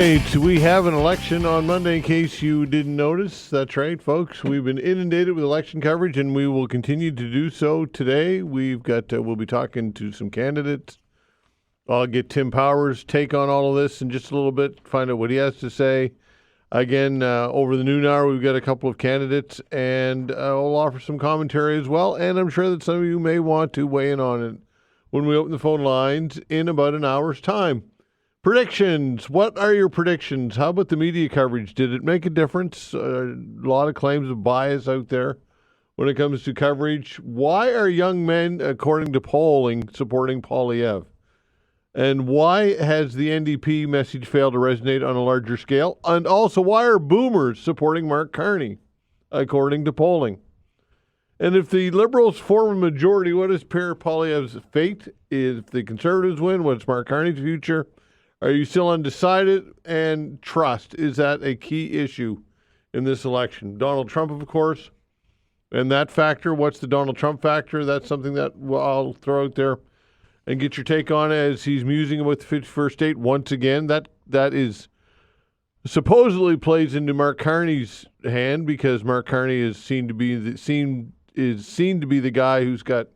right, we have an election on Monday in case you didn't notice. That's right, folks. We've been inundated with election coverage, and we will continue to do so today. We'll be talking to some candidates. I'll get Tim Powers' take on all of this in just a little bit, find out what he has to say. Again, over the noon hour, we've got a couple of candidates, and we'll offer some commentary as well. And I'm sure that some of you may want to weigh in on it when we open the phone lines in about an hour's time. Predictions. What are your predictions? How about the media coverage? Did it make a difference? A lot of claims of bias out there when it comes to coverage. Why are young men, according to polling, supporting Poilievre? And why has the NDP message failed to resonate on a larger scale? And also, why are boomers supporting Mark Carney, according to polling? And if the Liberals form a majority, what is Pierre Poilievre's fate? If the Conservatives win, what's Mark Carney's future? Are you still undecided? And trust, is that a key issue in this election? Donald Trump, of course, and that factor. What's the Donald Trump factor? That's something that I'll throw out there and get your take on as he's musing about the 51st state once again. That is supposedly plays into Mark Carney's hand because Mark Carney is seen to be the guy who's got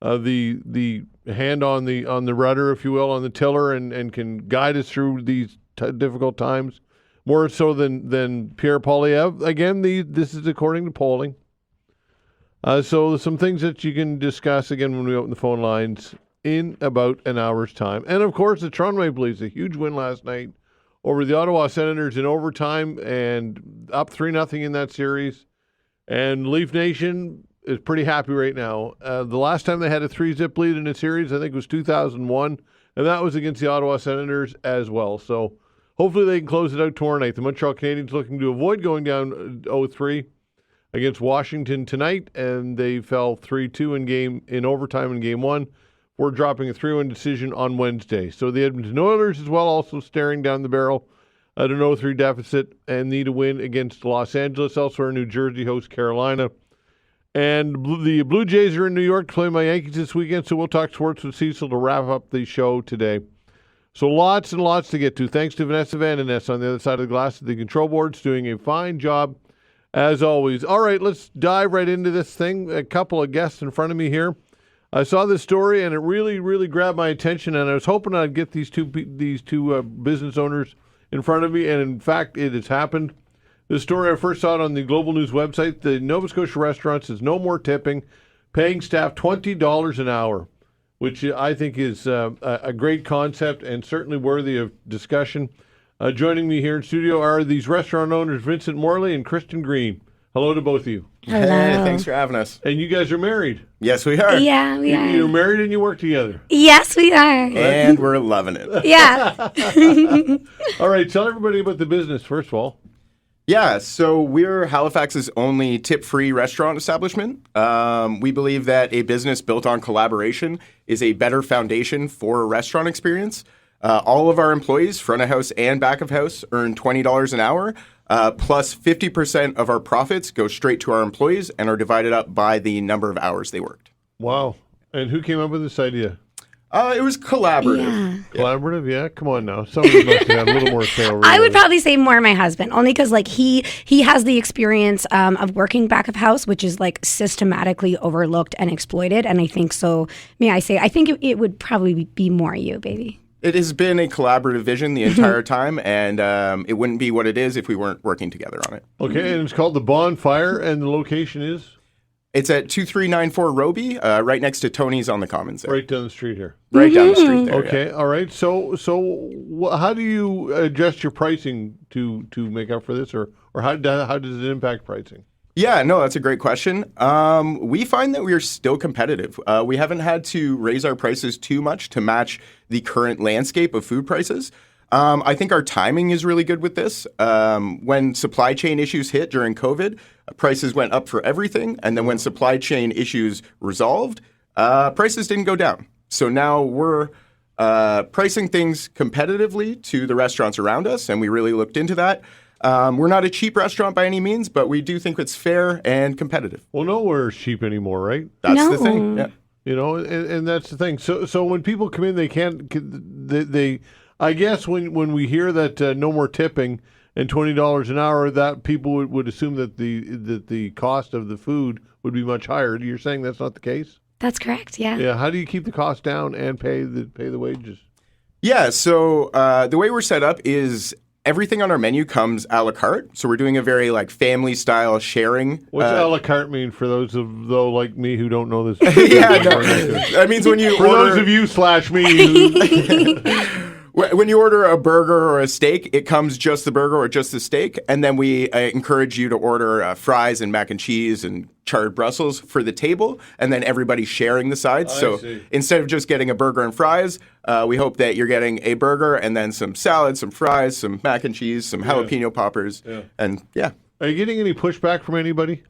the hand on the rudder, if you will, on the tiller, and can guide us through these difficult times more so than Pierre Poilievre. Again, this is according to polling. So some things that you can discuss again when we open the phone lines in about an hour's time. And of course, the Toronto Maple Leafs, a huge win last night over the Ottawa Senators in overtime and up 3-0 in that series. And Leaf Nation is pretty happy right now. The last time they had a 3-zip lead in a series, I think, was 2001, and that was against the Ottawa Senators as well. So hopefully they can close it out tomorrow night. The Montreal Canadiens looking to avoid going down 0-3 against Washington tonight, and they fell 3-2 in overtime in Game 1. We're dropping a 3-1 decision on Wednesday. So the Edmonton Oilers as well, also staring down the barrel at an 0-3 deficit and need a win against Los Angeles. Elsewhere, New Jersey hosts Carolina. And the Blue Jays are in New York to play my Yankees this weekend, so we'll talk sports with Cecil to wrap up the show today. So lots and lots to get to. Thanks to Vanessa Van Den Ness on the other side of the glass at the control boards, doing a fine job as always. All right, let's dive right into this thing. A couple of guests in front of me here. I saw this story, and it really, really grabbed my attention, and I was hoping I'd get these two business owners in front of me, and in fact, it has happened. This story, I first saw it on the Global News website. The Nova Scotia restaurant says no more tipping, paying staff $20 an hour, which I think is a great concept and certainly worthy of discussion. Joining me here in studio are these restaurant owners, Vincent Morley and Kristyn Green. Hello to both of you. Hello. Hey, thanks for having us. And you guys are married. Yes, we are. Yeah, we are. You're married and you work together. Yes, we are. And we're loving it. Yeah. All right, tell everybody about the business, first of all. Yeah, so we're Halifax's only tip-free restaurant establishment. We believe that a business built on collaboration is a better foundation for a restaurant experience. All of our employees, front of house and back of house, earn $20 an hour, plus 50% of our profits go straight to our employees and are divided up by the number of hours they worked. Wow. And who came up with this idea? It was collaborative. Yeah. Collaborative? Yeah, come on now. Somebody must have had a little more say over I would probably say more my husband, only because like he has the experience of working back of house, which is like systematically overlooked and exploited. And I think so. May I say? I think it would probably be more you, baby. It has been a collaborative vision the entire time, and it wouldn't be what it is if we weren't working together on it. Okay, and it's called The Bonfire, and the location is? It's at 2394 Roby, right next to Tony's on the Commons there. Right down the street here. Right down the street there. Okay, all right. So how do you adjust your pricing to make up for this, or how does it impact pricing? Yeah, no, that's a great question. We find that we are still competitive. We haven't had to raise our prices too much to match the current landscape of food prices. I think our timing is really good with this. When supply chain issues hit during COVID, prices went up for everything. And then when supply chain issues resolved, prices didn't go down. So now we're pricing things competitively to the restaurants around us, and we really looked into that. We're not a cheap restaurant by any means, but we do think it's fair and competitive. Well, nowhere's cheap anymore, right? That's the thing. Yeah. You know, and that's the thing. So when people come in, they can't. I guess when we hear that no more tipping and $20 an hour, that people would assume that the cost of the food would be much higher. You're saying that's not the case? That's correct. Yeah. Yeah. How do you keep the cost down and pay the wages? Yeah. So the way we're set up is everything on our menu comes a la carte. So we're doing a very family style sharing. What's a la carte mean for those like me who don't know this? Yeah, no. That means when you for order, those of you / me. when you order a burger or a steak, it comes just the burger or just the steak, and then we encourage you to order fries and mac and cheese and charred Brussels for the table, and then everybody sharing the sides. So instead of just getting a burger and fries, we hope that you're getting a burger and then some salad, some fries, some mac and cheese, some jalapeno poppers, and yeah. Are you getting any pushback from anybody?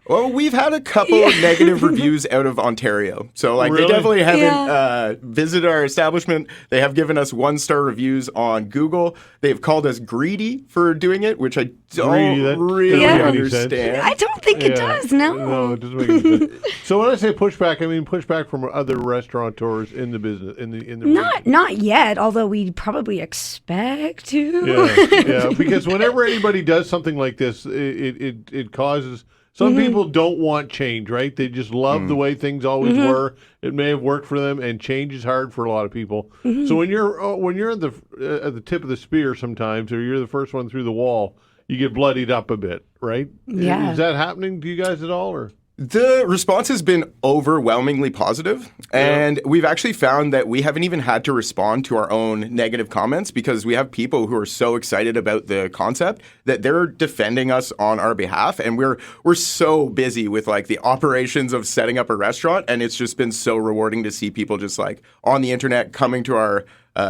Well, we've had a couple of negative reviews out of Ontario. So, Really? they definitely haven't visited our establishment. They have given us 1-star reviews on Google. They've called us greedy for doing it, which I don't really understand. I don't think it does, no. No, it doesn't make any sense. So when I say pushback, I mean pushback from other restaurateurs in the business, in the Not yet, although we probably expect to. Yeah, because whenever anybody does something like this, it causes... Some people don't want change, right? They just love the way things always were. It may have worked for them, and change is hard for a lot of people. So when you're at the tip of the spear sometimes, or you're the first one through the wall, you get bloodied up a bit, right? Yeah. Is that happening to you guys at all, or? The response has been overwhelmingly positive, and we've actually found that we haven't even had to respond to our own negative comments because we have people who are so excited about the concept that they're defending us on our behalf, and we're so busy with the operations of setting up a restaurant, and it's just been so rewarding to see people just on the internet coming to our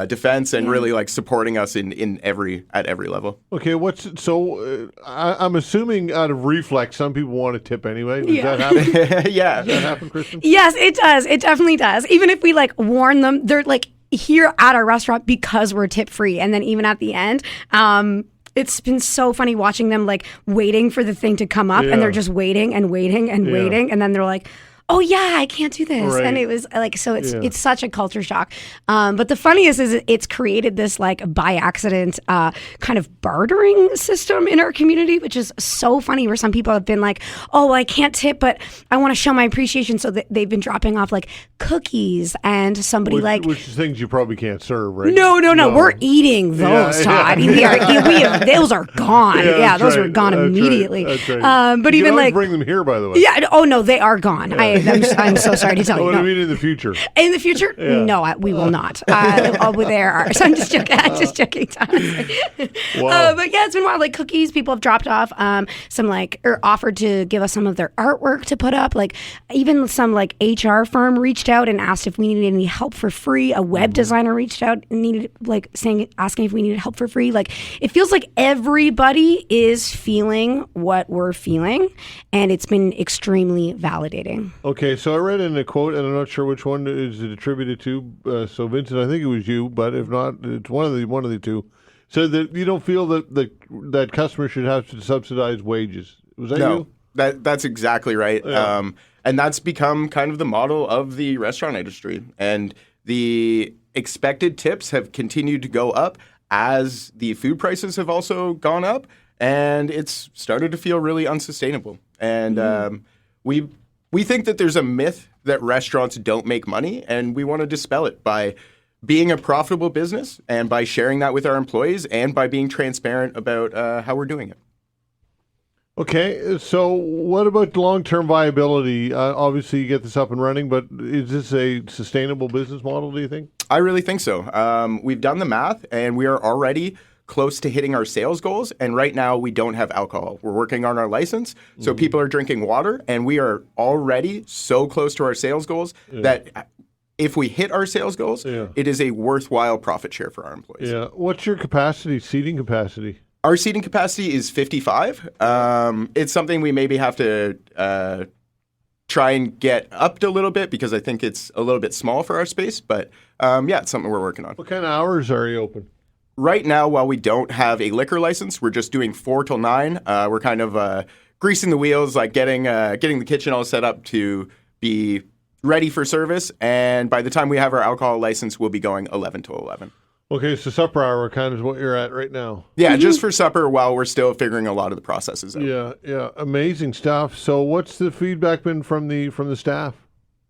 defense and really supporting us at every level. Okay, I'm assuming out of reflex, some people want to tip anyway. Does that happen? Yeah. Does that happen, Kristyn? Yes, it does. It definitely does. Even if we warn them, they're here at our restaurant because we're tip free, and then even at the end. It's been so funny watching them waiting for the thing to come up, and they're just waiting and waiting and waiting, and then they're like, oh yeah, I can't do this. Right. And it was so it's such a culture shock. But the funniest is it's created this by accident kind of bartering system in our community, which is so funny, where some people have been oh, I can't tip, but I want to show my appreciation. So they've been dropping off cookies, and somebody which is things you probably can't serve, right? No. We're eating those, Todd. Those are gone. Those were gone immediately. That's right. But you even can bring them here, by the way. Yeah. Oh no, they are gone. I'm so sorry to tell you. What do you mean in the future? In the future? No, we will not. There are. So I'm just joking. Todd. Wow. But yeah, it's been wild. Cookies, people have dropped off. Some or offered to give us some of their artwork to put up. Even some HR firm reached out and asked if we needed any help for free. A web designer reached out and asking if we needed help for free. It feels like everybody is feeling what we're feeling, and it's been extremely validating. Okay, so I read in a quote, and I'm not sure which one is it attributed to. So Vincent, I think it was you, but if not, it's one of the two. Said that you don't feel that customers should have to subsidize wages. Was that you? That's exactly right. Yeah. And that's become kind of the model of the restaurant industry. And the expected tips have continued to go up as the food prices have also gone up, and it's started to feel really unsustainable. And we think that there's a myth that restaurants don't make money, and we want to dispel it by being a profitable business and by sharing that with our employees and by being transparent about how we're doing it. Okay, so what about long-term viability? Obviously, you get this up and running, but is this a sustainable business model, do you think? I really think so. We've done the math, and we are already close to hitting our sales goals, and right now we don't have alcohol. We're working on our license, so people are drinking water, and we are already so close to our sales goals that if we hit our sales goals, it is a worthwhile profit share for our employees. Yeah. What's your seating capacity? Our seating capacity is 55. It's something we maybe have to try and get upped a little bit because I think it's a little bit small for our space, but it's something we're working on. What kind of hours are you open? Right now, while we don't have a liquor license, we're just doing 4 till 9. We're kind of greasing the wheels, getting the kitchen all set up to be ready for service. And by the time we have our alcohol license, we'll be going 11 till 11. Okay, so supper hour kind of is what you're at right now. Yeah, just for supper while we're still figuring a lot of the processes out. Yeah, amazing stuff. So, what's the feedback been from the staff?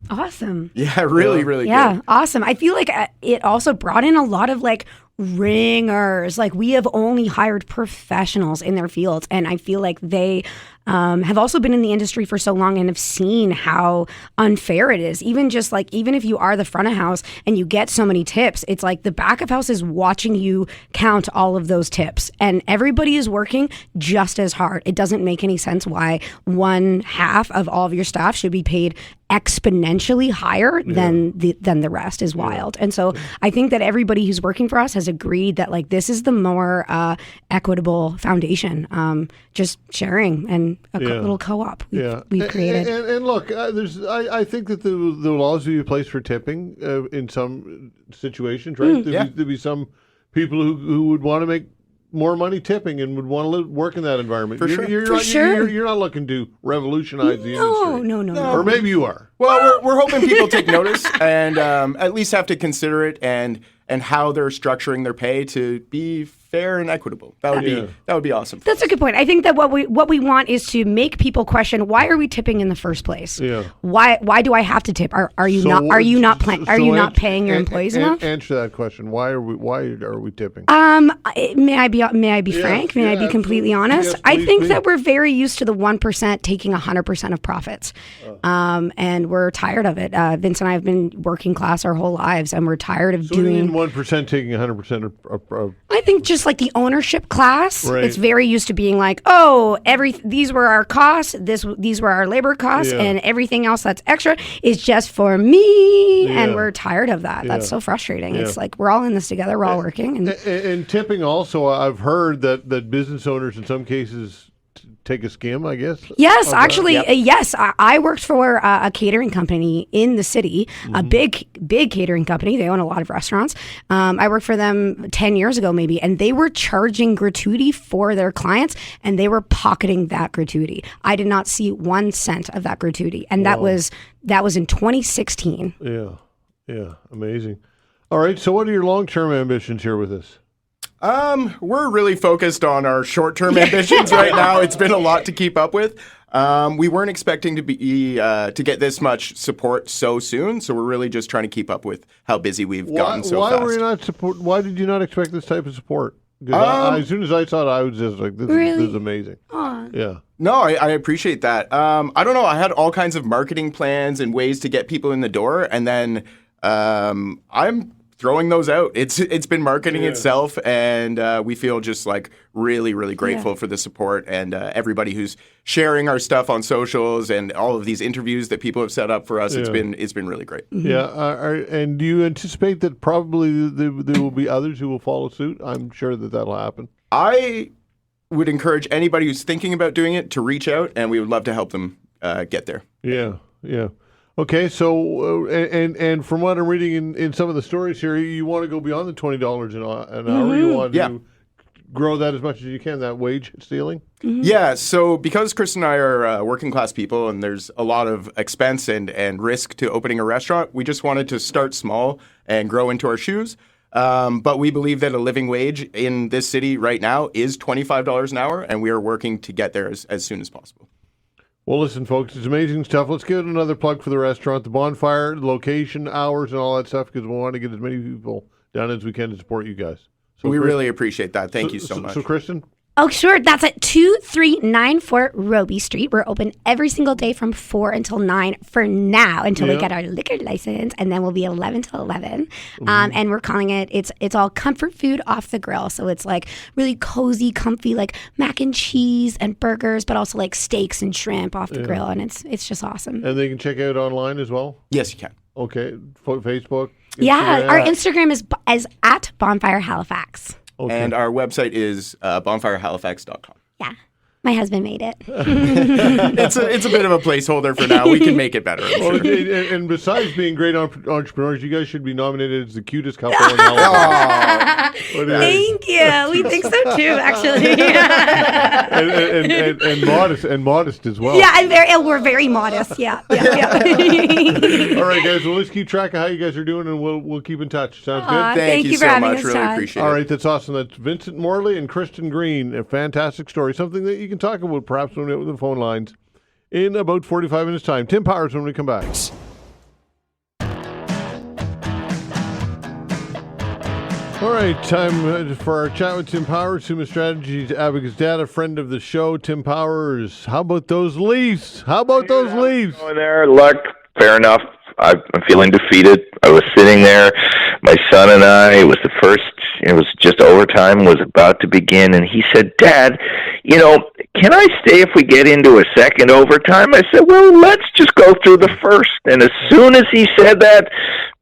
Awesome. Yeah, really good. Yeah, awesome. I feel like it also brought in a lot of like ringers. Like we have only hired professionals in their fields, and I feel like they have also been in the industry for so long and have seen how unfair it is. Even if you are the front of house and you get so many tips, it's like the back of house is watching you count all of those tips, and everybody is working just as hard. It doesn't make any sense why one half of all of your staff should be paid exponentially higher than the rest is wild. And so I think that everybody who's working for us has agreed that like this is the more equitable foundation. Just sharing and a little co-op we've created. And look, I think that the laws will be placed for tipping in some situations, right? There'd be some people who would want to make more money tipping and would want to work in that environment. You're not looking to revolutionize the industry. No. Or maybe you are. Well, we're hoping people take notice and at least have to consider it and how they're structuring their pay to be fair and equitable. That would be awesome. That's a good point. I think that what we want is to make people question, why are we tipping in the first place? Yeah. Why do I have to tip? Are you not paying your employees enough? Answer that question. Why are we tipping? May I be frank? May I be completely honest? Yes, I think please. that we're very used to the 1% taking 100% of profits. And we're tired of it. Vince and I have been working class our whole lives, and we're tired of doing 1% taking 100% of I think just like the ownership class, Right. it's very used to being like, oh, these were our costs, these were our labor costs, and everything else that's extra is just for me. And we're tired of that. That's so frustrating. It's like we're all in this together, we're all working. And tipping also, I've heard that business owners in some cases take a skim, I guess. Yes, actually, yes. I worked for a catering company in the city, a big catering company. They own a lot of restaurants. I worked for them 10 years ago, maybe, and they were charging gratuity for their clients, and they were pocketing that gratuity. I did not see 1 cent of that gratuity, and that was in 2016. Yeah, amazing. All right, so what are your long-term ambitions here with this? We're really focused on our short-term ambitions right now. It's been a lot to keep up with. We weren't expecting to get this much support so soon, so we're really just trying to keep up with how busy we've gotten so fast. Why did you not expect this type of support? As soon as I saw it, I was just like, this is amazing. Aww. Yeah. No, I appreciate that. I don't know. I had all kinds of marketing plans and ways to get people in the door, and then I'm throwing those out. It's been marketing itself, and we feel just like really, really grateful for the support and everybody who's sharing our stuff on socials and all of these interviews that people have set up for us. It's been really great. Yeah, and do you anticipate that probably there will be others who will follow suit? I'm sure that'll happen. I would encourage anybody who's thinking about doing it to reach out, and we would love to help them get there. Yeah. Okay, so and from what I'm reading in some of the stories here, you want to go beyond the $20 an hour. You want to grow that as much as you can. That wage ceiling. Yeah. So because Kristyn and I are working class people, and there's a lot of expense and risk to opening a restaurant, we just wanted to start small and grow into our shoes. But we believe that a living wage in this city right now is $25 an hour, and we are working to get there as soon as possible. Well, listen, folks, it's amazing stuff. Let's get another plug for the restaurant, the bonfire, location, hours, and all that stuff, because we want to get as many people down as we can to support you guys. So we really appreciate that. Thank you so much. So, Kristyn? Oh, sure. That's at 2394 Roby Street. We're open every single day from 4 until 9 for now, until we get our liquor license, and then we'll be 11 till 11. And we're calling it's all comfort food off the grill. So it's like really cozy, comfy, like mac and cheese and burgers, but also like steaks and shrimp off the grill. And it's just awesome. And they can check out online as well? Yes, you can. Okay. Facebook? Instagram? Yeah. Our Instagram is at Bonfire Halifax. Okay. And our website is bonfirehalifax.com. Yeah. My husband made it. It's a bit of a placeholder for now. We can make it better. I'm Well, sure. and besides being great entrepreneurs, you guys should be nominated as the cutest couple in Halifax. What do you think? Thank you. We think so too, actually. and modest as well. Yeah, we're very modest. Yeah. All right, guys. Well, let's keep track of how you guys are doing, and we'll keep in touch. Sounds good. Thank you for so having much. us, Really Todd. appreciate All it. right, that's awesome. That's Vincent Morley and Kristyn Green. A fantastic story. Something that you can talk about perhaps when we have the phone lines in about 45 minutes' time. Tim Powers when we come back. All right, time for our chat with Tim Powers, Summa Strategies, Abacus Data, friend of the show. Tim Powers, how about those Leafs? Going there, look, fair enough. I'm feeling defeated. I was sitting there, my son and I, it was just overtime was about to begin, and he said, Dad, can I stay if we get into a second overtime? I said, well, let's just go through the first. And as soon as he said that,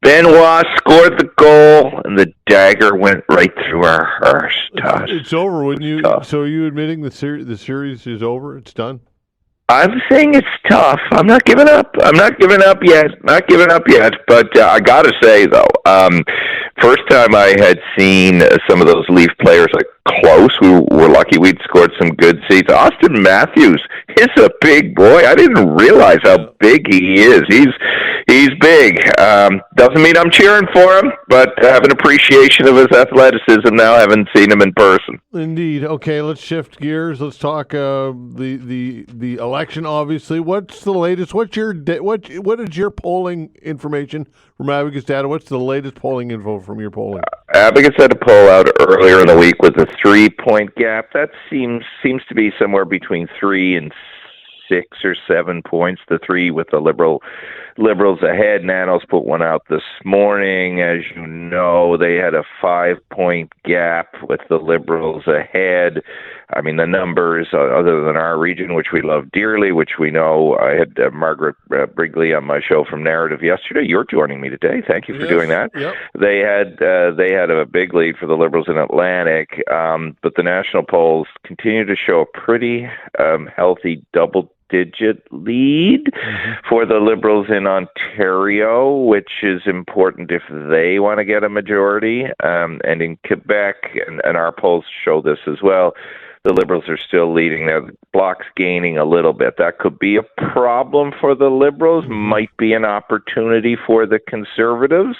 Benoit scored the goal, and the dagger went right through our heart, Todd. It's over, wouldn't you? Tough. So are you admitting the series is over? It's done? I'm saying it's tough. I'm not giving up. I'm not giving up yet. But I got to say, though, first time I had seen some of those Leaf players close. We were lucky we'd scored some good seats. Austin Matthews is a big boy. I didn't realize how big he is. He's big. Doesn't mean I'm cheering for him, but I have an appreciation of his athleticism now, having seen him in person. Indeed. Okay, let's shift gears. Let's talk the election. Obviously, what's the latest? What is your polling information from Abacus Data? What's the latest polling info from your polling? Abacus had a poll out earlier in the week with a 3-point gap. That seems to be somewhere between 3 and 6 or 7 points. The 3 with the Liberals ahead. Nanos put one out this morning. As you know, they had a 5-point gap with the Liberals ahead. I mean, the numbers, other than our region, which we love dearly, which we know, I had Margaret Brigley on my show from Narrative yesterday. You're joining me today. Thank you for doing that. Yep. They had a big lead for the Liberals in Atlantic, but the national polls continue to show a pretty healthy double-digit lead for the Liberals in Ontario, which is important if they want to get a majority. And in Quebec, and our polls show this as well, the Liberals are still leading there. The Bloc's gaining a little bit. That could be a problem for the Liberals, might be an opportunity for the Conservatives.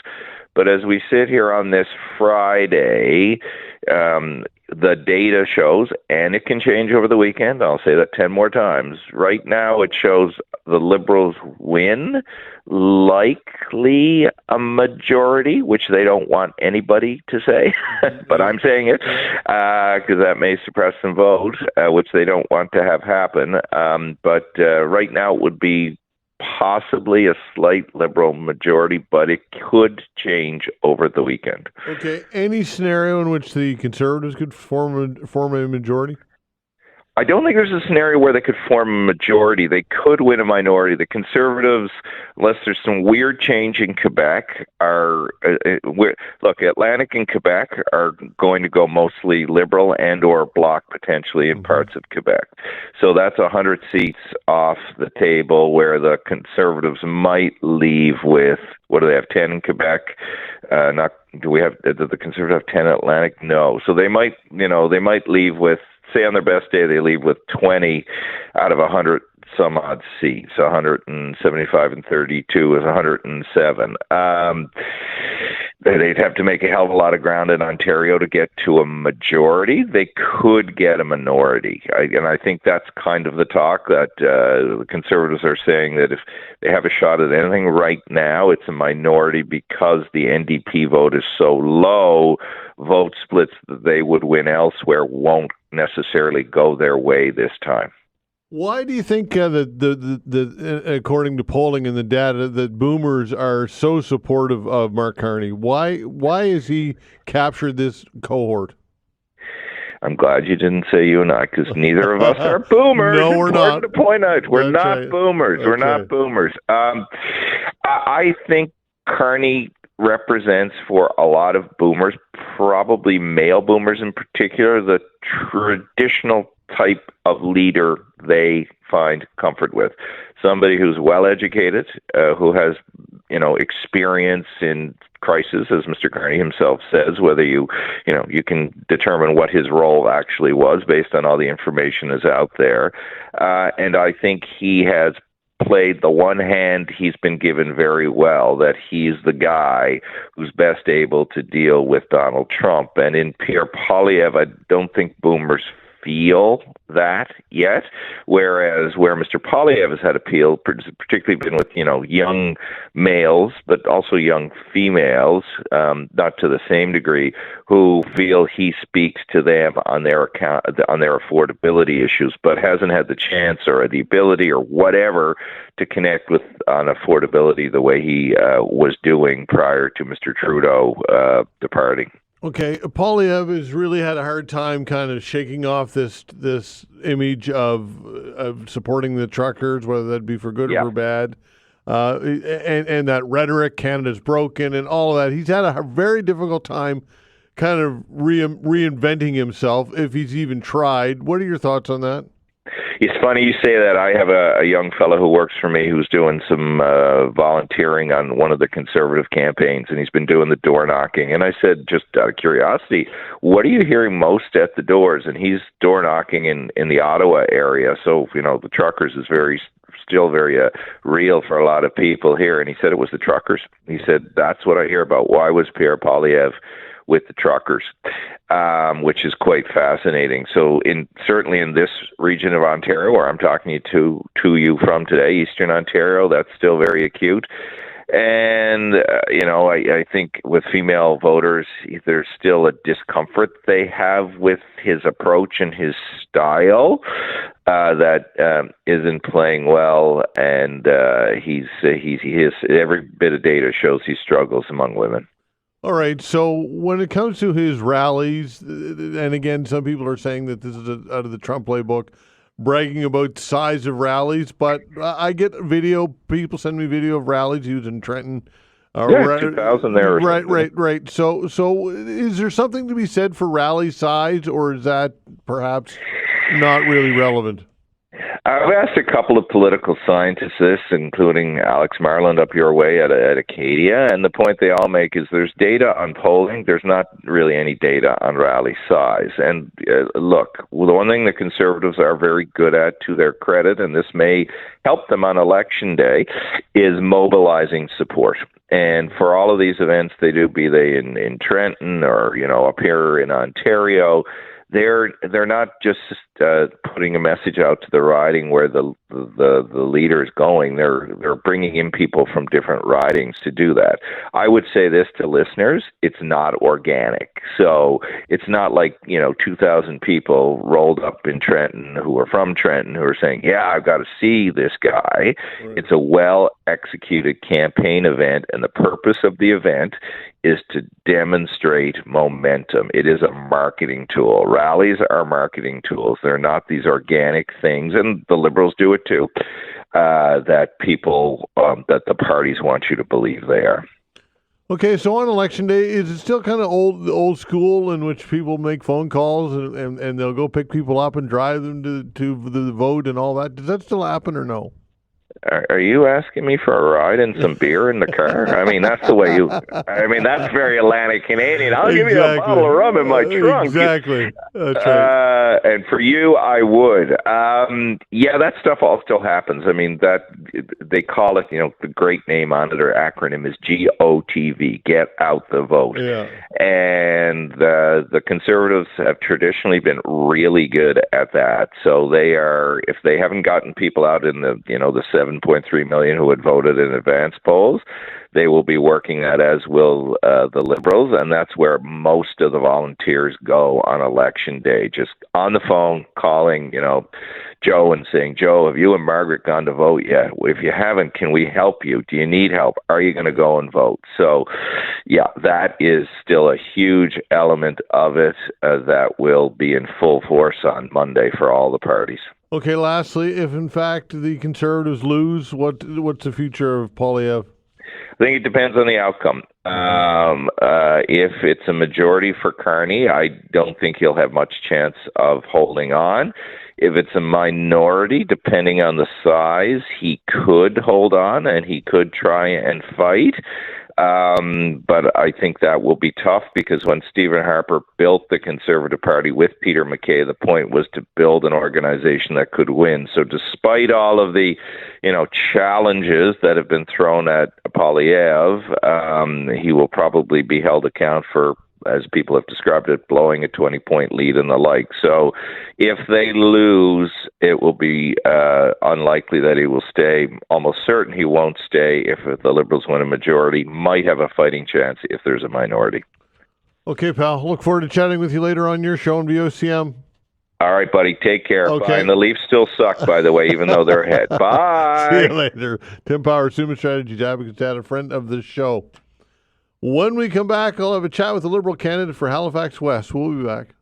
But as we sit here on this Friday, the data shows, and it can change over the weekend, I'll say that 10 more times. Right now it shows the Liberals win, likely a majority, which they don't want anybody to say, but I'm saying it, because that may suppress some vote, which they don't want to have happen. But right now it would be possibly a slight Liberal majority, but it could change over the weekend. Okay. Any scenario in which the Conservatives could form a majority? I don't think there's a scenario where they could form a majority. They could win a minority. The Conservatives, unless there's some weird change in Quebec, look, Atlantic and Quebec are going to go mostly Liberal and or Bloc potentially in parts of Quebec. So that's 100 seats off the table where the Conservatives might leave with, what do they have, 10 in Quebec? Did the Conservatives have 10 in Atlantic? No. So they might leave with, say on their best day, they leave with 20 out of 100 some odd seats. 175 and 32 is 107. They'd have to make a hell of a lot of ground in Ontario to get to a majority. They could get a minority. And I think that's kind of the talk that the Conservatives are saying, that if they have a shot at anything right now, it's a minority because the NDP vote is so low. Vote splits that they would win elsewhere won't necessarily go their way this time. Why do you think that according to polling and the data, that Boomers are so supportive of Mark Carney? Why has he captured this cohort? I'm glad you didn't say you and I, because neither of us are Boomers. No, we're not. To point out, we're That's not right. Boomers. We're That's not Boomers. I think Carney represents for a lot of Boomers, probably male Boomers in particular, the traditional type of leader they find comfort with. Somebody who's well educated, who has, experience in crisis, as Mr. Carney himself says, whether you can determine what his role actually was based on all the information is out there. And I think he has played the one hand he's been given very well, that he's the guy who's best able to deal with Donald Trump. And in Pierre Poilievre, I don't think boomers feel that yet, whereas where Mr. Poilievre has had appeal, particularly been with young males, but also young females, not to the same degree, who feel he speaks to them on their account, on their affordability issues, but hasn't had the chance or the ability or whatever to connect with on affordability the way he was doing prior to Mr. Trudeau departing. Okay, Poilievre has really had a hard time kind of shaking off this image of supporting the truckers, whether that be for good or for bad, and that rhetoric, Canada's broken, and all of that. He's had a very difficult time kind of reinventing himself, if he's even tried. What are your thoughts on that? It's funny you say that. I have a young fellow who works for me who's doing some volunteering on one of the Conservative campaigns, and he's been doing the door knocking. And I said, just out of curiosity, what are you hearing most at the doors? And he's door knocking in the Ottawa area. So, the truckers is still very real for a lot of people here. And he said it was the truckers. He said, that's what I hear about. Why was Pierre Poilievre with the truckers, which is quite fascinating. So certainly in this region of Ontario, where I'm talking to you from today, Eastern Ontario, that's still very acute. And, I think with female voters, there's still a discomfort they have with his approach and his style that isn't playing well. And he has every bit of data shows he struggles among women. All right, so when it comes to his rallies, and again, some people are saying that this is out of the Trump playbook, bragging about size of rallies, but I get people send me video of rallies. He was in Trenton. 2,000 there. Right. So is there something to be said for rally size, or is that perhaps not really relevant? I've asked a couple of political scientists this, including Alex Marland up your way at Acadia, and the point they all make is there's data on polling. There's not really any data on rally size. And look, the one thing the Conservatives are very good at, to their credit, and this may help them on Election Day, is mobilizing support. And for all of these events they do, be they in Trenton or, up here in Ontario, they're not just putting a message out to the riding where the leader is going. They're bringing in people from different ridings to do that. I would say this to listeners: it's not organic. So it's not like 2,000 people rolled up in Trenton who are from Trenton who are saying, "Yeah, I've got to see this guy." Right. It's a well executed campaign event, and the purpose of the event is to demonstrate momentum. It is a marketing tool. Rallies are marketing tools. They're not these organic things, and the Liberals do it too, that people, that the parties want you to believe they are. Okay, so on Election Day, is it still kind of old school in which people make phone calls and they'll go pick people up and drive them to the vote and all that? Does that still happen or no? Are you asking me for a ride and some beer in the car? I mean, that's the way that's very Atlantic Canadian. I'll give you a bottle of rum in my trunk. Exactly. That's right. And for you, I would. That stuff all still happens. I mean, that they call it, the great name on it or acronym is GOTV, Get Out the Vote. Yeah. And the Conservatives have traditionally been really good at that. So they are, if they haven't gotten people out in the 7.3 million who had voted in advance polls, they will be working that, as will the Liberals, and that's where most of the volunteers go on Election Day, just on the phone, calling, Joe and saying, "Joe, have you and Margaret gone to vote yet? If you haven't, can we help you? Do you need help? Are you going to go and vote?" So, that is still a huge element of it that will be in full force on Monday for all the parties. Okay, lastly, if in fact the Conservatives lose, what's the future of Poilievre? I think it depends on the outcome. If it's a majority for Carney, I don't think he'll have much chance of holding on. If it's a minority, depending on the size, he could hold on and he could try and fight. But I think that will be tough because when Stephen Harper built the Conservative Party with Peter MacKay, the point was to build an organization that could win. So despite all of the, challenges that have been thrown at Poilievre, he will probably be held account for, as people have described it, blowing a 20-point lead and the like. So if they lose, it will be unlikely that he will stay. Almost certain he won't stay. If the Liberals win a majority, might have a fighting chance if there's a minority. Okay, pal. Look forward to chatting with you later on your show on VOCM. All right, buddy. Take care. Okay. Bye. And the Leafs still suck, by the way, even though they're ahead. Bye. See you later. Tim Power, Summa Strategies, Abacus Data, friend of the show. When we come back, I'll have a chat with the Liberal candidate for Halifax West. We'll be back.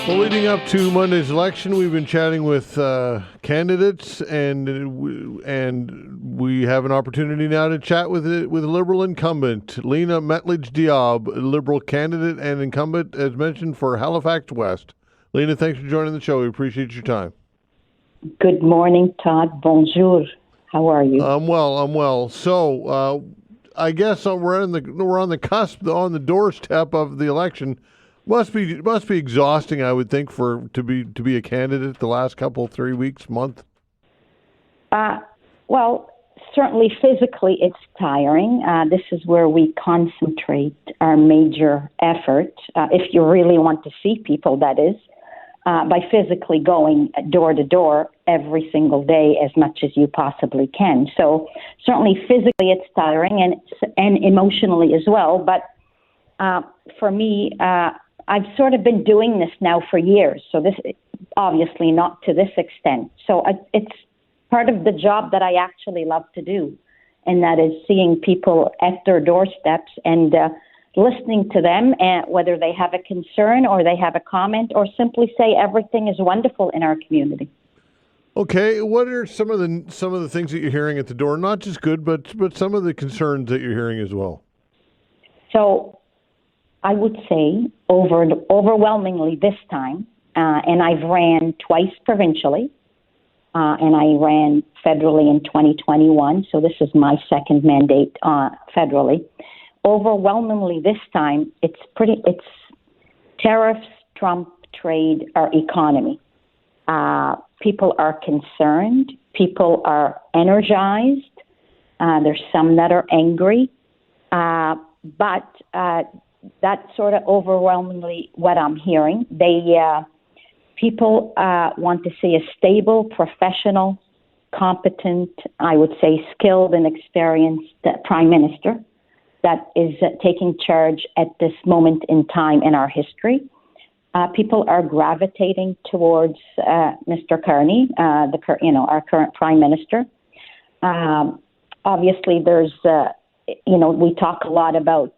Well, leading up to Monday's election, we've been chatting with candidates, and we have an opportunity now to chat with a Liberal incumbent, Lena Metlege Diab, Liberal candidate and incumbent, as mentioned, for Halifax West. Lena, thanks for joining the show. We appreciate your time. Good morning, Todd. Bonjour. How are you? I'm well. So, I guess we're on the cusp, on the doorstep of the election. Must be exhausting, I would think, to be a candidate the last couple, 3 weeks, month. Well, certainly physically it's tiring. This is where we concentrate our major effort, if you really want to see people, that is, by physically going door to door every single day as much as you possibly can. So certainly physically it's tiring and emotionally as well. But for me, I've sort of been doing this now for years. So this, obviously not to this extent. So it's part of the job that I actually love to do. And that is seeing people at their doorsteps and listening to them, and whether they have a concern or they have a comment or simply say everything is wonderful in our community. Okay, what are some of the things that you're hearing at the door? Not just good, but some of the concerns that you're hearing as well. So I would say overwhelmingly this time, and I've ran twice provincially, and I ran federally in 2021. So this is my second mandate federally. Overwhelmingly this time, it's tariffs, Trump, trade, our economy. People are concerned. People are energized. There's some that are angry. But that's sort of overwhelmingly what I'm hearing. People want to see a stable, professional, competent, I would say skilled and experienced Prime Minister that is taking charge at this moment in time in our history. People are gravitating towards Mr. Carney, our current Prime Minister. Obviously, there's, we talk a lot about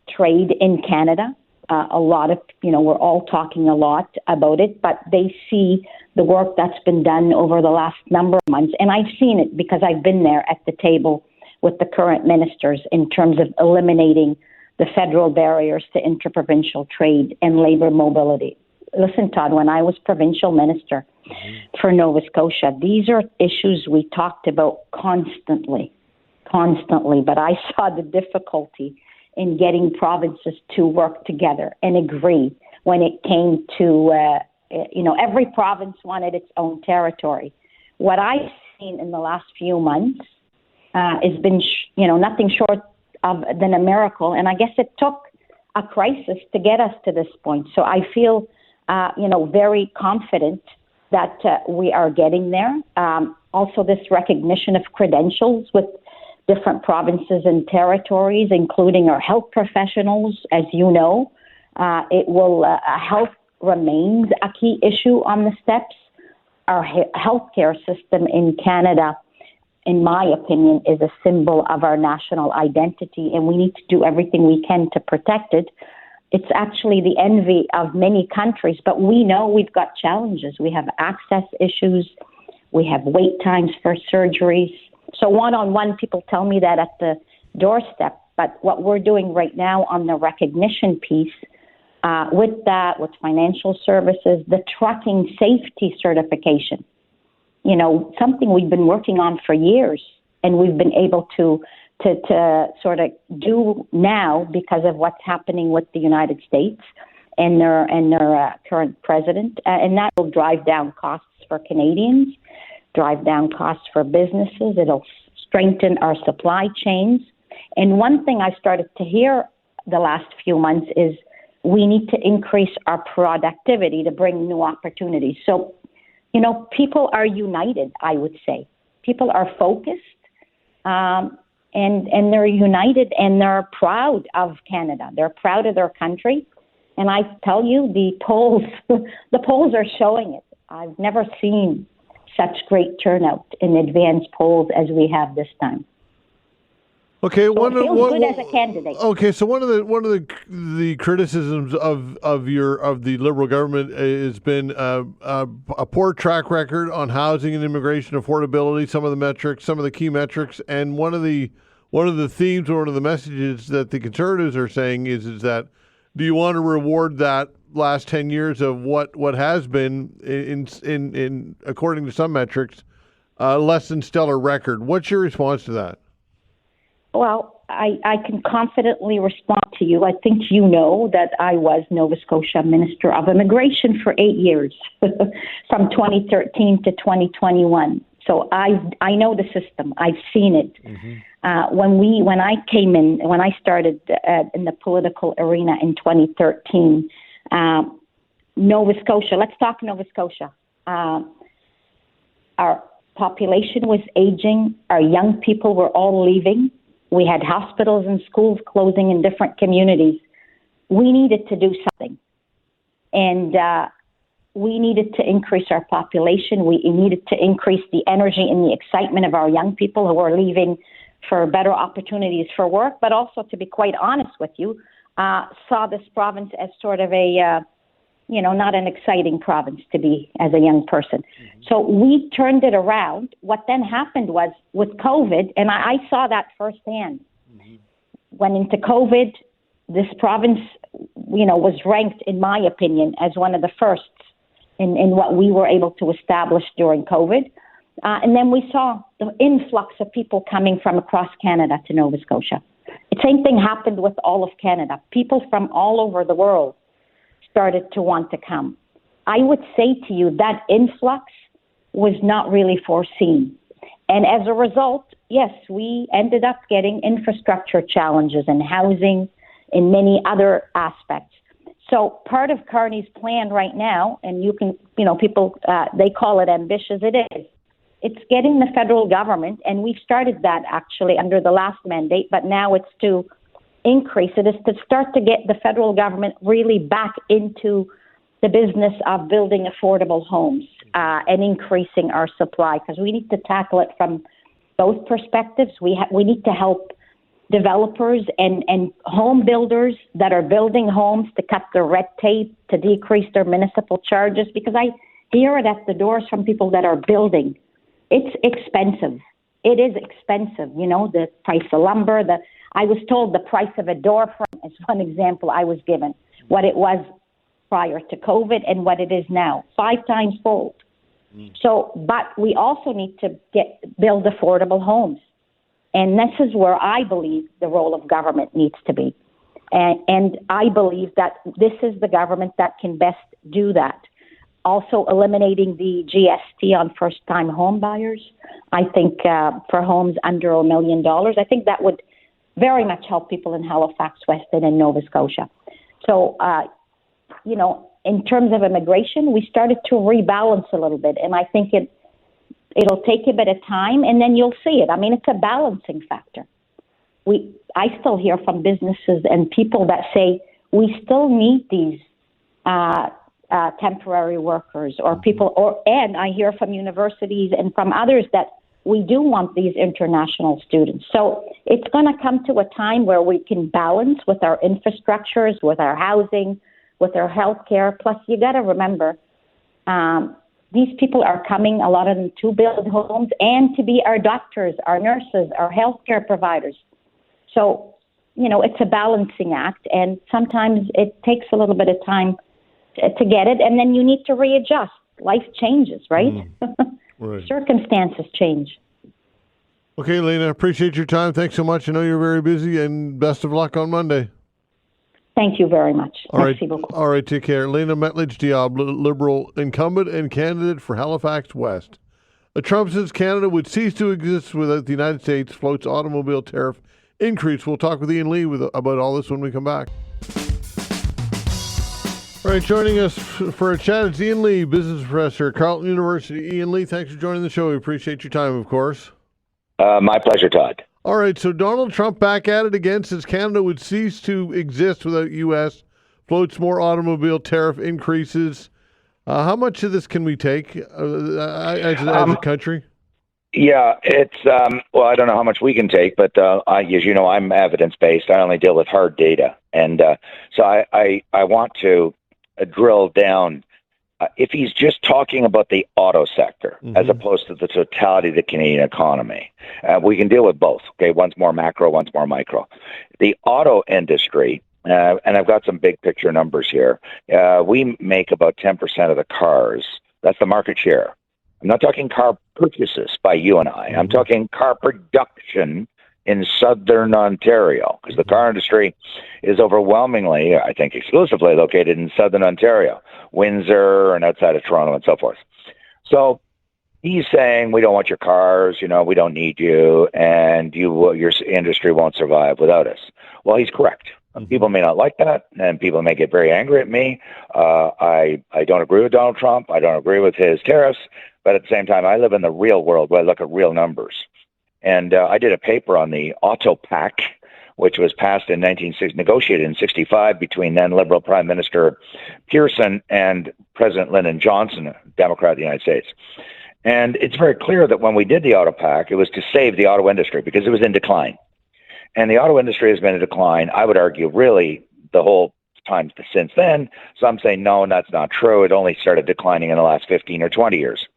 trade in Canada. A lot of, we're all talking a lot about it, but they see the work that's been done over the last number of months. And I've seen it because I've been there at the table with the current ministers in terms of eliminating the federal barriers to interprovincial trade and labor mobility. Listen, Todd, when I was provincial minister for Nova Scotia, these are issues we talked about constantly, but I saw the difficulty in getting provinces to work together and agree when it came to, every province wanted its own territory. What I've seen in the last few months has been, nothing short of than a miracle. And I guess it took a crisis to get us to this point. So I feel, very confident that we are getting there. Also, this recognition of credentials with different provinces and territories, including our health professionals, as you know. Health remains a key issue on the steps. Our healthcare system in Canada, in my opinion, is a symbol of our national identity, and we need to do everything we can to protect it. It's actually the envy of many countries, but we know we've got challenges. We have access issues. We have wait times for surgeries. So one-on-one, people tell me that at the doorstep. But what we're doing right now on the recognition piece, with financial services, the trucking safety certification, something we've been working on for years, and we've been able to sort of do now because of what's happening with the United States and their current president, and that will drive down costs for Canadians, drive down costs for businesses. It'll strengthen our supply chains. And one thing I started to hear the last few months is we need to increase our productivity to bring new opportunities. So, people are united, I would say. People are focused, and they're united, and they're proud of Canada. They're proud of their country. And I tell you, the polls are showing it. I've never seen such great turnout in advanced polls as we have this time. Okay, so it feels good as a candidate. Okay, so one of the criticisms of the Liberal government has been a poor track record on housing and immigration affordability. Some of the metrics, some of the key metrics, and one of the themes, one of the messages that the Conservatives are saying is that, do you want to reward that last 10 years of what has been in according to some metrics less than stellar record? What's your response to that? Well, I can confidently respond to you. I think you know that I was Nova Scotia Minister of Immigration for 8 years, from 2013 to 2021. So I know the system. I've seen it. Mm-hmm. When I started in the political arena in 2013, Nova Scotia. Let's talk Nova Scotia. Our population was aging. Our young people were all leaving. We had hospitals and schools closing in different communities. We needed to do something. And we needed to increase our population. We needed to increase the energy and the excitement of our young people who are leaving for better opportunities for work, but also, to be quite honest with you, saw this province as sort of a, not an exciting province to be as a young person. Mm-hmm. So we turned it around. What then happened was with COVID, and I saw that firsthand. Mm-hmm. Went into COVID, this province, was ranked, in my opinion, as one of the firsts in what we were able to establish during COVID. And then we saw the influx of people coming from across Canada to Nova Scotia. The same thing happened with all of Canada. People from all over the world started to want to come. I would say to you that influx was not really foreseen. And as a result, yes, we ended up getting infrastructure challenges in housing, in many other aspects. So part of Carney's plan right now, and you can, people, they call it ambitious, it is. It's getting the federal government, and we've started that actually under the last mandate, but now it's to increase it, is to start to get the federal government really back into the business of building affordable homes and increasing our supply, because we need to tackle it from both perspectives. We need to help developers and home builders that are building homes to cut their red tape, to decrease their municipal charges, because I hear it at the doors from people that are building. It's expensive. It is expensive. The price of lumber, I was told the price of a door frame is one example I was given, what it was prior to COVID and what it is now, 5 times fold. So, but we also need to build affordable homes. And this is where I believe the role of government needs to be. And I believe that this is the government that can best do that. Also eliminating the GST on first-time home buyers. I think for homes under $1 million, I think that would very much help people in Halifax West and in Nova Scotia. So, in terms of immigration, we started to rebalance a little bit, and I think it'll take a bit of time, and then you'll see it. I mean, it's a balancing factor. I still hear from businesses and people that say we still need these temporary workers or people, and I hear from universities and from others that we do want these international students. So it's going to come to a time where we can balance with our infrastructures, with our housing, with our healthcare. Plus, you got to remember, these people are coming, a lot of them, to build homes and to be our doctors, our nurses, our healthcare providers. So, it's a balancing act, and sometimes it takes a little bit of time to get it, and then you need to readjust. Life changes, right? Right. Circumstances change. Okay, Lena, appreciate your time. Thanks so much. I know you're very busy, and best of luck on Monday. Thank you very much. All right, take care. Lena Metlege Diab, Liberal incumbent and candidate for Halifax West. Trump says Canada would cease to exist without the United States, floats automobile tariff increase. We'll talk with Ian Lee about all this when we come back. All right, joining us for a chat is Ian Lee, business professor at Carleton University. Ian Lee, thanks for joining the show. We appreciate your time, of course. My pleasure, Todd. All right, so Donald Trump back at it again, says Canada would cease to exist without U.S., floats more automobile tariff increases. How much of this can we take as a country? Yeah, it's, I don't know how much we can take, but as you know, I'm evidence-based. I only deal with hard data. And so I want to drill down. If he's just talking about the auto sector as opposed to the totality of the Canadian economy, we can deal with both. Okay, one's more macro, one's more micro. The auto industry, and I've got some big picture numbers here, we make about 10% of the cars. That's the market share. I'm not talking car purchases by you and I. I'm talking car production in southern Ontario, because the car industry is overwhelmingly, I think exclusively, located in southern Ontario, Windsor and outside of Toronto and so forth. So he's saying, we don't want your cars, we don't need you, and your industry won't survive without us. Well, he's correct. People may not like that, and people may get very angry at me. I don't agree with Donald Trump. I don't agree with his tariffs, but at the same time, I live in the real world where I look at real numbers. And I did a paper on the Auto Pact, which was passed in negotiated in 65 between then Liberal Prime Minister Pearson and President Lyndon Johnson, a Democrat of the United States. And it's very clear that when we did the Auto Pact, it was to save the auto industry because it was in decline. And the auto industry has been in decline, I would argue, really the whole time since then. Some say, no, that's not true. It only started declining in the last 15 or 20 years.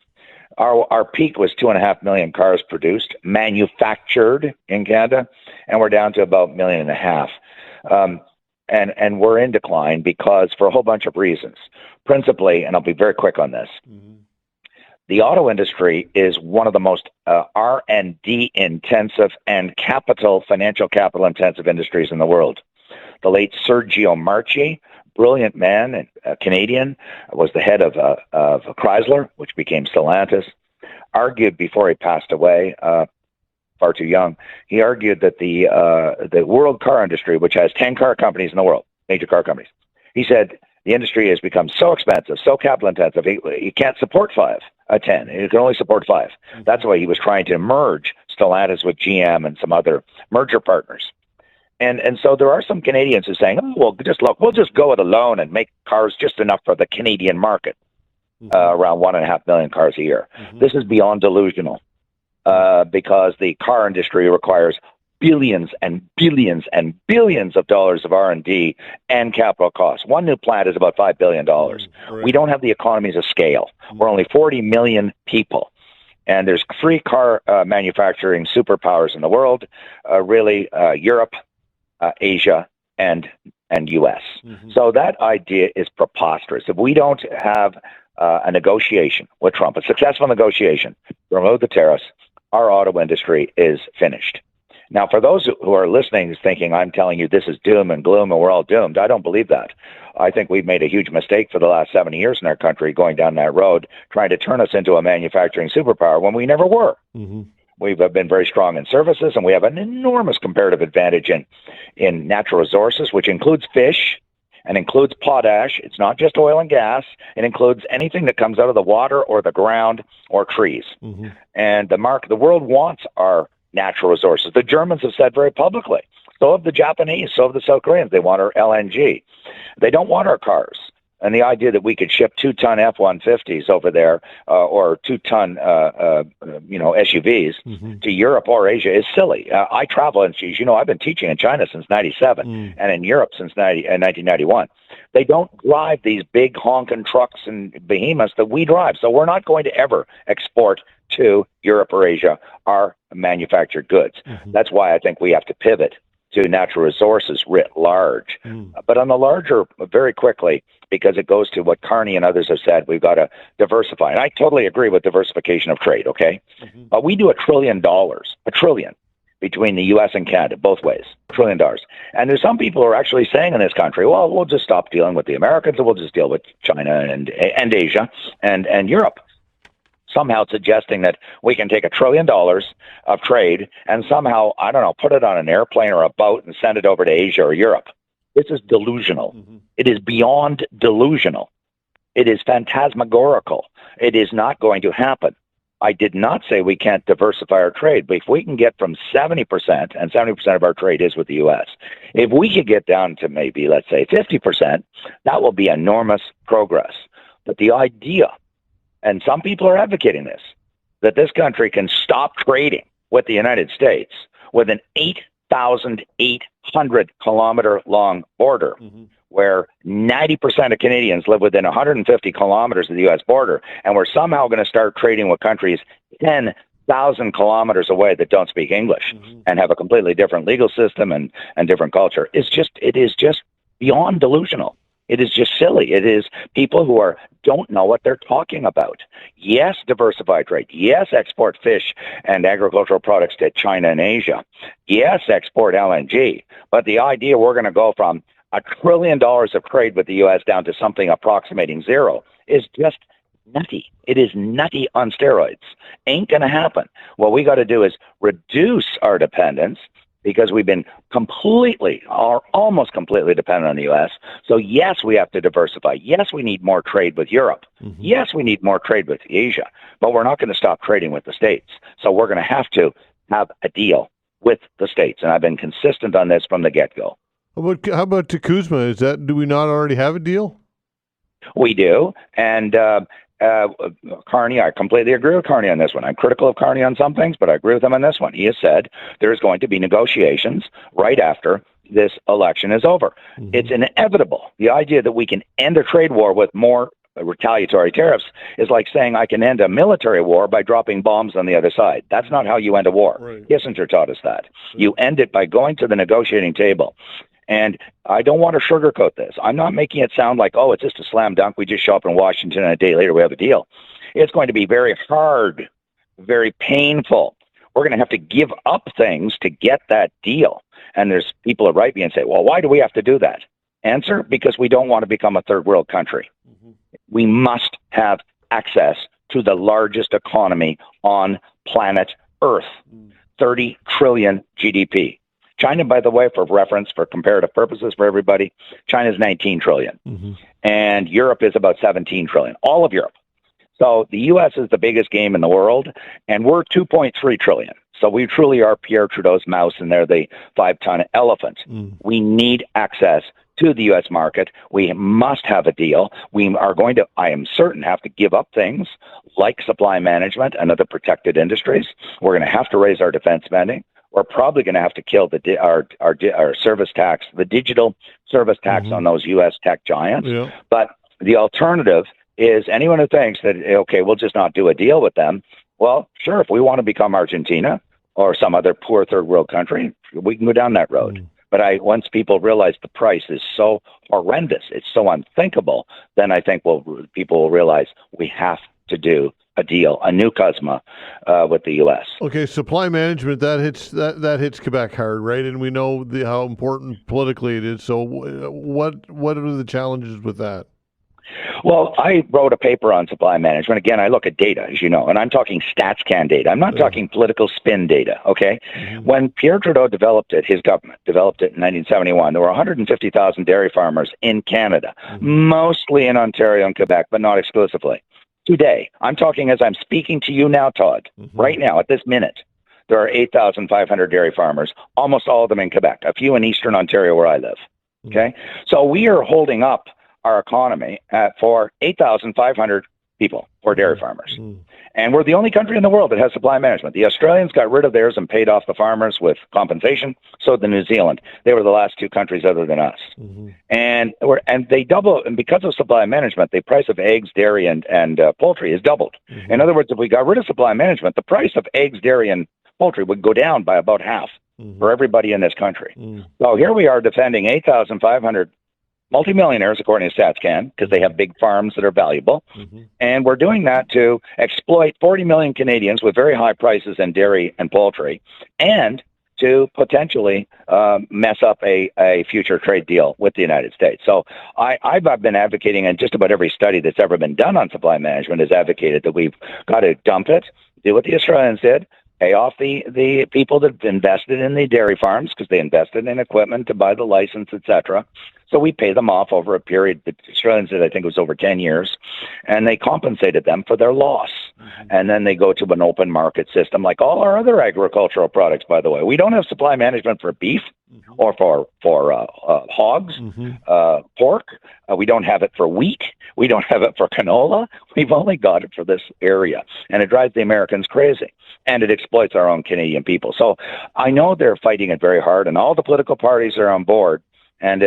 Our peak was 2.5 million cars produced, manufactured in Canada, and we're down to about 1.5 million. And we're in decline because for a whole bunch of reasons. Principally, and I'll be very quick on this, the auto industry is one of the most R&D intensive and financial capital intensive industries in the world. The late Sergio Marchi, brilliant man, a Canadian, was the head of Chrysler, which became Stellantis, argued before he passed away, far too young, he argued that the world car industry, which has 10 car companies in the world, major car companies, he said the industry has become so expensive, so capital intensive, he can't support 10. It can only support 5. That's why he was trying to merge Stellantis with GM and some other merger partners. And so there are some Canadians who are saying, we'll just go it alone and make cars just enough for the Canadian market, around 1.5 million cars a year. This is beyond delusional because the car industry requires billions and billions and billions of dollars of R&D and capital costs. One new plant is about $5 billion. Right. We don't have the economies of scale. We're only 40 million people. And there's 3 car manufacturing superpowers in the world, Europe, Asia, and U.S. So that idea is preposterous. If we don't have a negotiation with Trump, a successful negotiation, remove the tariffs, our auto industry is finished. Now, for those who are listening thinking I'm telling you this is doom and gloom and we're all doomed, I don't believe that. I think we've made a huge mistake for the last 70 years in our country going down that road, trying to turn us into a manufacturing superpower when we never were. We've been very strong in services, and we have an enormous comparative advantage in natural resources, which includes fish and includes potash. It's not just oil and gas. It includes anything that comes out of the water or the ground or trees. And the world wants our natural resources. The Germans have said very publicly, so have the Japanese, so have the South Koreans. They want our LNG. They don't want our cars. And the idea that we could ship 2-ton F-150s over there or 2-ton, SUVs to Europe or Asia is silly. I travel, and you know, I've been teaching in China since '97 and in Europe since 1991. They don't drive these big honking trucks and behemoths that we drive. So we're not going to ever export to Europe or Asia our manufactured goods. That's why I think we have to pivot to natural resources writ large. But on the larger, very quickly, because it goes to what Carney and others have said, we've got to diversify. And I totally agree with diversification of trade, okay? But we do $1 trillion, between the U.S. and Canada, both ways, $1 trillion. And there's some people who are actually saying in this country, well, we'll just stop dealing with the Americans and we'll just deal with China and Asia and Europe. Somehow suggesting that we can take $1 trillion of trade and somehow, I don't know, put it on an airplane or a boat and send it over to Asia or Europe. This is delusional. It is beyond delusional. It is phantasmagorical. It is not going to happen. I did not say we can't diversify our trade, but if we can get from 70%, and 70% of our trade is with the U.S., if we could get down to maybe, let's say, 50%, that will be enormous progress. But the idea, and some people are advocating this, that this country can stop trading with the United States with an 8,800-kilometer long border, where 90% of Canadians live within 150 kilometers of the U.S. border, and we're somehow going to start trading with countries 10,000 kilometers away that don't speak English and have a completely different legal system and different culture. It is just beyond delusional. It is just silly. It is people who don't know what they're talking about. Yes, diversify trade. Yes, export fish and agricultural products to China and Asia. Yes, export LNG. But the idea we're going to go from $1 trillion of trade with the U.S. down to something approximating zero is just nutty. It is nutty on steroids. Ain't going to happen. What we got to do is reduce our dependence, because we've been completely or almost completely dependent on the U.S. So yes, we have to diversify. Yes, we need more trade with Europe. Yes, we need more trade with Asia, but we're not going to stop trading with the States. So we're going to have a deal with the States. And I've been consistent on this from the get-go. How about Kuzma? Do we not already have a deal? We do. And Carney, I completely agree with Carney on this one. I'm critical of Carney on some things, but I agree with him on this one. He has said there's going to be negotiations right after this election is over. It's inevitable. The idea that we can end a trade war with more retaliatory tariffs is like saying I can end a military war by dropping bombs on the other side. That's not how you end a war. Right. Kissinger taught us that. You end it by going to the negotiating table. And I don't want to sugarcoat this. I'm not making it sound like, oh, it's just a slam dunk. We just show up in Washington and a day later we have a deal. It's going to be very hard, very painful. We're going to have to give up things to get that deal. And there's people that write me and say, well, why do we have to do that? Answer, because we don't want to become a third world country. We must have access to the largest economy on planet Earth, 30 trillion GDP. China, by the way, for reference, for comparative purposes for everybody, China's 19 trillion. And Europe is about 17 trillion, all of Europe. So the U.S. is the biggest game in the world, and we're 2.3 trillion. So we truly are Pierre Trudeau's mouse, and they're the 5-ton elephant. We need access to the U.S. market. We must have a deal. We are going to, I am certain, have to give up things like supply management and other protected industries. We're going to have to raise our defense spending. We're probably going to have to kill our service tax, the digital service tax on those U.S. tech giants. Yeah. But the alternative is anyone who thinks that, okay, we'll just not do a deal with them. Well, sure, if we want to become Argentina or some other poor third world country, we can go down that road. But once people realize the price is so horrendous, it's so unthinkable, then I think people will realize we have to do a deal, a new Kuzma with the U.S. Okay, supply management, that hits Quebec hard, right? And we know how important politically it is. So what are the challenges with that? Well, I wrote a paper on supply management. Again, I look at data, as you know, and I'm talking StatsCan data. I'm not talking political spin data, okay? When Pierre Trudeau developed it, his government developed it in 1971, there were 150,000 dairy farmers in Canada, mostly in Ontario and Quebec, but not exclusively. Today, I'm talking as I'm speaking to you now, Todd, right now, at this minute, there are 8,500 dairy farmers, almost all of them in Quebec, a few in eastern Ontario where I live, okay? So we are holding up our economy for 8,500 people, or dairy farmers. And we're the only country in the world that has supply management. The Australians got rid of theirs and paid off the farmers with compensation. So did New Zealand. They were the last two countries other than us. And they double, and because of supply management, the price of eggs, dairy, and poultry is doubled. In other words, if we got rid of supply management, the price of eggs, dairy, and poultry would go down by about half for everybody in this country. So here we are defending 8,500 multimillionaires, according to StatsCan, because they have big farms that are valuable. And we're doing that to exploit 40 million Canadians with very high prices in dairy and poultry, and to potentially mess up a future trade deal with the United States. So I've been advocating, and just about every study that's ever been done on supply management has advocated that we've got to dump it, do what the Australians did, pay off the people that invested in the dairy farms because they invested in equipment to buy the license, etc. So we pay them off over a period, the Australians did, I think it was over 10 years, and they compensated them for their loss. And then they go to an open market system like all our other agricultural products, by the way. We don't have supply management for beef or for hogs, pork. We don't have it for wheat. We don't have it for canola. We've only got it for this area. And it drives the Americans crazy. And it exploits our own Canadian people. So I know they're fighting it very hard, and all the political parties are on board. And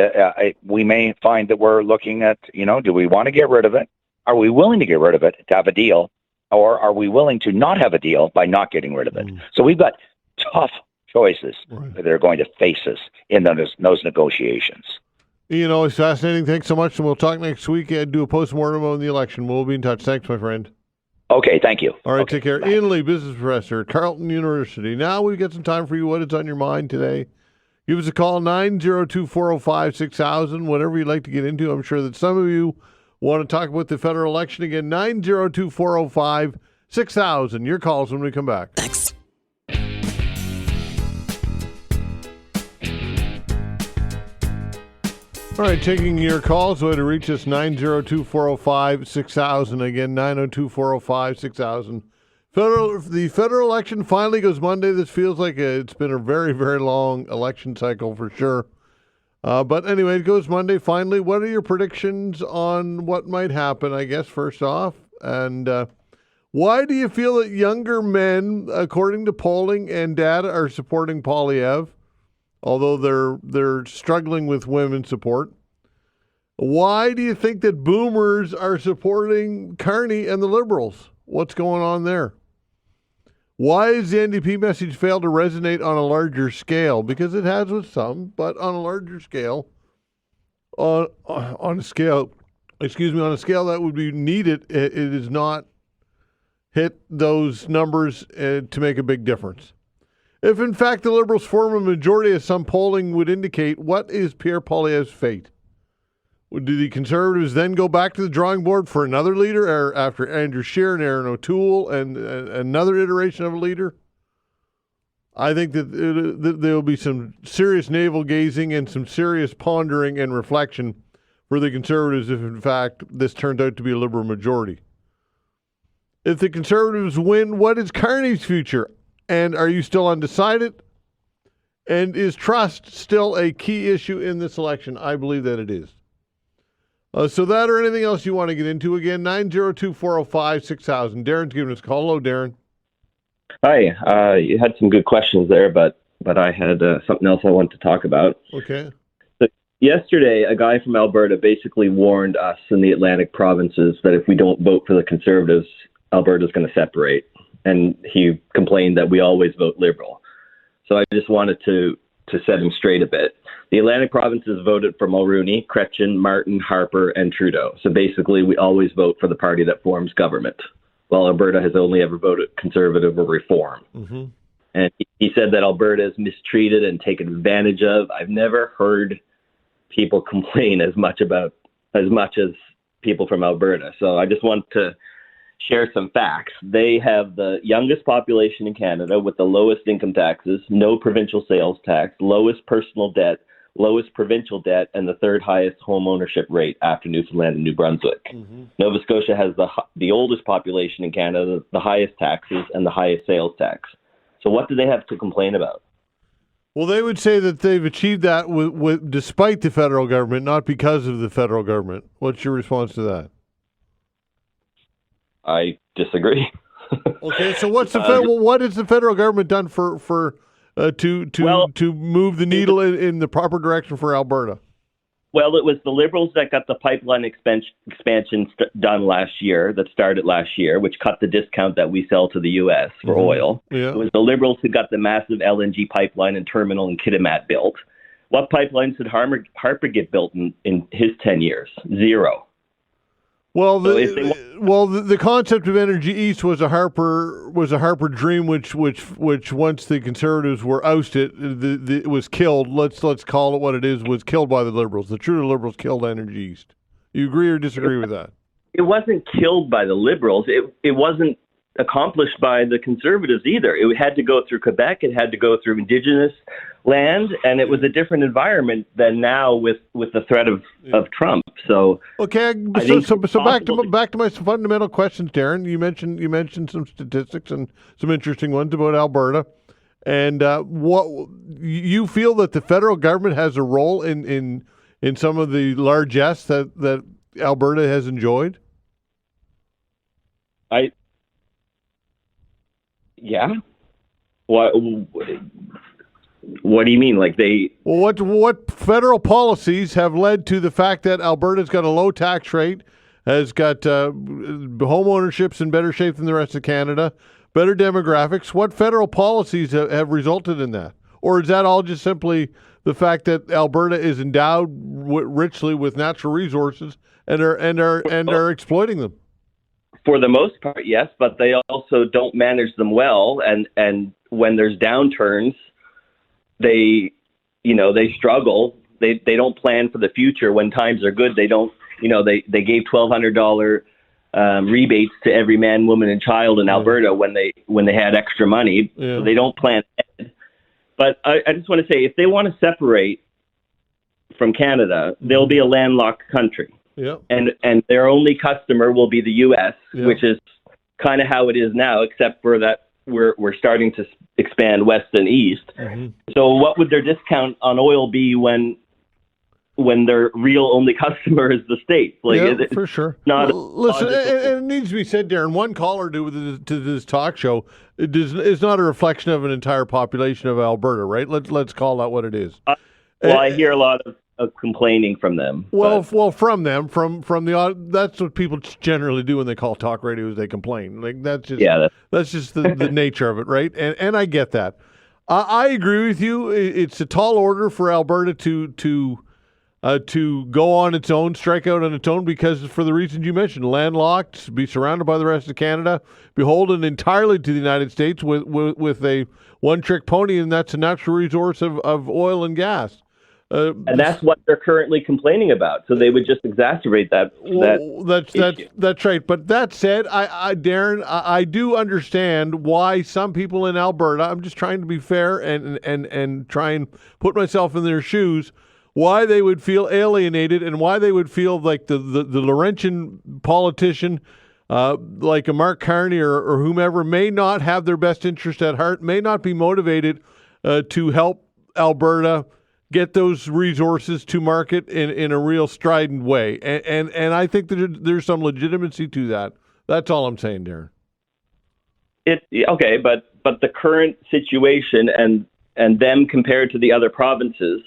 we may find that we're looking at, do we want to get rid of it? Are we willing to get rid of it to have a deal? Or are we willing to not have a deal by not getting rid of it? So we've got tough choices that are going to face us in those negotiations. It's fascinating. Thanks so much. And we'll talk next week. Do a postmortem on the election. We'll be in touch. Thanks, my friend. Okay, thank you. All right, Okay, take care. bye. Ian Lee, business professor at Carleton University. Now we've got some time for you. What is on your mind today? Give us a call, 902-405-6000, whatever you'd like to get into. I'm sure that some of you want to talk about the federal election again. 902-405-6000. Your calls when we come back. Thanks. All right, taking your calls. Way to reach us, 902-405-6000. Again, 902-405-6000. The federal election finally goes Monday. This feels like it's been a very, very long election cycle for sure. But anyway, it goes Monday finally. What are your predictions on what might happen, I guess, first off? And why do you feel that younger men, according to polling and data, are supporting Poilievre, although they're struggling with women's support? Why do you think that boomers are supporting Carney and the Liberals? What's going on there? Why has the NDP message failed to resonate on a larger scale? Because it has with some, but on a larger scale, on a scale that would be needed, it is not hit those numbers to make a big difference. If in fact the Liberals form a majority, as some polling would indicate, what is Pierre Poilievre's fate? Do the Conservatives then go back to the drawing board for another leader, or after Andrew Scheer and Aaron O'Toole and another iteration of a leader? I think that there will be some serious navel-gazing and some serious pondering and reflection for the Conservatives if, in fact, this turns out to be a Liberal majority. If the Conservatives win, what is Carney's future? And are you still undecided? And is trust still a key issue in this election? I believe that it is. So that or anything else you want to get into, again, 902-405-6000. Darren's giving us a call. Hello, Darren. Hi. You had some good questions there, but I had something else I wanted to talk about. Okay. So yesterday, a guy from Alberta basically warned us in the Atlantic provinces that if we don't vote for the Conservatives, Alberta's going to separate. And he complained that we always vote Liberal. So I just wanted to set him straight a bit. The Atlantic provinces voted for Mulroney, Kristyn, Martin, Harper, and Trudeau. So basically, we always vote for the party that forms government, while Alberta has only ever voted Conservative or Reform. Mm-hmm. And he said that Alberta is mistreated and taken advantage of. I've never heard people complain as much as people from Alberta. So I just want to share some facts. They have the youngest population in Canada with the lowest income taxes, no provincial sales tax, lowest personal debt, lowest provincial debt, and the third highest home ownership rate after Newfoundland and New Brunswick. Mm-hmm. Nova Scotia has the oldest population in Canada, the highest taxes, and the highest sales tax. So what do they have to complain about? Well, they would say that they've achieved that with despite the federal government, not because of the federal government. What's your response to that? I disagree. Okay, so what has the federal government done to move the needle in the proper direction for Alberta? Well, it was the Liberals that got the pipeline expansion done last year, that started last year, which cut the discount that we sell to the U.S. for oil. Yeah. It was the Liberals who got the massive LNG pipeline and terminal in Kitimat built. What pipelines did Harper get built in his 10 years? Zero. Well, the concept of Energy East was a Harper dream, which once the Conservatives were ousted, it was killed. Let's call it what it is. Was killed by the Liberals. The true Liberals killed Energy East. You agree or disagree with that? It wasn't killed by the Liberals. It wasn't accomplished by the Conservatives either. It had to go through Quebec. It had to go through Indigenous land, and it was a different environment than now with the threat of Trump. So okay, so back to my fundamental questions, Darren. You mentioned some statistics and some interesting ones about Alberta, and what you feel that the federal government has a role in some of the largesse that Alberta has enjoyed. Yeah. What do you mean? Like they? Well, what federal policies have led to the fact that Alberta's got a low tax rate, has got home ownership's in better shape than the rest of Canada, better demographics? What federal policies have resulted in that, or is that all just simply the fact that Alberta is endowed richly with natural resources and are exploiting them? For the most part, yes, but they also don't manage them well, and when there's downturns, they struggle. They don't plan for the future. When times are good, they don't. They gave $1,200 rebates to every man, woman, and child in Alberta when they had extra money. Yeah. So they don't plan ahead. But I just want to say, if they want to separate from Canada, they'll be a landlocked country. Yeah. And their only customer will be the U.S., which is kind of how it is now, except for that we're starting to expand west and east. Mm-hmm. So what would their discount on oil be when their real only customer is the States? For sure. Listen, and it needs to be said, Darren, one caller to this talk show is not a reflection of an entire population of Alberta, right? Let's call that what it is. I hear a lot of complaining from them. From the that's what people generally do when they call talk radio, is they complain. Like that's just the nature of it, right? And I get that. I agree with you. It's a tall order for Alberta to go on its own, strike out on its own, because for the reasons you mentioned, landlocked, be surrounded by the rest of Canada, beholden entirely to the United States with a one-trick pony, and that's a natural resource of oil and gas. And that's what they're currently complaining about. So they would just exacerbate that. That's right. But that said, Darren, I do understand why some people in Alberta, I'm just trying to be fair and try and put myself in their shoes, why they would feel alienated and why they would feel like the Laurentian politician, like a Mark Carney or whomever, may not have their best interest at heart, may not be motivated to help Alberta get those resources to market in a real strident way. And I think that there's some legitimacy to that. That's all I'm saying, Darren. Okay, but the current situation and them compared to the other provinces,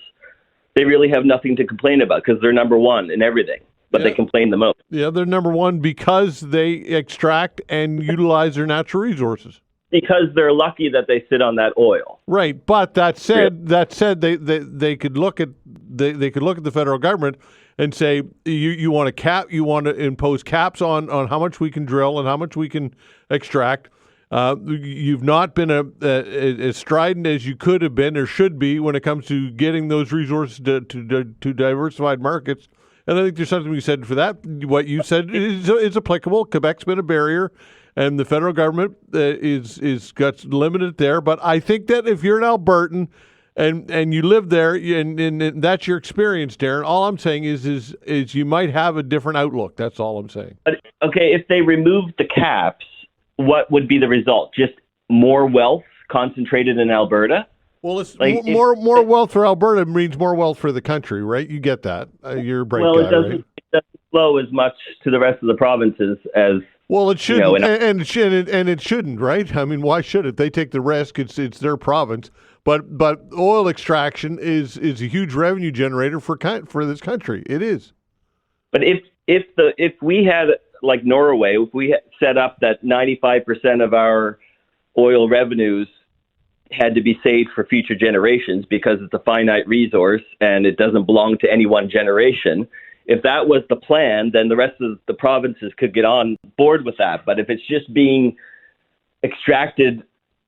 they really have nothing to complain about because they're number one in everything, but they complain the most. Yeah, they're number one because they extract and utilize their natural resources. Because they're lucky that they sit on that oil. Right, but that said, they could look at the federal government and say you want to impose caps on how much we can drill and how much we can extract. You've not been as strident as you could have been or should be when it comes to getting those resources to diversified markets. And I think there's something to be said for that. What you said is applicable. Quebec's been a barrier, and the federal government is got limited there. But I think that if you're an Albertan and you live there and that's your experience, Darren, all I'm saying is you might have a different outlook. That's all I'm saying. Okay, if they removed the caps, what would be the result? Just more wealth concentrated in Alberta? Well, it's Like, more wealth for Alberta means more wealth for the country, right? You get that. You're a bright guy, right? It doesn't flow as much to the rest of the provinces as. Well, it shouldn't, You know, and it shouldn't, right? I mean, why should it? They take the risk. It's their province. But oil extraction is a huge revenue generator for this country. It is. But if we had, like Norway, if we had set up that 95% of our oil revenues had to be saved for future generations because it's a finite resource and it doesn't belong to any one generation. If that was the plan, then the rest of the provinces could get on board with that. But if it's just being extracted,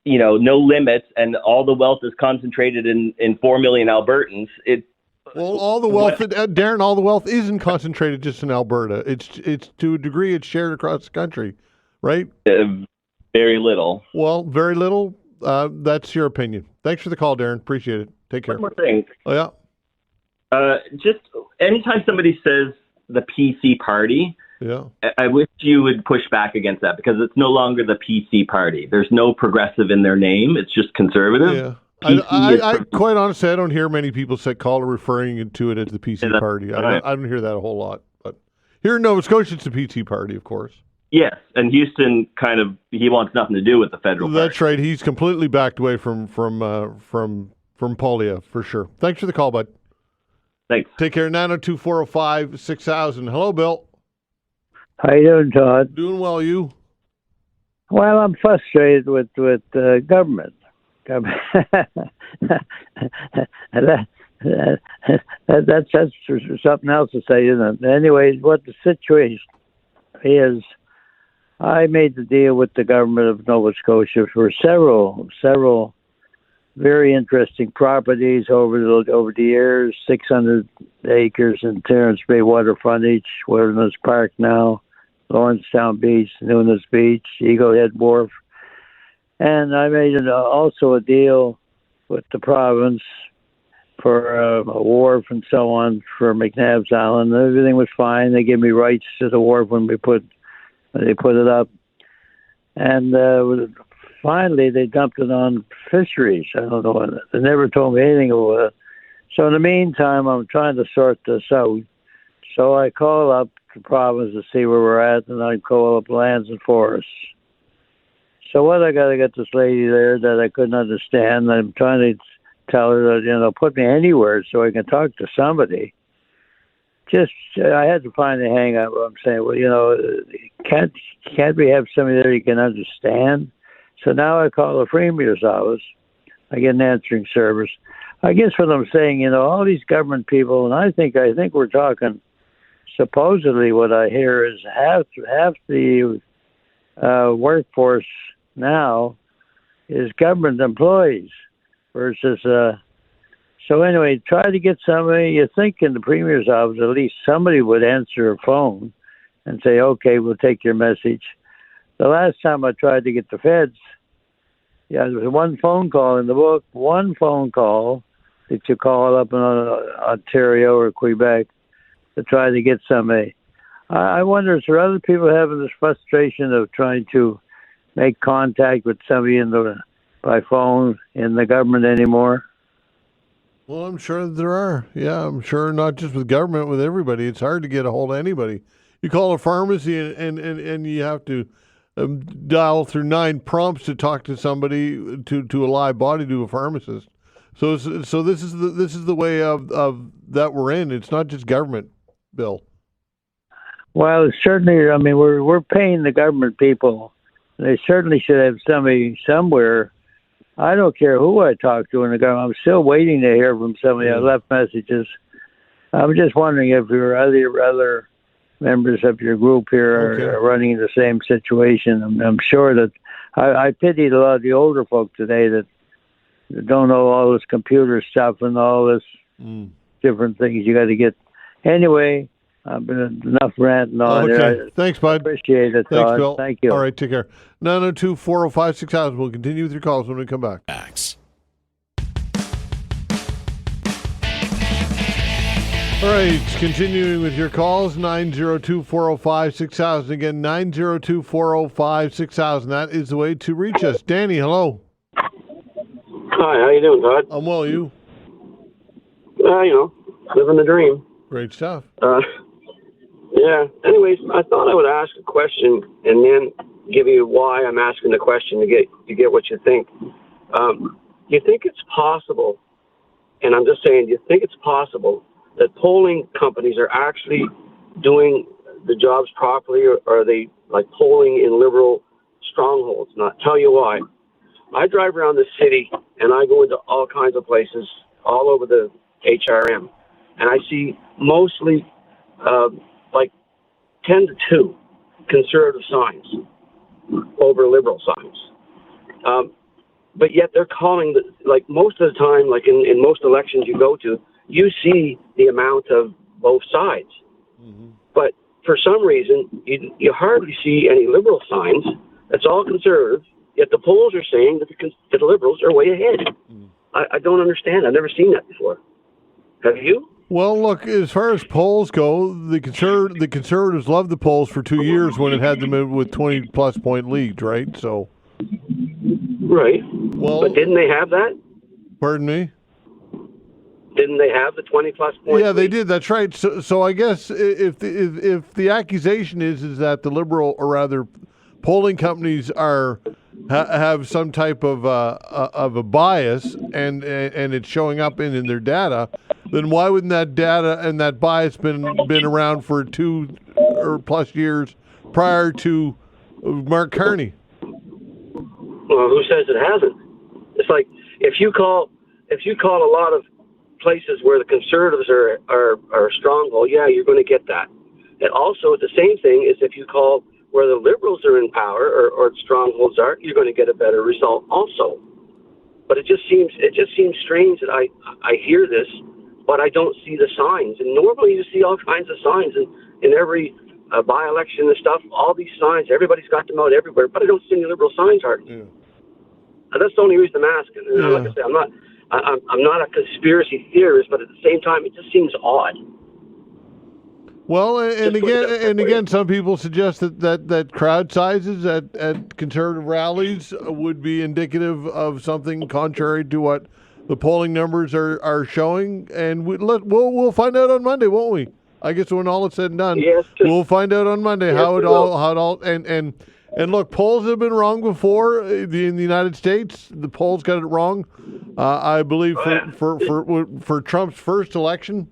no limits, and all the wealth is concentrated in 4 million Albertans, all the wealth, Darren, all the wealth isn't concentrated just in Alberta. It's to a degree it's shared across the country, right? Very little. Well, very little. That's your opinion. Thanks for the call, Darren. Appreciate it. Take care. One more thing. Oh, yeah. Just anytime somebody says the PC party, yeah, I wish you would push back against that because it's no longer the PC party. There's no progressive in their name. It's just conservative. Yeah. I quite honestly, I don't hear many people referring to it as the PC party. I don't hear that a whole lot. But here in Nova Scotia, it's the PC party, of course. Yes, and Houston he wants nothing to do with the federal party. That's right. He's completely backed away from Polia for sure. Thanks for the call, bud. Thanks. Take care. 902-405-6000. Hello, Bill. How you doing, Todd? Doing well, you? Well, I'm frustrated with government. That's something else to say, isn't it? Anyways, what the situation is, I made the deal with the government of Nova Scotia for several very interesting properties over the years. 600 acres in Terrence Bay waterfrontage, Wilderness Park now, Lawrencetown Beach, Nunes Beach, Eagle Head Wharf. And I made also a deal with the province for a wharf and so on for McNabb's Island. Everything was fine. They gave me rights to the wharf when they put it up. And finally, they dumped it on fisheries. I don't know. They never told me anything about it. So in the meantime, I'm trying to sort this out. So I call up the province to see where we're at, and I call up Lands and Forests. So what I got to get this lady there that I couldn't understand. I'm trying to tell her that, put me anywhere so I can talk to somebody. I had to find a hang up. I'm saying, well, can't we have somebody there you can understand? So now I call the Premier's office. I get an answering service. I guess what I'm saying, all these government people, and I think we're talking. Supposedly, what I hear is half the workforce now is government employees versus. So anyway, try to get somebody. You think in the Premier's office, at least somebody would answer a phone and say, "Okay, we'll take your message." The last time I tried to get the feds, there was one phone call in the book. One phone call that you call up in Ontario or Quebec to try to get somebody. I wonder, is there other people having this frustration of trying to make contact with somebody by phone in the government anymore? Well, I'm sure there are. Yeah, I'm sure not just with government, with everybody. It's hard to get a hold of anybody. You call a pharmacy and you have to dial through 9 prompts to talk to somebody, to a live body, to a pharmacist. So this is the way of that we're in. It's not just government, Bill. Well, certainly. I mean, we're paying the government people. They certainly should have somebody somewhere. I don't care who I talk to in the government. I'm still waiting to hear from somebody. I left messages. I'm just wondering if your other members of your group here are running the same situation. I'm sure that I pitied a lot of the older folk today that don't know all this computer stuff and all this different things you got to get. Anyway, I've been enough ranting on there. Thanks, bud. Appreciate it, Thanks, Todd. Bill. Thank you. All right, take care. 902-405-6000. We'll continue with your calls when we come back. All right, continuing with your calls, 902-405-6000. Again, 902-405-6000. That is the way to reach us. Danny, hello. Hi, how you doing, Todd? I'm well, you? Living the dream. Great stuff. Yeah. Anyways, I thought I would ask a question and then give you why I'm asking the question to get what you think. Do you think it's possible, and I'm just saying, do you think it's possible that polling companies are actually doing the jobs properly, or are they like polling in liberal strongholds? And I'll tell you why. I drive around the city and I go into all kinds of places all over the HRM, and I see mostly like 10 to 2 conservative signs over liberal signs. But yet they're calling, like most of the time, like in most elections you go to, you see the amount of both sides. Mm-hmm. But for some reason, you hardly see any liberal signs. It's all conservative, yet the polls are saying that the liberals are way ahead. Mm. I don't understand. I've never seen that before. Have you? Well, look, as far as polls go, the conservatives loved the polls for 2 years when it had them in with 20-plus point leads, right? So, right. Well, but didn't they have that? Pardon me? Didn't they have the 20-plus point? Yeah, they did. That's right. So I guess if the accusation is that the liberal, or rather, polling companies have some type of a bias and it's showing up in their data, then why wouldn't that data and that bias been around for 2 or plus years prior to Mark Carney? Well, who says it hasn't? It's like if you call a lot of places where the conservatives are a stronghold, yeah, you're going to get that. And also the same thing is if you call where the liberals are in power or strongholds are, you're going to get a better result also. But it just seems strange that I hear this, but I don't see the signs. And normally you see all kinds of signs in every by-election and stuff. All these signs, everybody's got them out everywhere, but I don't see any liberal signs hardly. Yeah. That's the only reason I'm asking. And like I say, I'm not a conspiracy theorist, but at the same time, it just seems odd. Well, and again, some people suggest that crowd sizes at conservative rallies would be indicative of something contrary to what the polling numbers are showing, and we'll find out on Monday, won't we? I guess when all is said and done, yes, we'll find out on Monday how it all and look, polls have been wrong before in the United States. The polls got it wrong. I believe for Trump's first election,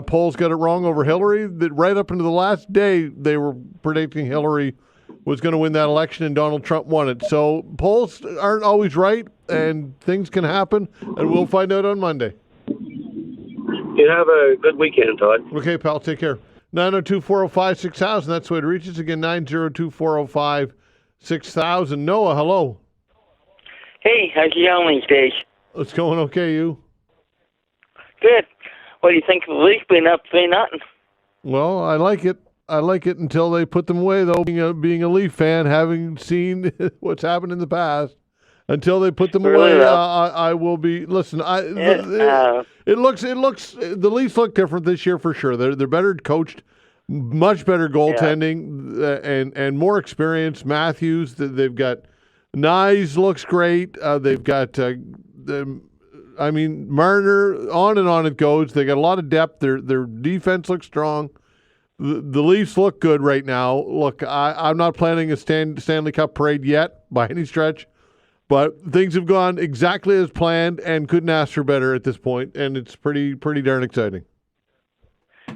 polls got it wrong over Hillary. That right up into the last day, they were predicting Hillary was going to win that election, and Donald Trump won it. So polls aren't always right, and things can happen, and we'll find out on Monday. You have a good weekend, Todd. Okay, pal. Take care. 902-405-6000. That's the way to reach us. Again, 902-405-6000. Noah, hello. Hey, how's it going these days? It's going okay, you? Good. What do you think of the Leafs being up 3-0? Well, I like it. I like it until they put them away, though. Being a Leaf fan, having seen what's happened in the past, until they put them away, I will be. Listen, it looks the Leafs look different this year for sure. They're better coached, much better goaltending, and more experience. Matthews, they've got Nyes looks great. They've got Marner. On and on it goes. They got a lot of depth. Their defense looks strong. The Leafs look good right now. Look, I'm not planning a Stanley Cup parade yet by any stretch. But things have gone exactly as planned and couldn't ask for better at this point, and it's pretty darn exciting.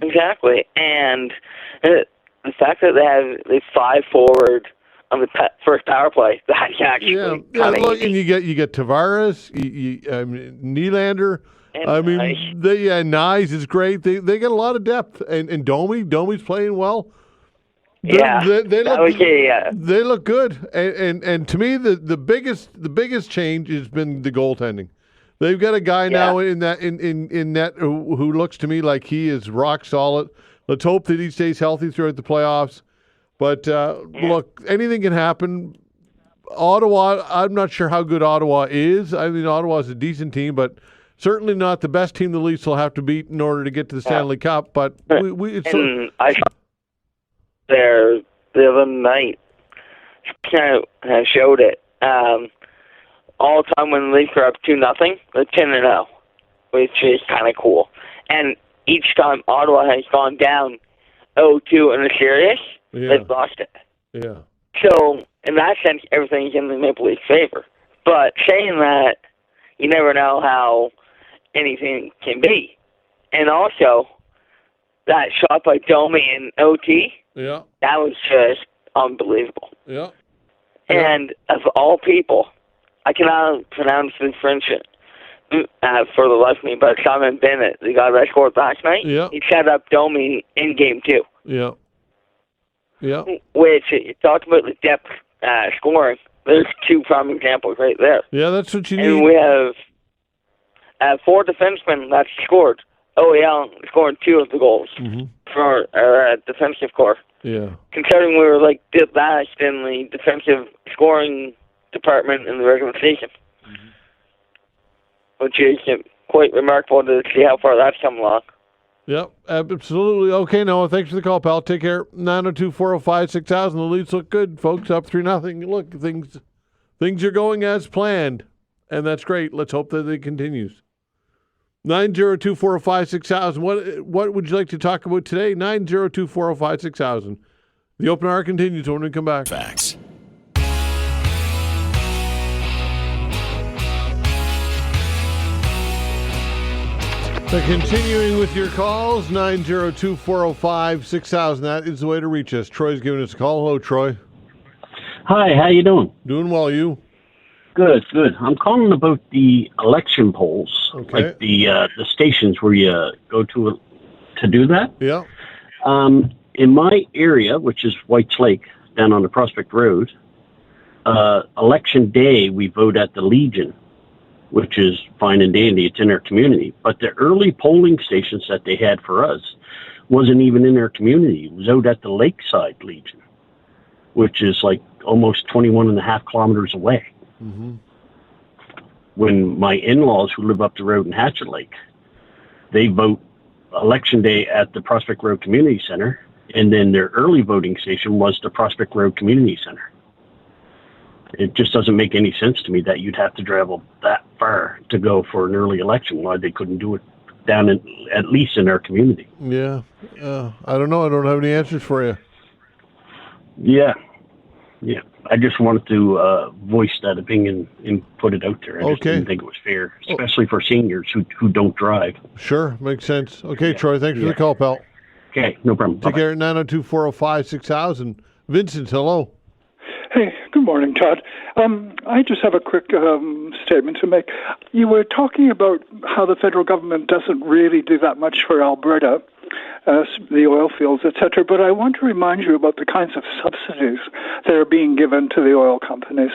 Exactly, and the fact that they have the 5 forward on the first power play, that's actually look, and you get Tavares, Nylander. Nyes is great. They get a lot of depth, and Domi's playing well. They look good, and to me the biggest change has been the goaltending. They've got a guy now in net who looks to me like he is rock solid. Let's hope that he stays healthy throughout the playoffs. But look, anything can happen. Ottawa, I'm not sure how good Ottawa is. I mean, Ottawa's a decent team, but certainly not the best team the Leafs will have to beat in order to get to the Stanley Cup. But there the other night kind of showed it. all the time when the Leafs are up 2-0, they're 10-0, which is kind of cool. And each time Ottawa has gone down 0-2 in a series, they've lost it. Yeah. So, in that sense, everything's in the Maple Leafs' favor. But saying that, you never know how anything can be. And also, that shot by Domi in OT, that was just unbelievable. Yeah. And of all people, I cannot pronounce the French for the life of me, but Simon Bennett, the guy that scored last night, he set up Domi in Game 2. Yeah. Yeah. Which, you talked about the depth scoring. There's 2 prime examples right there. Yeah, that's what you need. And we have 4 defensemen that scored. OEL scoring 2 of the goals for our defensive core. Yeah. Considering we were dead last in the defensive scoring department in the regular season. Which is quite remarkable to see how far that's come along. Yep, absolutely. Okay, Noah, thanks for the call, pal. Take care. 902-405-6000. The Leafs look good, folks. Up 3-0. Look, things are going as planned, and that's great. Let's hope that it continues. 902-405-6000. What would you like to talk about today? 902-405-6000. The open hour continues when we come back. Facts. So continuing with your calls, 902-405-6000. That is the way to reach us. Troy's giving us a call. Hello, Troy. Hi, how you doing? Doing well, you? Good, good. I'm calling about the election polls, like the stations where you go to do that. Yeah. In my area, which is White's Lake, down on the Prospect Road, election day we vote at the Legion, which is fine and dandy. It's in our community. But the early polling stations that they had for us wasn't even in our community. It was out at the Lakeside Legion, which is like almost 21.5 kilometers away. Mm-hmm. When my in-laws who live up the road in Hatchet Lake, they vote election day at the Prospect Road Community Center, and then their early voting station was the Prospect Road Community Center. It just doesn't make any sense to me that you'd have to travel that far to go for an early election. Why they couldn't do it down at least in our community. Yeah. I don't know. I don't have any answers for you. Yeah. Yeah. I just wanted to voice that opinion and put it out there. I just didn't think it was fair, especially for seniors who don't drive. Sure. Makes sense. Okay, Troy. Thanks for the call, pal. Okay. No problem. Take care. 902-405-6000. Vincent, hello. Hey, good morning, Todd. I just have a quick statement to make. You were talking about how the federal government doesn't really do that much for Alberta, the oil fields, etc. But I want to remind you about the kinds of subsidies that are being given to the oil companies.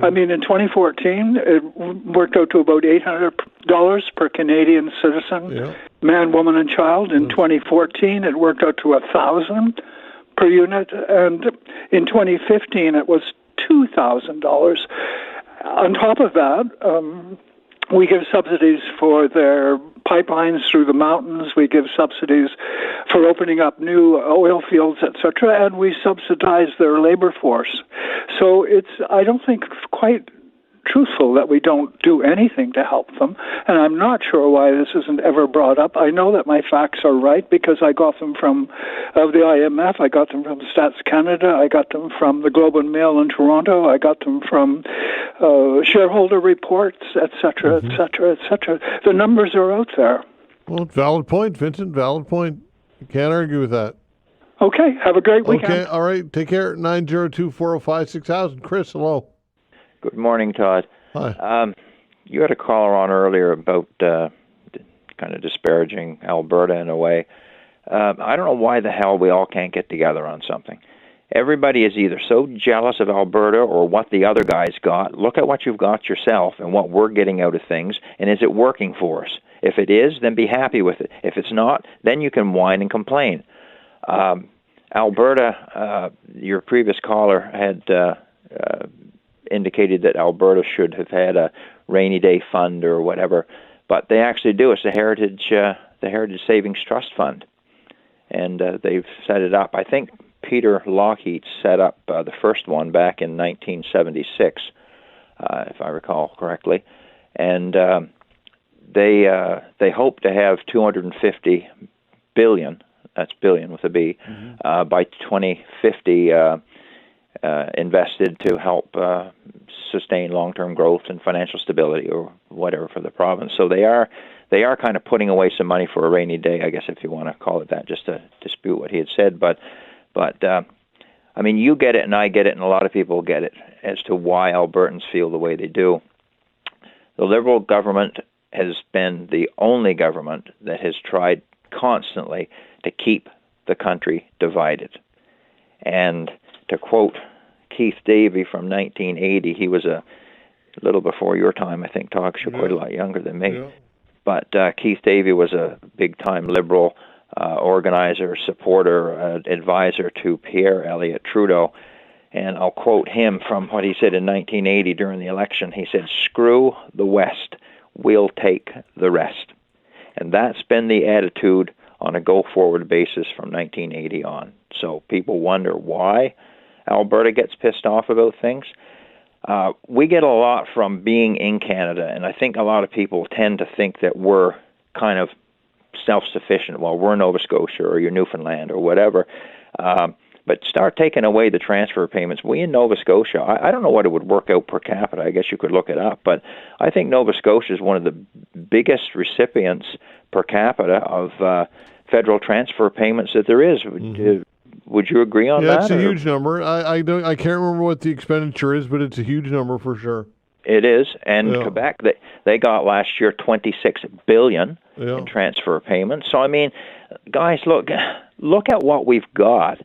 I mean, in 2014, it worked out to about $800 per Canadian citizen, man, woman, and child. In 2014, it worked out to $1,000 per unit, and in 2015 it was $2,000. On top of that, we give subsidies for their pipelines through the mountains. We give subsidies for opening up new oil fields, etc., and we subsidize their labor force. So I don't think it's quite truthful that we don't do anything to help them, and I'm not sure why this isn't ever brought up. I know that my facts are right because I got them from the IMF, I got them from Stats Canada, I got them from the Globe and Mail in Toronto, I got them from shareholder reports, etc., etc., etc. The numbers are out there. Well, valid point, Vincent, valid point. You can't argue with that. Okay, have a great weekend. Okay, all right, take care. 902-405-6000. Chris, hello. Good morning, Todd. Hi. You had a caller on earlier about kind of disparaging Alberta in a way. I don't know why the hell we all can't get together on something. Everybody is either so jealous of Alberta or what the other guys got. Look at what you've got yourself and what we're getting out of things, and is it working for us? If it is, then be happy with it. If it's not, then you can whine and complain. Alberta, your previous caller had indicated that Alberta should have had a rainy day fund or whatever, but they actually do. It's the Heritage Savings Trust Fund, and they've set it up. I think Peter Lockheed set up the first one back in 1976. if I recall correctly, and they hope to have 250 billion. That's billion with a B, by 2050 invested to help sustain long-term growth and financial stability or whatever for the province. So they are kind of putting away some money for a rainy day, I guess, if you want to call it that, just to dispute what he had said. But I mean, you get it and I get it and a lot of people get it as to why Albertans feel the way they do. The Liberal government has been the only government that has tried constantly to keep the country divided. And to quote Keith Davey from 1980, he was a little before your time, I think, Todd, you're quite a lot younger than me. Yeah. But Keith Davey was a big-time Liberal organizer, supporter, advisor to Pierre Elliott Trudeau. And I'll quote him from what he said in 1980 during the election. He said, "Screw the West, we'll take the rest." And that's been the attitude on a go-forward basis from 1980 on. So people wonder why Alberta gets pissed off about things. We get a lot from being in Canada, and I think a lot of people tend to think that we're kind of self-sufficient. Well, we're Nova Scotia or you're Newfoundland or whatever. But start taking away the transfer payments. We in Nova Scotia, I don't know what it would work out per capita. I guess you could look it up. But I think Nova Scotia is one of the biggest recipients per capita of federal transfer payments that there is. Would you agree on that? Yeah, it's a huge number. I can't remember what the expenditure is, but it's a huge number for sure. It is. And Quebec, they got last year $26 billion in transfer payments. So, I mean, guys, look at what we've got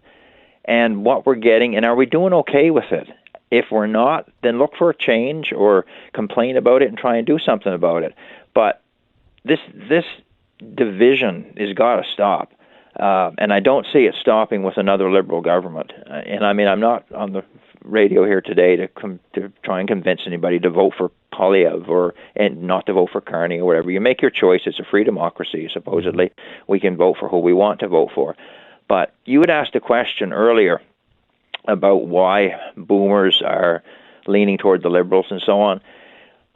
and what we're getting, and are we doing okay with it? If we're not, then look for a change or complain about it and try and do something about it. But this division has got to stop. And I don't see it stopping with another Liberal government. And I mean, I'm not on the radio here today to try and convince anybody to vote for Poilievre and not to vote for Carney or whatever. You make your choice. It's a free democracy, supposedly. We can vote for who we want to vote for. But you had asked a question earlier about why boomers are leaning toward the Liberals and so on.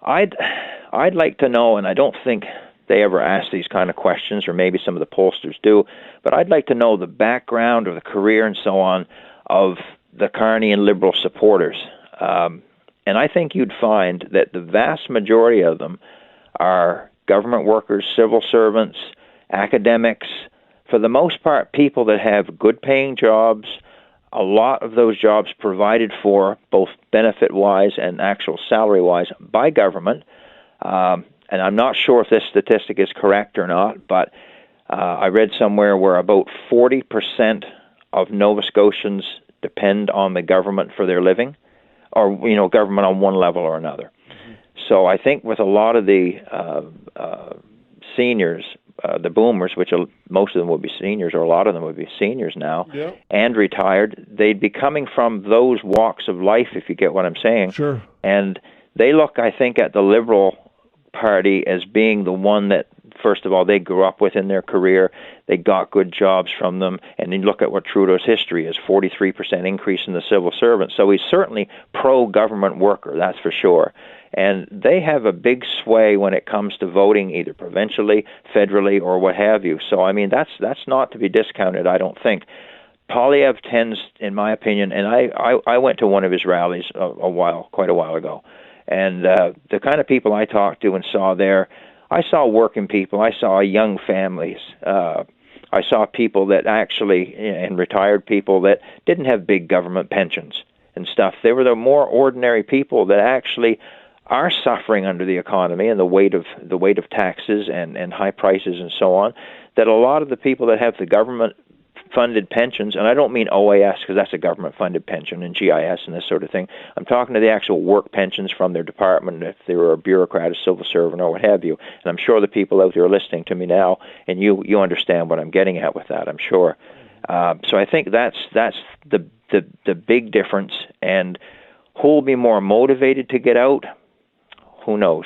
I'd like to know, and I don't think they ever ask these kind of questions, or maybe some of the pollsters do, but I'd like to know the background or the career and so on of the Carney and Liberal supporters. And I think you'd find that the vast majority of them are government workers, civil servants, academics, for the most part, people that have good-paying jobs, a lot of those jobs provided for, both benefit-wise and actual salary-wise, by government. And I'm not sure if this statistic is correct or not, but I read somewhere where about 40% of Nova Scotians depend on the government for their living, or, government on one level or another. Mm-hmm. So I think with a lot of the seniors, the boomers, which most of them would be seniors, or a lot of them would be seniors now, and retired, they'd be coming from those walks of life, if you get what I'm saying. Sure. And they look, I think, at the Liberal Party as being the one that, first of all, they grew up with in their career. They got good jobs from them. And then look at what Trudeau's history is, 43% increase in the civil servants. So he's certainly pro-government worker, that's for sure. And they have a big sway when it comes to voting, either provincially, federally, or what have you. So, I mean, that's not to be discounted, I don't think. Poilievre tends, in my opinion, and I went to one of his rallies quite a while ago. And the kind of people I talked to and saw there, I saw working people, I saw young families, I saw people that actually, and retired people that didn't have big government pensions and stuff. They were the more ordinary people that actually are suffering under the economy and the weight of taxes and high prices and so on, that a lot of the people that have the government-funded pensions, and I don't mean OAS because that's a government-funded pension, and GIS and this sort of thing. I'm talking to the actual work pensions from their department, if they were a bureaucrat, a civil servant, or what have you. And I'm sure the people out there are listening to me now, and you understand what I'm getting at with that, I'm sure. So I think that's the big difference. And who will be more motivated to get out? Who knows?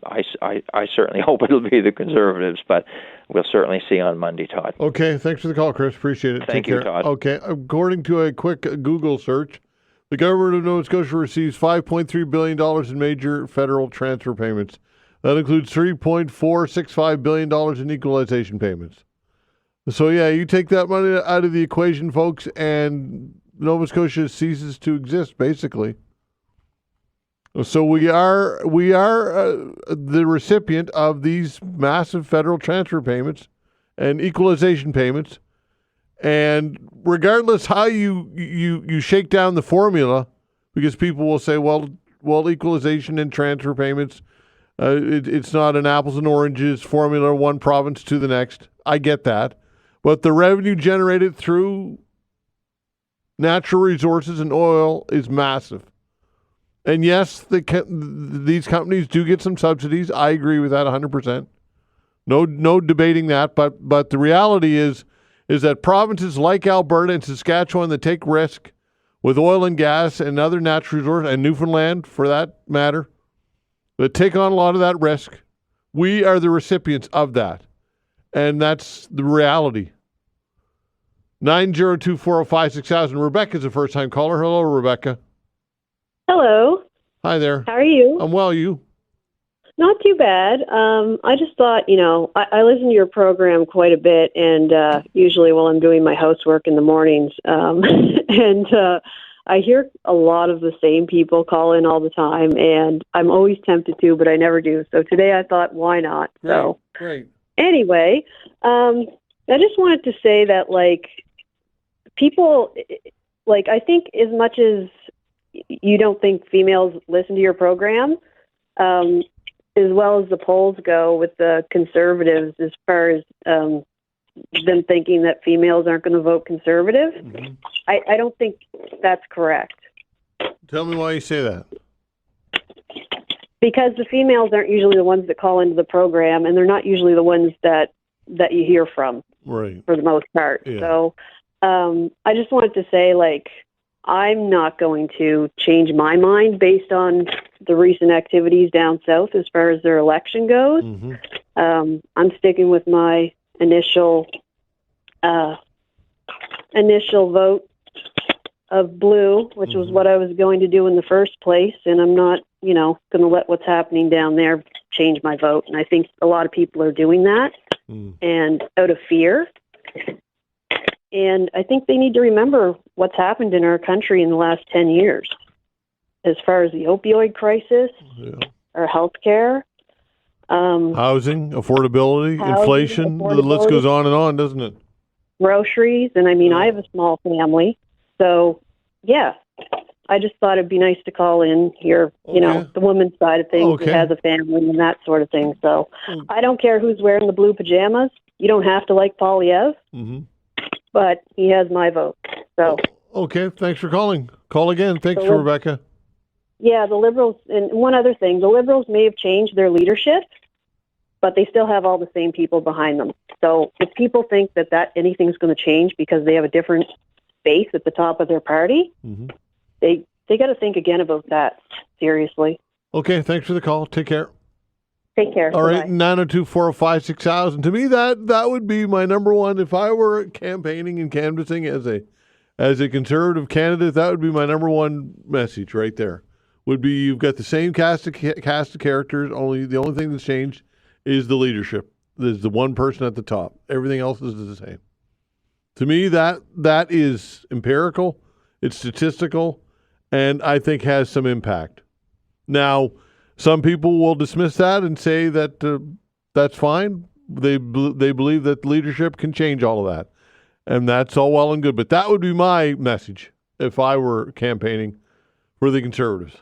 I certainly hope it'll be the Conservatives, but we'll certainly see on Monday, Todd. Okay, thanks for the call, Chris. Appreciate it. Thank you, Todd. Okay, according to a quick Google search, The government of Nova Scotia receives $5.3 billion in major federal transfer payments. That includes $3.465 billion in equalization payments. So, yeah, you take that money out of the equation, folks, and Nova Scotia ceases to exist, basically. So we are the recipient of these massive federal transfer payments and equalization payments. And regardless how you shake down the formula, because people will say, well, equalization and transfer payments, it's not an apples and oranges formula, one province to the next. I get that. But the revenue generated through natural resources and oil is massive. And yes, these companies do get some subsidies. I agree with that 100%. No debating that. But the reality is that provinces like Alberta and Saskatchewan that take risk with oil and gas and other natural resources, and Newfoundland for that matter, that take on a lot of that risk, we are the recipients of that. And that's the reality. 902-405-6000. Rebecca's a first-time caller. Hello, Rebecca. Hello. Hi there. How are you? I'm well. You? Not too bad. I just thought, I listen to your program quite a bit, and usually while I'm doing my housework in the mornings, and I hear a lot of the same people call in all the time, and I'm always tempted to, but I never do. So today I thought, why not? So Great. Anyway, I just wanted to say that, people, I think as much as you don't think females listen to your program, as well as the polls go with the conservatives, as far as them thinking that females aren't going to vote conservative, I don't think that's correct. Tell me why you say that. Because the females aren't usually the ones that call into the program, and they're not usually the ones that you hear from, right, for the most part. Yeah. So I just wanted to say, I'm not going to change my mind based on the recent activities down south as far as their election goes. I'm sticking with my initial vote of blue, which was what I was going to do in the first place, and I'm not, going to let what's happening down there change my vote. And I think a lot of people are doing that, and out of fear. And I think they need to remember what's happened in our country in the last 10 years, as far as the opioid crisis, our health care, housing, affordability, inflation, the list goes on and on, doesn't it? Groceries, and I have a small family. So, yeah, I just thought it'd be nice to call in here, the woman's side of things who has a family and that sort of thing. So I don't care who's wearing the blue pajamas. You don't have to like Polyev. But he has my vote. So okay, thanks for calling. Call again. Thanks, Rebecca. Yeah, the Liberals, and one other thing, the Liberals may have changed their leadership, but they still have all the same people behind them. So if people think that anything's going to change because they have a different base at the top of their party, they got to think again about that, seriously. Okay, thanks for the call. Take care. Take care. All right, 902-405-6000. To me, that would be my number one. If I were campaigning and canvassing as a conservative candidate, that would be my number one message right there. Would be you've got the same cast of characters. The only thing that's changed is the leadership. There's the one person at the top. Everything else is the same. To me, that is empirical. It's statistical, and I think has some impact. Now, some people will dismiss that and say that that's fine. They believe that leadership can change all of that, and that's all well and good. But that would be my message if I were campaigning for the Conservatives.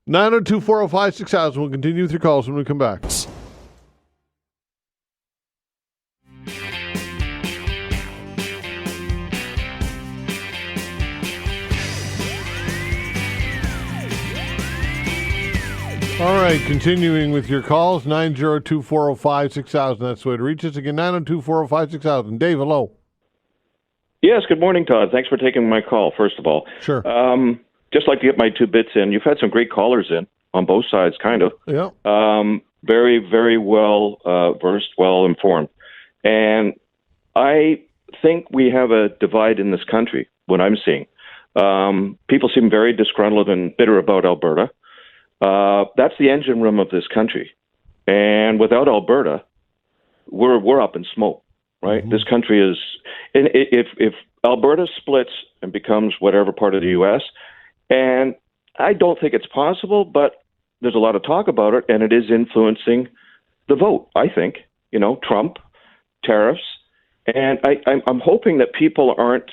902-405-6000. We'll continue with your calls when we come back. All right, continuing with your calls, 902-405-6000. That's the way to reach us. Again, 902-405-6000. Dave, hello. Yes, good morning, Todd. Thanks for taking my call, first of all. Sure. Just like to get my 2 bits in. You've had some great callers in on both sides, kind of. Yeah. Very, very well versed, well informed. And I think we have a divide in this country, what I'm seeing. People seem very disgruntled and bitter about Alberta. That's the engine room of this country. And without Alberta, we're up in smoke, right? This country is, and if Alberta splits and becomes whatever part of the U.S., and I don't think it's possible, but there's a lot of talk about it, and it is influencing the vote, I think. Trump, tariffs, and I'm hoping that people aren't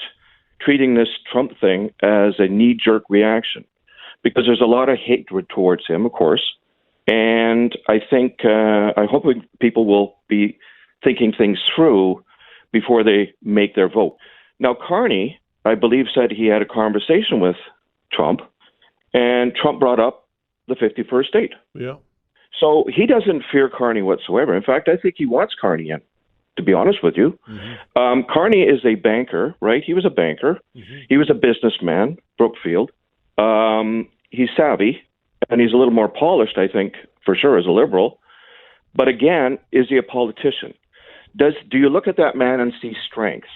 treating this Trump thing as a knee-jerk reaction, because there's a lot of hatred towards him, of course, and I think I hope people will be thinking things through before they make their vote. Now, Carney, I believe, said he had a conversation with Trump, and Trump brought up the 51st state. Yeah. So he doesn't fear Carney whatsoever. In fact, I think he wants Carney in, to be honest with you. Carney is a banker, right? He was a banker. He was a businessman, Brookfield. He's savvy, and he's a little more polished, I think, for sure, as a liberal. But again, is he a politician? Do you look at that man and see strength?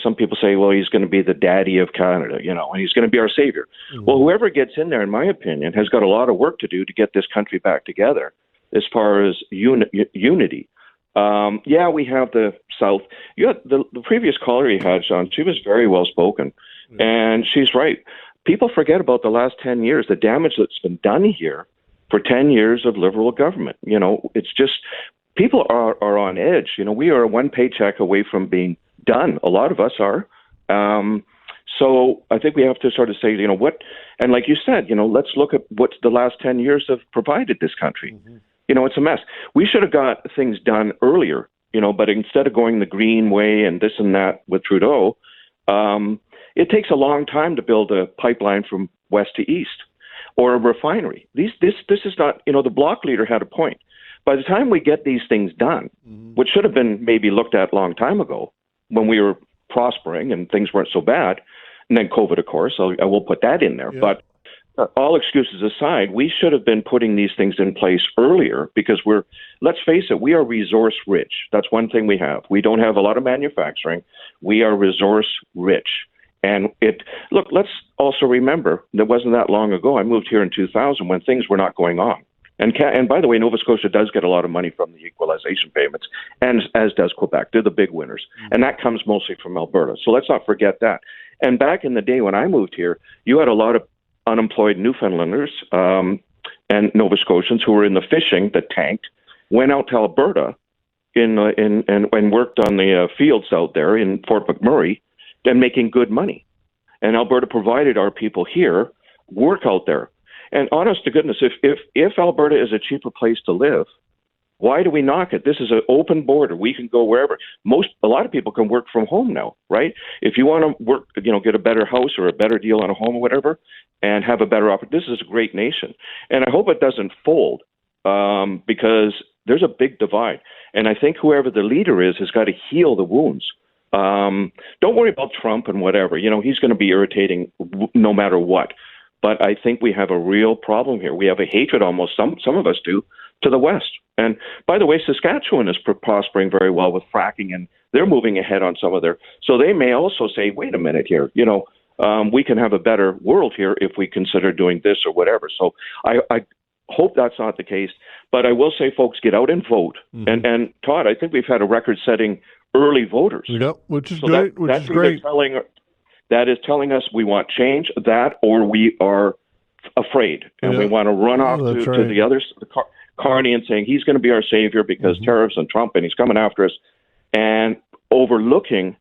Some people say, well, he's going to be the daddy of Canada, and he's going to be our savior. Well, whoever gets in there, in my opinion, has got a lot of work to do to get this country back together as far as unity. Yeah, we have the South. You had the previous caller you had, Sean, she was very well spoken, and she's right. People forget about the last 10 years, the damage that's been done here for 10 years of Liberal government. It's just, people are on edge. We are one paycheck away from being done. A lot of us are. So I think we have to sort of say, what, and like you said, let's look at what the last 10 years have provided this country. It's a mess. We should have got things done earlier, but instead of going the green way and this and that with Trudeau, it takes a long time to build a pipeline from west to east or a refinery. This is not, the bloc leader had a point. By the time we get these things done, which should have been maybe looked at a long time ago, when we were prospering and things weren't so bad, and then COVID, of course, I will put that in there. Yeah. But all excuses aside, we should have been putting these things in place earlier, because let's face it, we are resource rich. That's one thing we have. We don't have a lot of manufacturing. We are resource rich. And let's also remember, that wasn't that long ago. I moved here in 2000 when things were not going on. And by the way, Nova Scotia does get a lot of money from the equalization payments, and as does Quebec. They're the big winners. And that comes mostly from Alberta. So let's not forget that. And back in the day when I moved here, you had a lot of unemployed Newfoundlanders and Nova Scotians who were in the fishing that tanked, went out to Alberta and worked on the fields out there in Fort McMurray and making good money. And Alberta provided our people here work out there. And honest to goodness, if Alberta is a cheaper place to live, why do we knock it? This is an open border. We can go wherever. A lot of people can work from home now, right? If you want to work, get a better house or a better deal on a home or whatever, and have a better opportunity, this is a great nation. And I hope it doesn't fold, because there's a big divide. And I think whoever the leader is has got to heal the wounds. Don't worry about Trump and whatever. He's going to be irritating no matter what. But I think we have a real problem here. We have a hatred, almost some of us do, to the West. And by the way, Saskatchewan is prospering very well with fracking, and they're moving ahead on some of their. So they may also say, wait a minute here, we can have a better world here if we consider doing this or whatever. So I hope that's not the case. But I will say, folks, get out and vote. And Todd, I think we've had a record-setting early voters. Yep, which is great. That's great. That is telling us we want change, or we are afraid, and we want to run off to the others, Carney, and saying he's going to be our savior because tariffs and Trump, and he's coming after us, and overlooking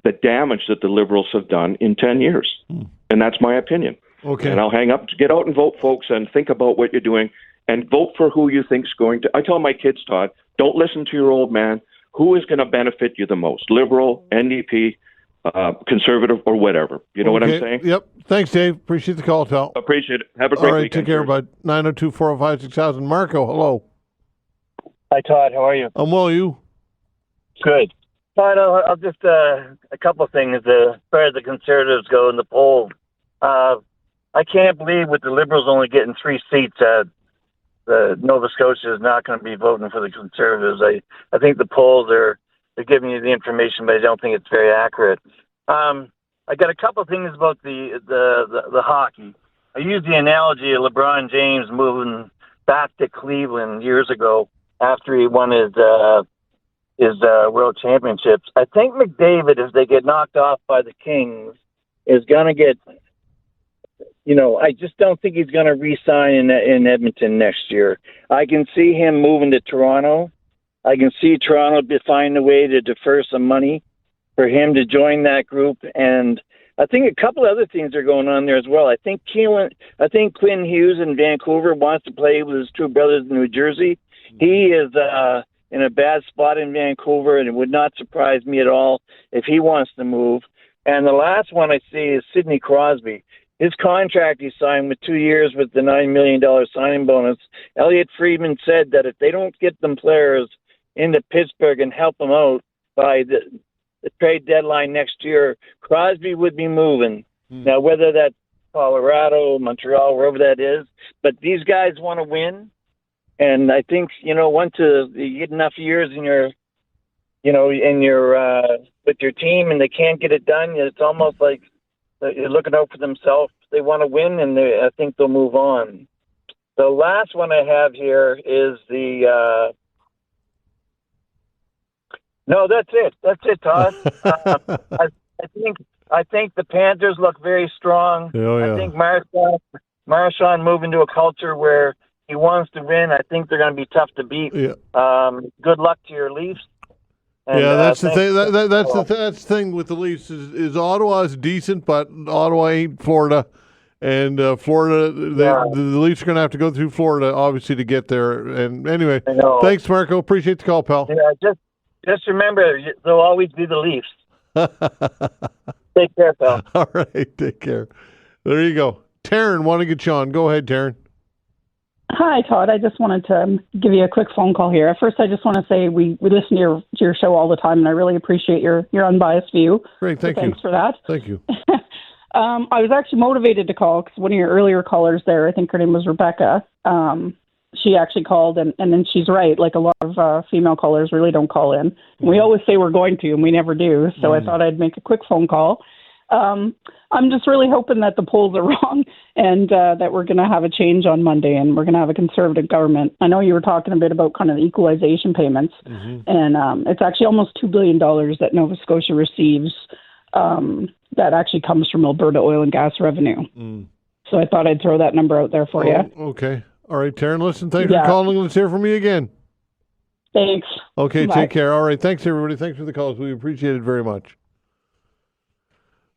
the damage that the Liberals have done in 10 years. And that's my opinion. Okay. And I'll hang up. Get out and vote, folks, and think about what you're doing, and vote for who you think's going to. I tell my kids, Todd, don't listen to your old man. Who is going to benefit you the most? Liberal, NDP, conservative, or whatever. You know what I'm saying? Yep. Thanks, Dave. Appreciate the call, Tal. Appreciate it. Have a great weekend. Take care, bud. 902-405-6000. Marco, hello. Hi, Todd. How are you? I'm well, you? Good. Todd, I'll just, a couple of things as far as the Conservatives go in the polls. I can't believe with the Liberals only getting 3 seats the Nova Scotia is not going to be voting for the Conservatives. I think the polls they're giving you the information, but I don't think it's very accurate. I I got a couple of things about the hockey. I used the analogy of LeBron James moving back to Cleveland years ago after he won his World Championships. I think McDavid, if they get knocked off by the Kings, is going to get. I just don't think he's going to re-sign in Edmonton next year. I can see him moving to Toronto. I can see Toronto find a way to defer some money for him to join that group. And I think a couple of other things are going on there as well. I think Quinn Hughes in Vancouver wants to play with his two brothers in New Jersey. He is in a bad spot in Vancouver, and it would not surprise me at all if he wants to move. And the last one I see is Sidney Crosby. His contract he signed with 2 years with the $9 million signing bonus. Elliot Friedman said that if they don't get them players into Pittsburgh and help them out by the trade deadline next year, Crosby would be moving. Now, whether that's Colorado, Montreal, wherever that is, but these guys want to win. And I think, once you get enough years in your with your team and they can't get it done, it's almost like they're looking out for themselves. They want to win, and I think they'll move on. The last one I have here is the. No, that's it. That's it, Todd. I think the Panthers look very strong. Oh, yeah. I think Marchand moving to a culture where he wants to win. I think they're going to be tough to beat. Yeah. Good luck to your Leafs. And, that's the thing. That's the thing with the Leafs is Ottawa is decent, but Ottawa ain't Florida, and Florida the Leafs are going to have to go through Florida obviously to get there. And anyway, thanks, Marco. Appreciate the call, pal. Yeah, just remember, they'll always be the Leafs. Take care, pal. All right, take care. There you go. Taryn, want to get you on? Go ahead, Taryn. Hi, Todd. I just wanted to give you a quick phone call here. First, I just want to say we listen to your show all the time, and I really appreciate your unbiased view. Great, thank you. Thanks for that. Thank you. I was actually motivated to call because one of your earlier callers there, I think her name was Rebecca, she actually called, and then she's right. Like a lot of female callers really don't call in. We always say we're going to, and we never do. So I thought I'd make a quick phone call. I'm just really hoping that the polls are wrong and that we're going to have a change on Monday and we're going to have a conservative government. I know you were talking a bit about kind of the equalization payments, and it's actually almost $2 billion that Nova Scotia receives that actually comes from Alberta oil and gas revenue. So I thought I'd throw that number out there for you. Okay. All right, Taryn, listen, thanks for calling. Let's hear from you again. Thanks. Okay, Bye. Take care. All right, thanks, everybody. Thanks for the calls. We appreciate it very much.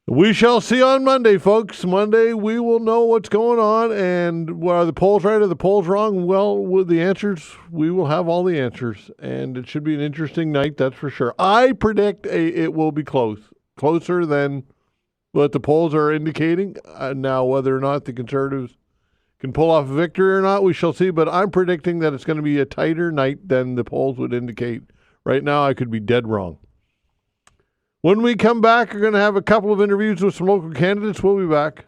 We shall see on Monday, folks. Monday, we will know what's going on, and are the polls right or the polls wrong? Well, with the answers, we will have all the answers, and it should be an interesting night, that's for sure. I predict it will be closer than what the polls are indicating. Now, whether or not the Conservatives can pull off a victory or not, we shall see, but I'm predicting that it's going to be a tighter night than the polls would indicate. Right now, I could be dead wrong. When we come back, we're going to have a couple of interviews with some local candidates. We'll be back.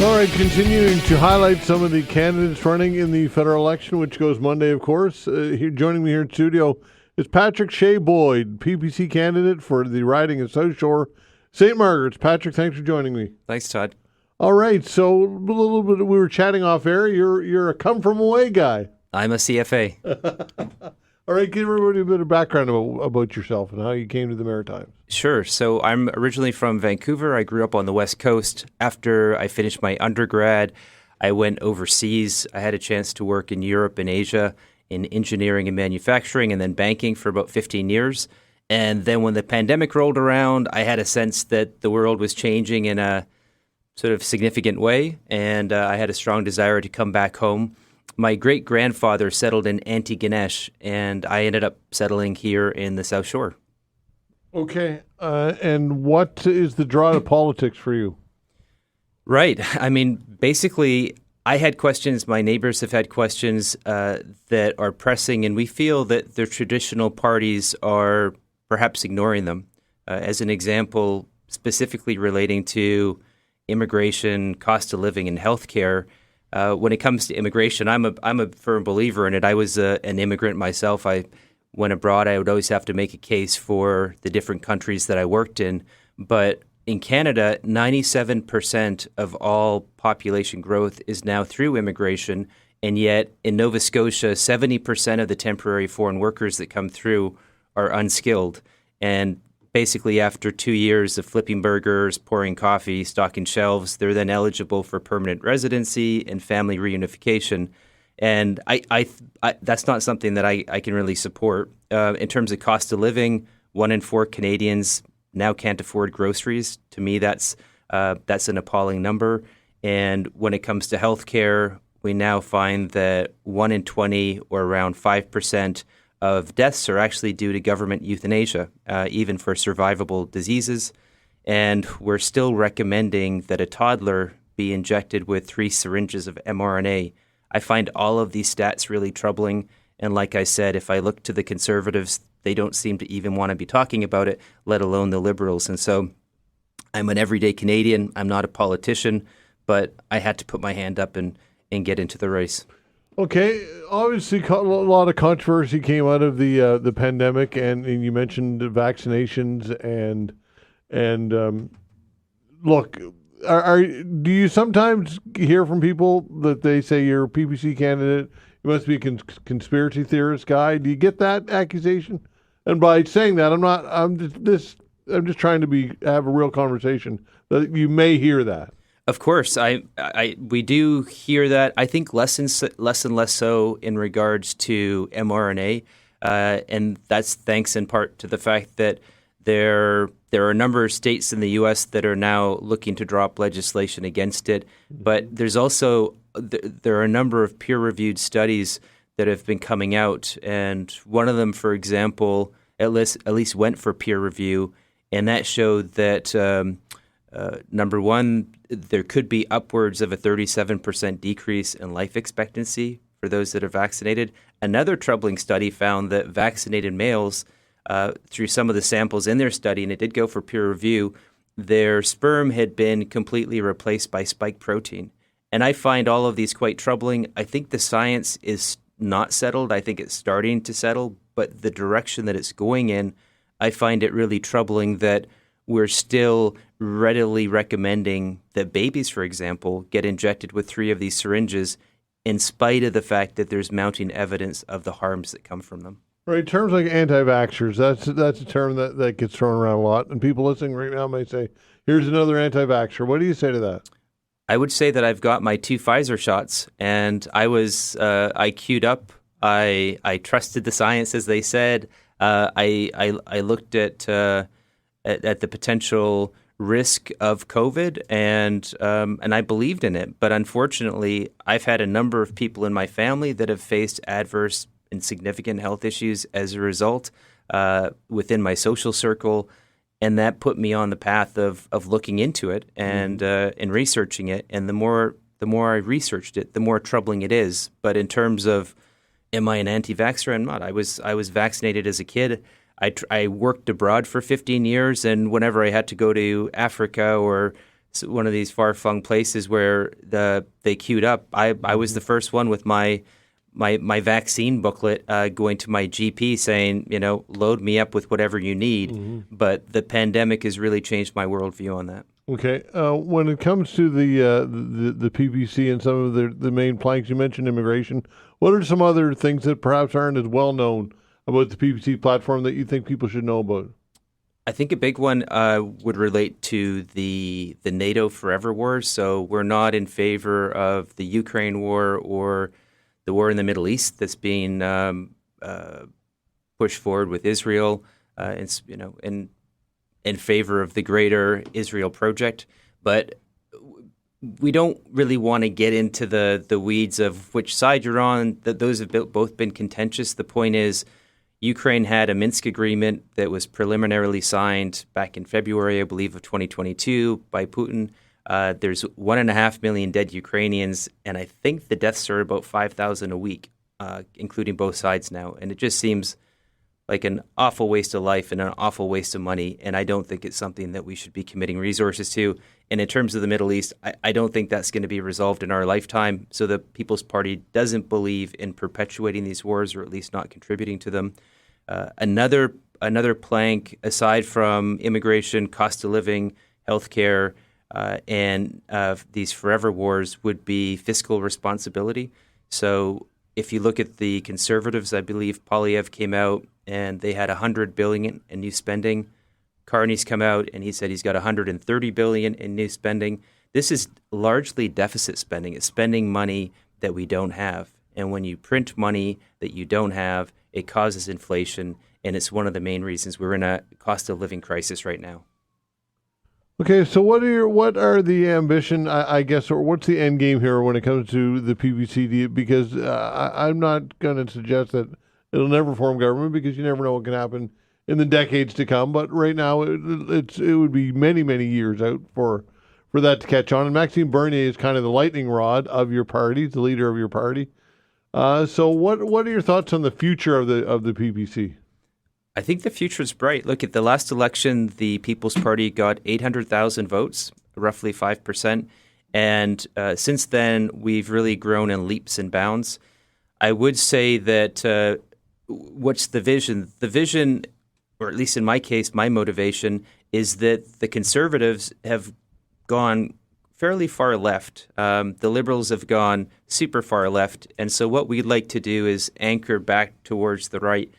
All right, continuing to highlight some of the candidates running in the federal election, which goes Monday, of course. Joining me here in studio is Patrick Shea Boyd, PPC candidate for the riding of South Shore St. Margaret's. Patrick, thanks for joining me. Thanks, Todd. All right, so a little bit, we were chatting off air. You're a come-from-away guy. I'm a CFA. All right, give everybody a bit of background about yourself and how you came to the Maritimes. Sure. So I'm originally from Vancouver. I grew up on the West Coast. After I finished my undergrad, I went overseas. I had a chance to work in Europe and Asia in engineering and manufacturing and then banking for about 15 years. And then when the pandemic rolled around, I had a sense that the world was changing in a sort of significant way, and I had a strong desire to come back home. My great-grandfather settled in Antigonish, and I ended up settling here in the South Shore. Okay. And what is the draw to politics for you? Right. I mean, basically, I had questions. My neighbors have had questions that are pressing, and we feel that the traditional parties are perhaps ignoring them. As an example, specifically relating to immigration, cost of living, and healthcare. When it comes to immigration, I'm a firm believer in it. I was an immigrant myself. I when abroad, I would always have to make a case for the different countries that I worked in. But in Canada, 97% of all population growth is now through immigration. And yet in Nova Scotia, 70% of the temporary foreign workers that come through are unskilled. And basically after 2 years of flipping burgers, pouring coffee, stocking shelves, they're then eligible for permanent residency and family reunification. And I that's not something that I can really support. In terms of cost of living, 1 in 4 Canadians now can't afford groceries. To me, that's an appalling number. And when it comes to healthcare, we now find that 1 in 20, or around 5%, of deaths are actually due to government euthanasia, even for survivable diseases. And we're still recommending that a toddler be injected with 3 syringes of mRNA. I find all of these stats really troubling. And like I said, if I look to the Conservatives, they don't seem to even want to be talking about it, let alone the Liberals. And so I'm an everyday Canadian. I'm not a politician, but I had to put my hand up and get into the race. Okay, obviously a lot of controversy came out of the pandemic, and you mentioned vaccinations and look, do you sometimes hear from people that they say you're a PPC candidate, you must be a conspiracy theorist guy? Do you get that accusation? And by saying that, I'm just trying to have a real conversation. That you may hear that. Of course, we do hear that. I think less and less so in regards to mRNA, and that's thanks in part to the fact that there are a number of states in the U.S. that are now looking to drop legislation against it. But there's also there are a number of peer-reviewed studies that have been coming out, and one of them, for example, at least went for peer review, and that showed that number one, there could be upwards of a 37% decrease in life expectancy for those that are vaccinated. Another troubling study found that vaccinated males, through some of the samples in their study, and it did go for peer review, their sperm had been completely replaced by spike protein. And I find all of these quite troubling. I think the science is not settled. I think it's starting to settle, but the direction that it's going in, I find it really troubling that we're still readily recommending that babies, for example, get injected with 3 of these syringes in spite of the fact that there's mounting evidence of the harms that come from them. Right, terms like anti-vaxxers, that's a term that gets thrown around a lot, and people listening right now may say, here's another anti-vaxxer. What do you say to that? I would say that I've got my 2 Pfizer shots, and I queued up. I trusted the science, as they said. I looked at the potential risk of COVID, and I believed in it. But unfortunately, I've had a number of people in my family that have faced adverse and significant health issues as a result within my social circle, and that put me on the path of looking into it and researching it. And the more I researched it, the more troubling it is. But in terms of, am I an anti-vaxxer? I'm not. I was vaccinated as a kid. I worked abroad for 15 years, and whenever I had to go to Africa or one of these far-flung places where they queued up, I was the first one with my vaccine booklet going to my GP saying, load me up with whatever you need. Mm-hmm. But the pandemic has really changed my worldview on that. Okay. When it comes to the PPC and some of the main planks, you mentioned immigration. What are some other things that perhaps aren't as well known about the PPC platform that you think people should know about? I think a big one would relate to the NATO Forever War. So we're not in favor of the Ukraine war or the war in the Middle East that's being pushed forward with Israel, in favor of the greater Israel project. But we don't really want to get into the weeds of which side you're on. Those have both been contentious. The point is, Ukraine had a Minsk agreement that was preliminarily signed back in February, I believe, of 2022 by Putin. There's 1.5 million dead Ukrainians, and I think the deaths are about 5,000 a week, including both sides now. And it just seems like an awful waste of life and an awful waste of money, and I don't think it's something that we should be committing resources to. And in terms of the Middle East, I don't think that's going to be resolved in our lifetime. So the People's Party doesn't believe in perpetuating these wars, or at least not contributing to them. Another plank, aside from immigration, cost of living, healthcare, and these forever wars, would be fiscal responsibility. So if you look at the Conservatives, I believe Poilievre came out and they had $100 billion in new spending. Carney's come out and he said he's got $130 billion in new spending. This is largely deficit spending. It's spending money that we don't have. And when you print money that you don't have, it causes inflation. And it's one of the main reasons we're in a cost of living crisis right now. Okay, so what are the ambition, I guess, or what's the end game here when it comes to the PPC? Because I'm not going to suggest that it'll never form government, because you never know what can happen in the decades to come. But right now, it would be many, many years out for that to catch on. And Maxime Bernier is kind of the lightning rod of your party, the leader of your party. So what are your thoughts on the future of the PPC? I think the future is bright. Look, at the last election, the People's Party got 800,000 votes, roughly 5%. And since then, we've really grown in leaps and bounds. I would say that what's the vision? The vision, or at least in my case, my motivation, is that the Conservatives have gone fairly far left. The Liberals have gone super far left. And so what we'd like to do is anchor back towards the right.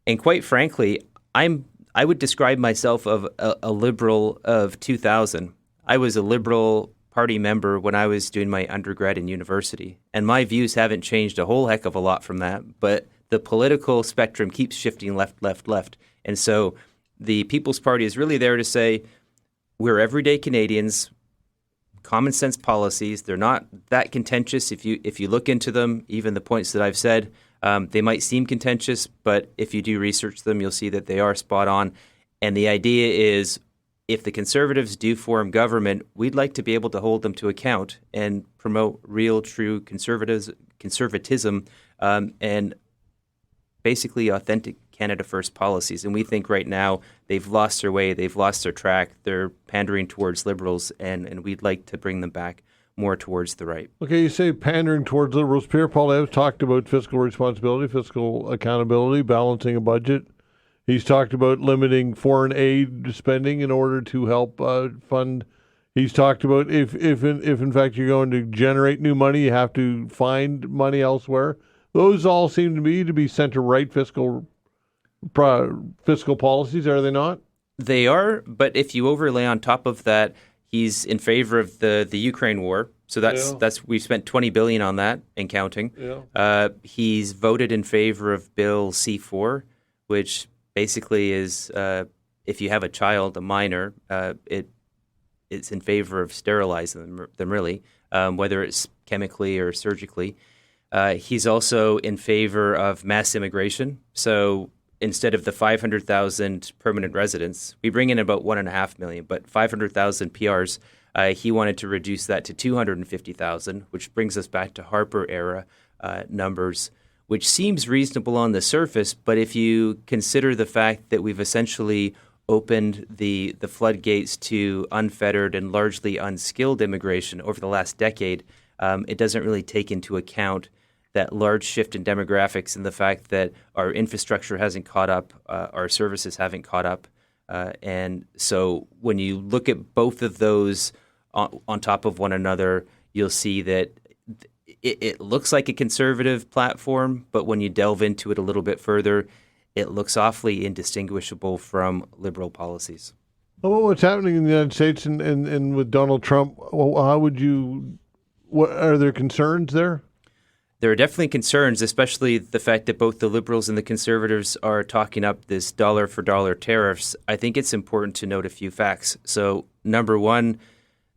And quite frankly, I would describe myself of a liberal of 2000. I was a Liberal Party member when I was doing my undergrad in university, and my views haven't changed a whole heck of a lot from that. But the political spectrum keeps shifting left, left, left, and so the People's Party is really there to say we're everyday Canadians. Common sense policies. They're not that contentious. If you look into them, even the points that I've said. They might seem contentious, but if you do research them, you'll see that they are spot on. And the idea is, if the Conservatives do form government, we'd like to be able to hold them to account and promote real, true conservatism and basically authentic Canada First policies. And we think right now they've lost their way, they've lost their track, they're pandering towards Liberals, and we'd like to bring them back more towards the right. Okay, you say pandering towards Liberals. Pierre Poilievre talked about fiscal responsibility, fiscal accountability, balancing a budget. He's talked about limiting foreign aid spending in order to help fund. He's talked about if in fact you're going to generate new money, you have to find money elsewhere. Those all seem to me to be center-right fiscal policies, are they not? They are, but if you overlay on top of that, he's in favor of the Ukraine war, so that's we've spent $20 billion on that and counting. Yeah. He's voted in favor of Bill C-4, which basically is if you have a child, a minor, it's in favor of sterilizing them really, whether it's chemically or surgically. He's also in favor of mass immigration. So instead of the 500,000 permanent residents, we bring in about 1.5 million, but 500,000 PRs, he wanted to reduce that to 250,000, which brings us back to Harper era numbers, which seems reasonable on the surface. But if you consider the fact that we've essentially opened the floodgates to unfettered and largely unskilled immigration over the last decade, it doesn't really take into account that large shift in demographics and the fact that our infrastructure hasn't caught up, our services haven't caught up. And so when you look at both of those on top of one another, you'll see that it looks like a conservative platform, but when you delve into it a little bit further, it looks awfully indistinguishable from liberal policies. Well, what's happening in the United States and with Donald Trump, how would you, what are there concerns there? There are definitely concerns, especially the fact that both the Liberals and the Conservatives are talking up this dollar-for-dollar tariffs. I think it's important to note a few facts. So, number one,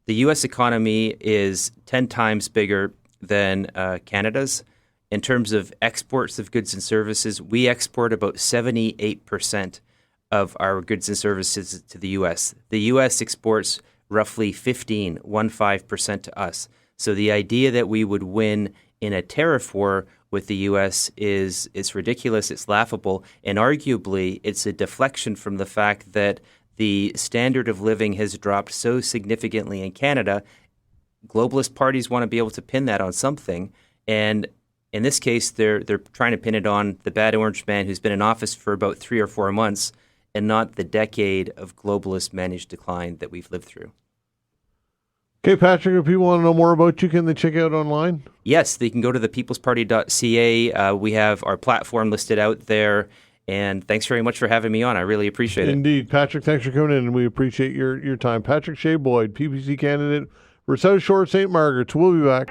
the U.S. economy is 10 times bigger than Canada's. In terms of exports of goods and services, we export about 78% of our goods and services to the U.S. The U.S. exports roughly 15% to us. So the idea that we would win in a tariff war with the U.S. is ridiculous, it's laughable, and arguably it's a deflection from the fact that the standard of living has dropped so significantly in Canada. Globalist parties want to be able to pin that on something, and In this case, they're trying to pin it on the bad orange man who's been in office for about 3 or 4 months, and not the decade of globalist managed decline that we've lived through. Okay, Patrick, if people want to know more about you, can they check out online? Yes, they can go to thepeoplesparty.ca. We have our platform listed out there. And thanks very much for having me on. I really appreciate it. Indeed. Patrick, thanks for coming in, and we appreciate your time. Patrick Shea Boyd, PPC candidate for South Shore St. Margaret's. We'll be back.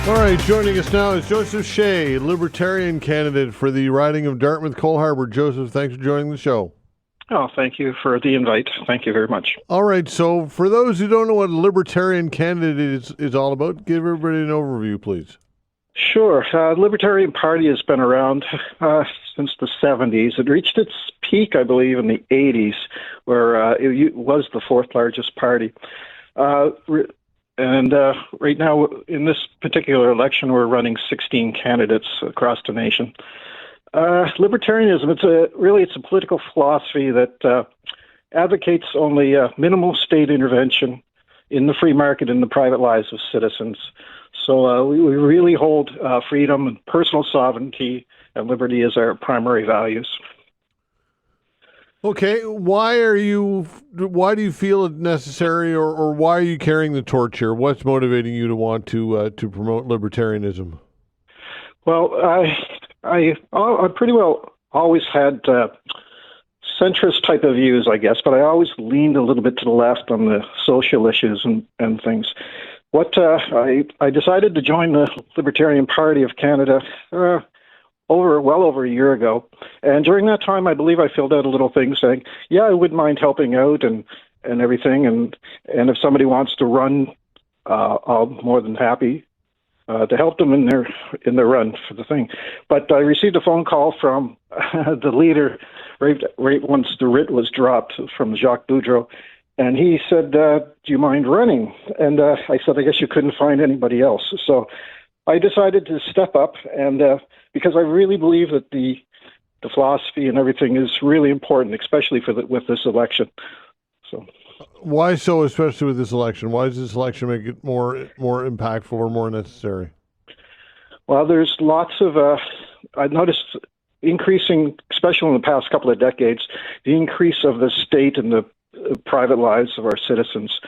All right, joining us now is Joseph Shea, Libertarian candidate for the riding of Dartmouth Cole Harbour. Joseph, thanks for joining the show. Oh, thank you for the invite. Thank you very much. All right, so for those who don't know what a Libertarian candidate is all about, give everybody an overview, please. Sure. The Libertarian Party has been around since the 70s. It reached its peak, I believe, in the 80s, where it was the fourth largest party. And right now, in this particular election, we're running 16 candidates across the nation. Libertarianism, it's a political philosophy that advocates only minimal state intervention in the free market and the private lives of citizens. So we really hold freedom and personal sovereignty and liberty as our primary values. Okay, why do you feel it necessary, or why are you carrying the torch here? What's motivating you to want to promote libertarianism? Well, I pretty well always had centrist type of views, I guess, but I always leaned a little bit to the left on the social issues and things. I decided to join the Libertarian Party of Canada well over a year ago, and during that time, I believe I filled out a little thing saying, "Yeah, I wouldn't mind helping out and everything, and if somebody wants to run, I'm more than happy to help them in their run for the thing." But I received a phone call from the leader right once the writ was dropped from Jacques Boudreau, and he said, "Do you mind running?" And I said, "I guess you couldn't find anybody else." So I decided to step up, and because I really believe that the philosophy and everything is really important, especially with this election. So, why so? Especially with this election, why does this election make it more impactful or more necessary? Well, there's lots of I've noticed increasing, especially in the past couple of decades, the increase of the state and the private lives of our citizens.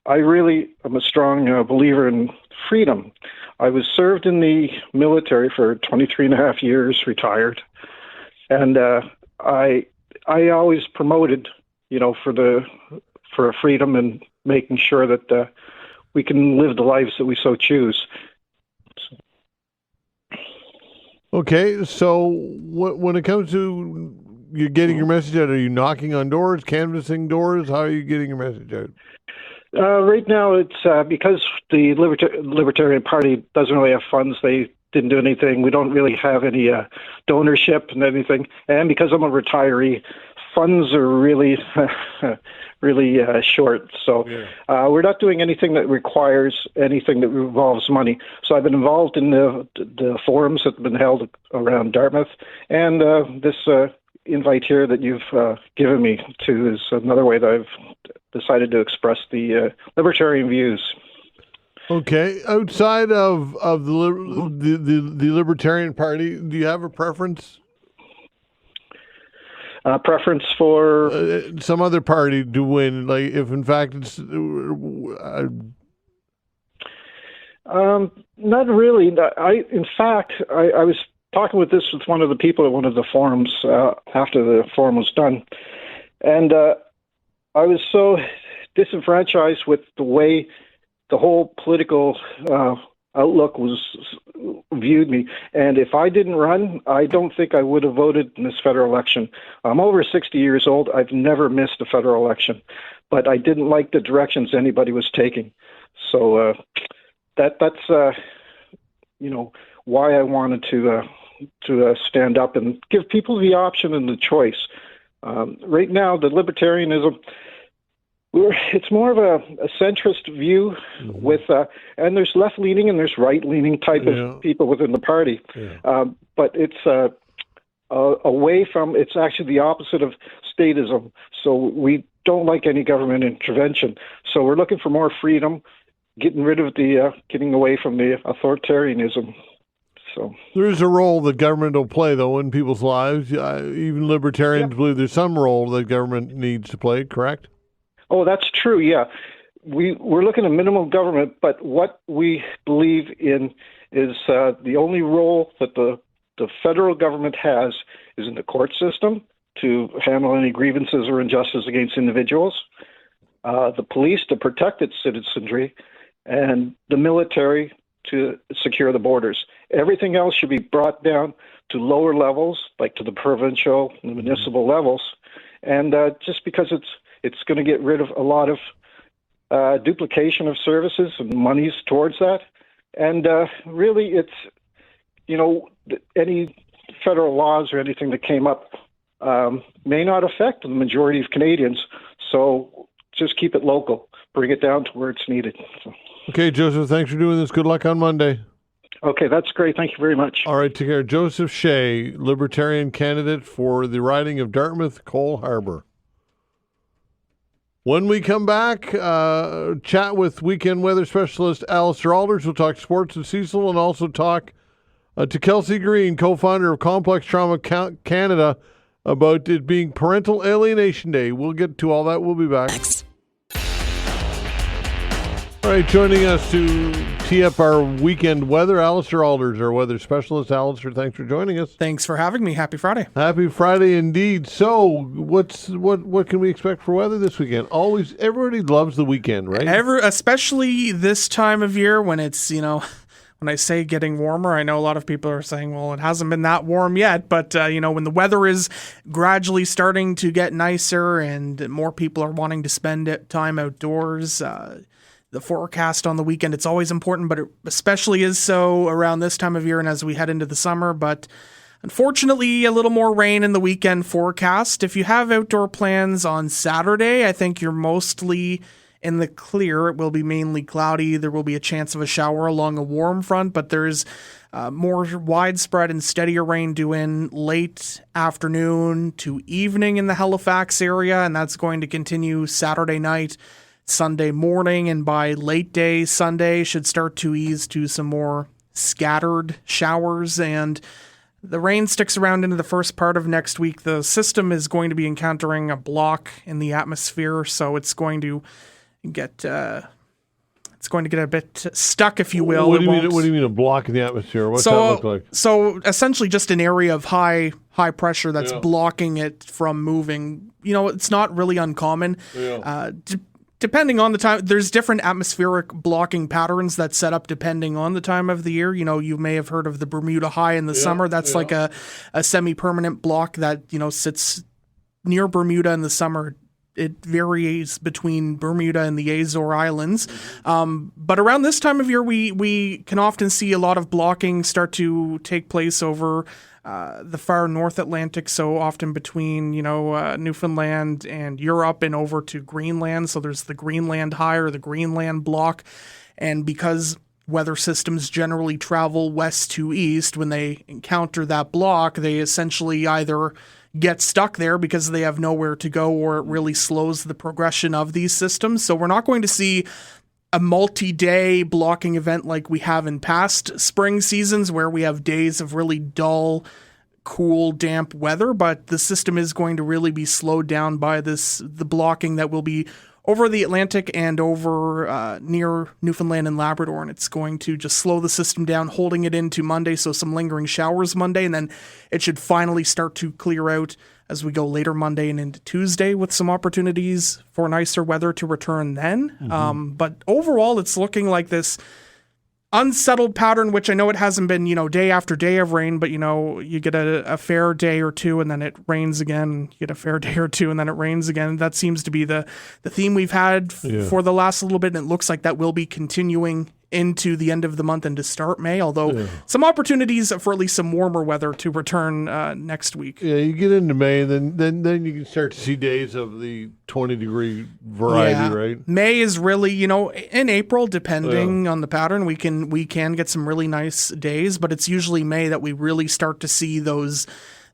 I really am a strong believer in freedom. I was served in the military for 23 and a half years, retired, and I always promoted, for freedom and making sure that we can live the lives that we so choose. Okay, so when it comes to you getting your message out, are you knocking on doors, canvassing doors? How are you getting your message out? Right now, it's because the Libertarian Party doesn't really have funds. They didn't do anything. We don't really have any donorship and anything. And because I'm a retiree, funds are really, really short. So we're not doing anything that requires anything that involves money. So I've been involved in the forums that have been held around Dartmouth. And this invite here that you've given me to is another way that I've decided to express the libertarian views. Okay, outside of the Libertarian Party, do you have a preference? Preference for some other party to win, like if in fact it's not really. I was talking with one of the people at one of the forums after the forum was done, and I was so disenfranchised with the way the whole political outlook was viewed me. And if I didn't run, I don't think I would have voted in this federal election. I'm over 60 years old. I've never missed a federal election, but I didn't like the directions anybody was taking. So that's why I wanted to stand up and give people the option and the choice. Right now, the libertarianism, it's more of a centrist view with, and there's left-leaning and there's right-leaning type of people within the party. But it's, away from. It's actually the opposite of statism. So we don't like any government intervention. So we're looking for more freedom, getting away from the authoritarianism. So there is a role that government will play, though, in people's lives. Even libertarians believe there's some role that government needs to play. Correct? Oh, that's true. Yeah, we're looking at minimal government, but what we believe in is the only role that the federal government has is in the court system to handle any grievances or injustice against individuals, the police to protect its citizenry, and the military to secure the borders. Everything else should be brought down to lower levels, like to the provincial and municipal levels, and just because it's going to get rid of a lot of duplication of services and monies towards that, and really it's, any federal laws or anything that came up may not affect the majority of Canadians, so just keep it local, bring it down to where it's needed. So. Okay, Joseph, thanks for doing this. Good luck on Monday. Okay, that's great. Thank you very much. All right, take care. Joseph Shea, Libertarian Candidate for the riding of Dartmouth Cole Harbour. When we come back, chat with weekend weather specialist Allister Aalders. We'll talk sports with Cecil and also talk to Kelsey Green, co-founder of Complex Trauma Canada, about it being Parental Alienation Day. We'll get to all that. We'll be back. All right, joining us to tee up our weekend weather, Allister Aalders, our weather specialist. Allister, thanks for joining us. Thanks for having me. Happy Friday. Happy Friday indeed. So, what can we expect for weather this weekend? Always, everybody loves the weekend, right? Especially this time of year when it's, when I say getting warmer, I know a lot of people are saying, well, it hasn't been that warm yet, but when the weather is gradually starting to get nicer and more people are wanting to spend time outdoors, the forecast on the weekend, it's always important, but it especially is so around this time of year and as we head into the summer. But unfortunately, a little more rain in the weekend forecast. If you have outdoor plans on Saturday, I think you're mostly in the clear. It will be mainly cloudy. There will be a chance of a shower along a warm front, but there's more widespread and steadier rain due in late afternoon to evening in the Halifax area, and that's going to continue Saturday night, Sunday morning, and by late day Sunday should start to ease to some more scattered showers, and the rain sticks around into the first part of next week. The system is going to be encountering a block in the atmosphere, so it's going to get a bit stuck, if you will. What do you mean a block in the atmosphere? What's that look like? So essentially just an area of high pressure that's blocking it from moving. It's not really uncommon. Depending on the time, there's different atmospheric blocking patterns that set up depending on the time of the year. You may have heard of the Bermuda High in the summer. That's like a semi-permanent block that, sits near Bermuda in the summer. It varies between Bermuda and the Azore Islands. But around this time of year, we can often see a lot of blocking start to take place over the far North Atlantic, so often between, Newfoundland and Europe and over to Greenland. So there's the Greenland High or the Greenland block. And because weather systems generally travel west to east, when they encounter that block, they essentially either get stuck there because they have nowhere to go, or it really slows the progression of these systems. So we're not going to see a multi-day blocking event like we have in past spring seasons where we have days of really dull, cool, damp weather, but the system is going to really be slowed down by the blocking that will be over the Atlantic and over near Newfoundland and Labrador, and it's going to just slow the system down, holding it into Monday, so some lingering showers Monday, and then it should finally start to clear out as we go later Monday and into Tuesday with some opportunities for nicer weather to return then. But overall, it's looking like this unsettled pattern, which I know it hasn't been, day after day of rain, but, you get a fair day or two and then it rains again. You get a fair day or two and then it rains again. That seems to be the theme we've had for the last little bit, and it looks like that will be continuing into the end of the month and to start May, although some opportunities for at least some warmer weather to return next week. Yeah, you get into May, and then you can start to see days of the 20-degree variety, right? May is really, in April, depending on the pattern, we can get some really nice days, but it's usually May that we really start to see those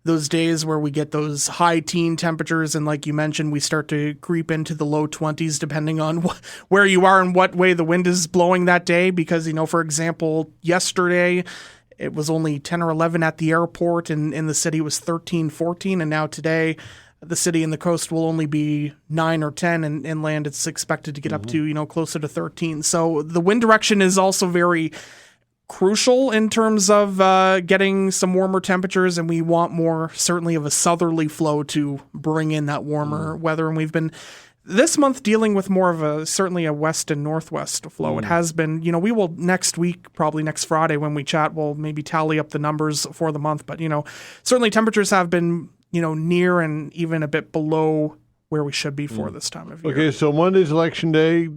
those days where we get those high teen temperatures, and like you mentioned, we start to creep into the low 20s depending on where you are and what way the wind is blowing that day. Because, you know, for example, yesterday it was only 10 or 11 at the airport, and in the city it was 13, 14, and now today the city and the coast will only be 9 or 10, and inland it's expected to get up to, you know, closer to 13. So the wind direction is also very crucial in terms of getting some warmer temperatures, and we want more certainly of a southerly flow to bring in that warmer weather. And we've been this month dealing with more of a certainly a west and northwest flow. It has been, you know, we will next week, probably next Friday when we chat, we'll maybe tally up the numbers for the month. But, you know, certainly temperatures have been, you know, near and even a bit below where we should be for this time of year. Okay, so Monday's Election Day.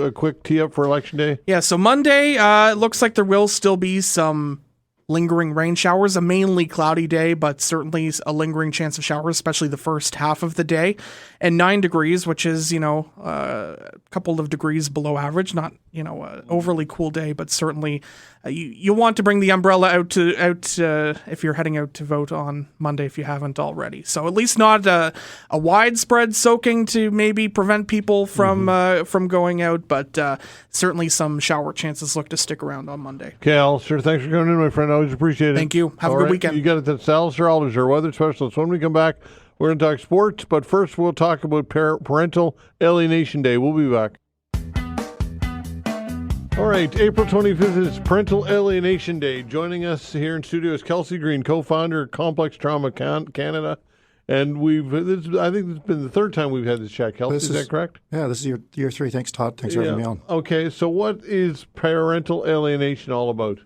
A quick tee up for Election Day. Yeah, so Monday, it looks like there will still be some lingering rain showers, a mainly cloudy day, but certainly a lingering chance of showers, especially the first half of the day. And 9 degrees, which is, you know, a couple of degrees below average, not, you know, an overly cool day, but certainly you want to bring the umbrella out if you're heading out to vote on Monday if you haven't already. So at least not a widespread soaking to maybe prevent people from going out, but certainly some shower chances look to stick around on Monday. Okay, Alister, thanks for coming in, my friend. Always appreciate it. Thank you. Have a good weekend. You got it. That's Alister Aalders, our weather specialist. When we come back, we're going to talk sports, but first we'll talk about Parental Alienation Day. We'll be back. All right, April 25th is Parental Alienation Day. Joining us here in studio is Kelsey Green, co-founder of Complex Trauma Canada. And I think this has been the third time we've had this chat. Kelsey, is that correct? Yeah, this is year 3. Thanks, Todd. Thanks for having me on. Okay, so what is parental alienation all about?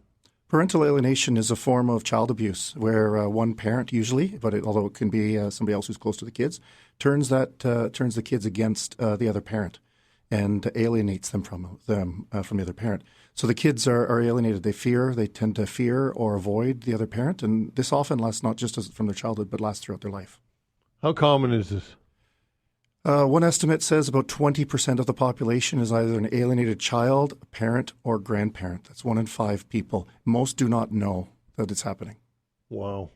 Parental alienation is a form of child abuse where one parent usually, although it can be somebody else who's close to the kids, turns the kids against the other parent and alienates them from the other parent. So the kids are alienated. They tend to fear or avoid the other parent, and this often lasts not just from their childhood, but lasts throughout their life. How common is this? One estimate says about 20% of the population is either an alienated child, parent, or grandparent. That's 1 in 5 people. Most do not know that it's happening. Wow.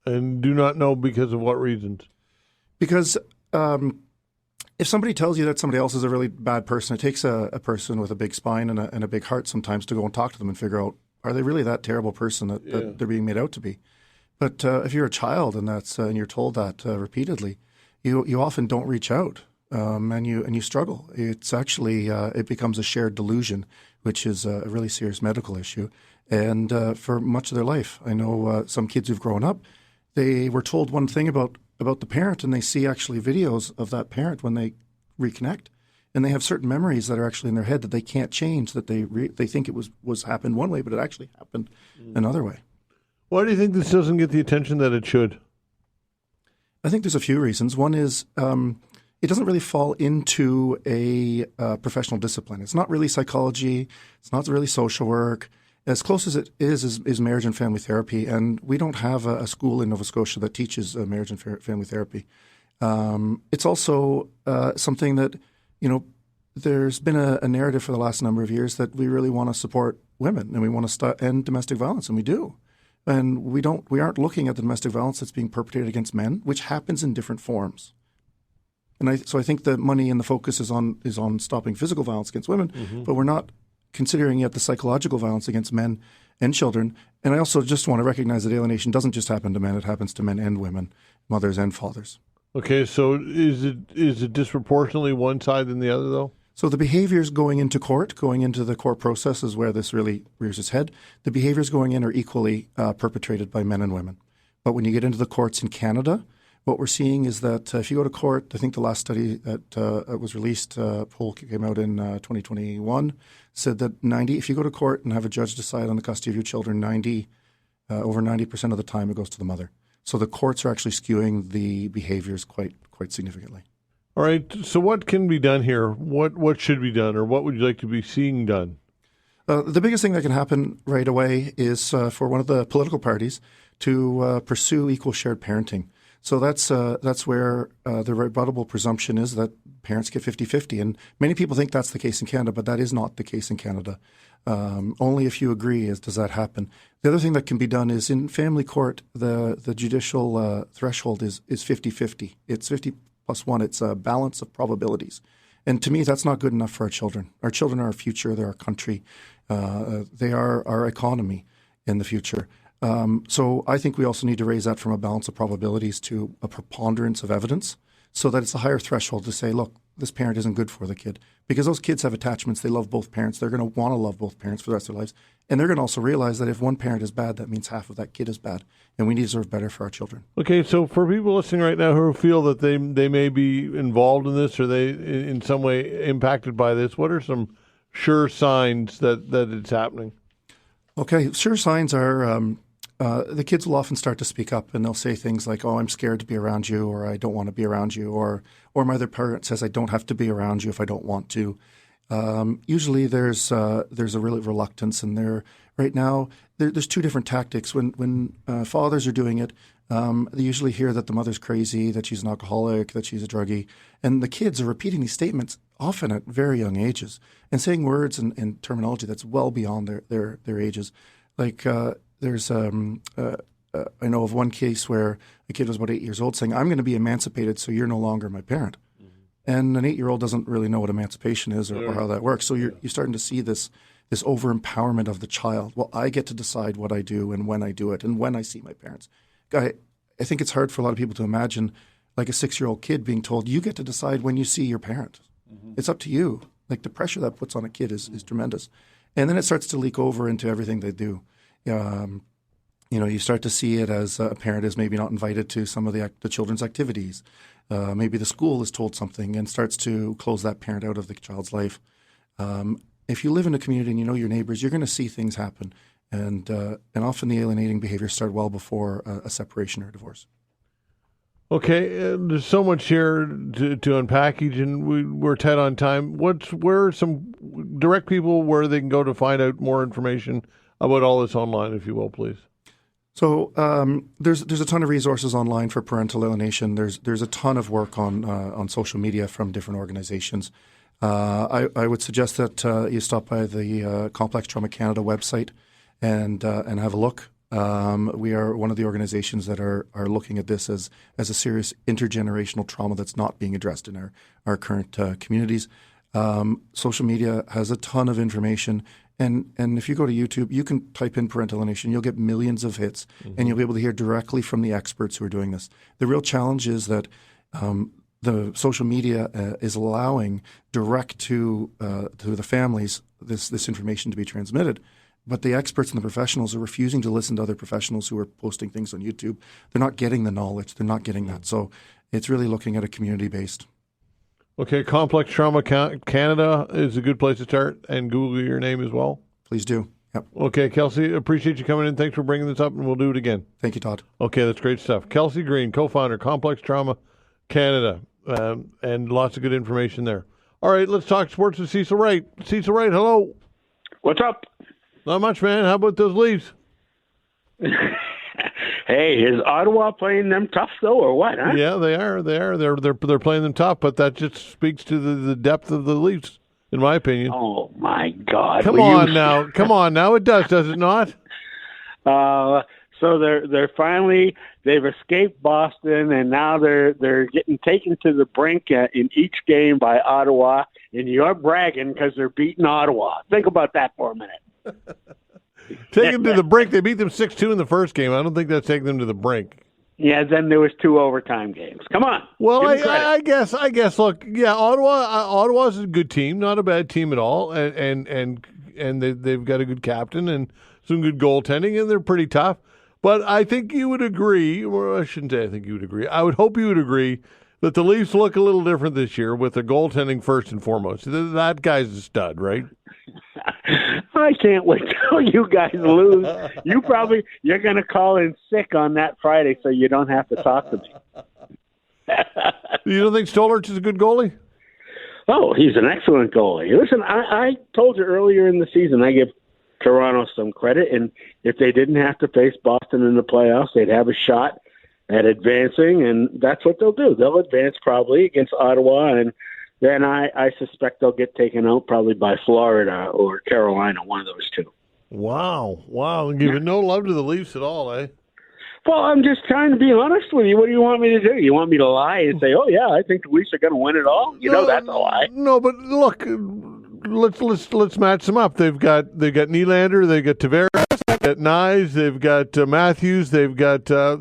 And do not know because of what reasons? Because if somebody tells you that somebody else is a really bad person, it takes a person with a big spine and a big heart sometimes to go and talk to them and figure out, are they really that terrible person that they're being made out to be? But if you're a child and and you're told that repeatedly, you often don't reach out, and you struggle. It's actually it becomes a shared delusion, which is a really serious medical issue, and for much of their life. I know some kids who've grown up, they were told one thing about the parent, and they see actually videos of that parent when they reconnect, and they have certain memories that are actually in their head that they can't change. That they think it was happened one way, but it actually happened another way. Why do you think this doesn't get the attention that it should? I think there's a few reasons. One is it doesn't really fall into a professional discipline. It's not really psychology. It's not really social work. As close as it is marriage and family therapy, and we don't have a school in Nova Scotia that teaches marriage and family therapy. It's also something that, you know, there's been a narrative for the last number of years that we really want to support women and we want to end domestic violence, and we do. And we aren't looking at the domestic violence that's being perpetrated against men, which happens in different forms. And so I think the money and the focus is on stopping physical violence against women, but we're not considering yet the psychological violence against men and children. And I also just want to recognize that alienation doesn't just happen to men; it happens to men and women, mothers and fathers. Okay, so is it disproportionately one side than the other, though? So the behaviors going into the court process is where this really rears its head. The behaviors going in are equally perpetrated by men and women. But when you get into the courts in Canada, what we're seeing is that if you go to court, I think the last study that was released, poll came out in 2021, said that if you go to court and have a judge decide on the custody of your children, over 90% of the time it goes to the mother. So the courts are actually skewing the behaviors quite significantly. All right. So what can be done here? What should be done, or what would you like to be seeing done? The biggest thing that can happen right away is for one of the political parties to pursue equal shared parenting. So that's where the rebuttable presumption is that parents get 50-50. And many people think that's the case in Canada, but that is not the case in Canada. Only if you agree does that happen. The other thing that can be done is in family court, the judicial threshold is 50-50. It's 50 plus 1. It's a balance of probabilities. And to me, that's not good enough for our children. Our children are our future. They're our country. They are our economy in the future. So I think we also need to raise that from a balance of probabilities to a preponderance of evidence so that it's a higher threshold to say, look, this parent isn't good for the kid. Because those kids have attachments. They love both parents. They're going to want to love both parents for the rest of their lives. And they're going to also realize that if one parent is bad, that means half of that kid is bad. And we deserve better for our children. Okay, so for people listening right now who feel that they may be involved in this or they in some way impacted by this, what are some sure signs that it's happening? Okay, sure signs are the kids will often start to speak up and they'll say things like, oh, I'm scared to be around you, or I don't want to be around you, or my other parent says I don't have to be around you if I don't want to. Usually there's a real reluctance, and right now there's two different tactics. When fathers are doing it, they usually hear that the mother's crazy, that she's an alcoholic, that she's a druggie, and the kids are repeating these statements often at very young ages and saying words and terminology that's well beyond their ages. Like there's I know of one case where a kid was about 8 years old saying, "I'm going to be emancipated, so you're no longer my parent." And an 8-year-old doesn't really know what emancipation is or how that works. So you're starting to see this over-empowerment of the child. Well, I get to decide what I do and when I do it and when I see my parents. I think it's hard for a lot of people to imagine like a 6-year-old kid being told, you get to decide when you see your parent. Mm-hmm. It's up to you. Like the pressure that puts on a kid is tremendous. And then it starts to leak over into everything they do. You start to see it as a parent is maybe not invited to some of the children's activities. Maybe the school is told something and starts to close that parent out of the child's life. If you live in a community and you know your neighbors, you're going to see things happen. And often the alienating behaviors start well before a separation or a divorce. Okay, there's so much here to unpackage, and we're tight on time. Where are some direct people where they can go to find out more information about all this online, if you will, please? So there's a ton of resources online for parental alienation. There's a ton of work on social media from different organizations. I would suggest that you stop by the Complex Trauma Canada website and have a look. We are one of the organizations that are looking at this as a serious intergenerational trauma that's not being addressed in our current communities. Social media has a ton of information. And if you go to YouTube, you can type in parental alienation. You'll get millions of hits, and you'll be able to hear directly from the experts who are doing this. The real challenge is that the social media is allowing direct to the families this information to be transmitted. But the experts and the professionals are refusing to listen to other professionals who are posting things on YouTube. They're not getting the knowledge. They're not getting that. So it's really looking at a community-based. Okay, Complex Trauma Canada is a good place to start, and Google your name as well. Please do. Yep. Okay, Kelsey, appreciate you coming in. Thanks for bringing this up, and we'll do it again. Thank you, Todd. Okay, that's great stuff. Kelsey Green, co-founder, Complex Trauma Canada, and lots of good information there. All right, let's talk sports with Cecil Wright. Cecil Wright, hello. What's up? Not much, man. How about those Leafs? Hey, is Ottawa playing them tough though, or what? Huh? Yeah, they are. They're playing them tough, but that just speaks to the depth of the Leafs, in my opinion. Oh my God! Come on now, it does it not? So they've escaped Boston, and now they're getting taken to the brink in each game by Ottawa, and you're bragging because they're beating Ottawa. Think about that for a minute. Take them to the brink. They beat them 6-2 in the first game. I don't think that's taking them to the brink. Yeah, then there was 2 overtime games. Come on. Well, I guess. Look, yeah, Ottawa's a good team, not a bad team at all, and they've got a good captain and some good goaltending, and they're pretty tough. But I think you would agree, or I shouldn't say I think you would agree. I would hope you would agree that the Leafs look a little different this year with their goaltending first and foremost. That guy's a stud, right? I can't wait till you guys lose. You're going to call in sick on that Friday so you don't have to talk to me. You don't think Stolarz is a good goalie? Oh, he's an excellent goalie. Listen, I told you earlier in the season I give Toronto some credit, and if they didn't have to face Boston in the playoffs, they'd have a shot at advancing, and that's what they'll do. They'll advance probably against Ottawa, and then I suspect they'll get taken out probably by Florida or Carolina, one of those two. Wow. Giving no love to the Leafs at all, eh? Well, I'm just trying to be honest with you. What do you want me to do? You want me to lie and say, "Oh yeah, I think the Leafs are going to win it all"? No, that's a lie. No, but look, let's match them up. They've got Nylander, they've got Tavares, they've got Nyes, they've got Matthews, they got a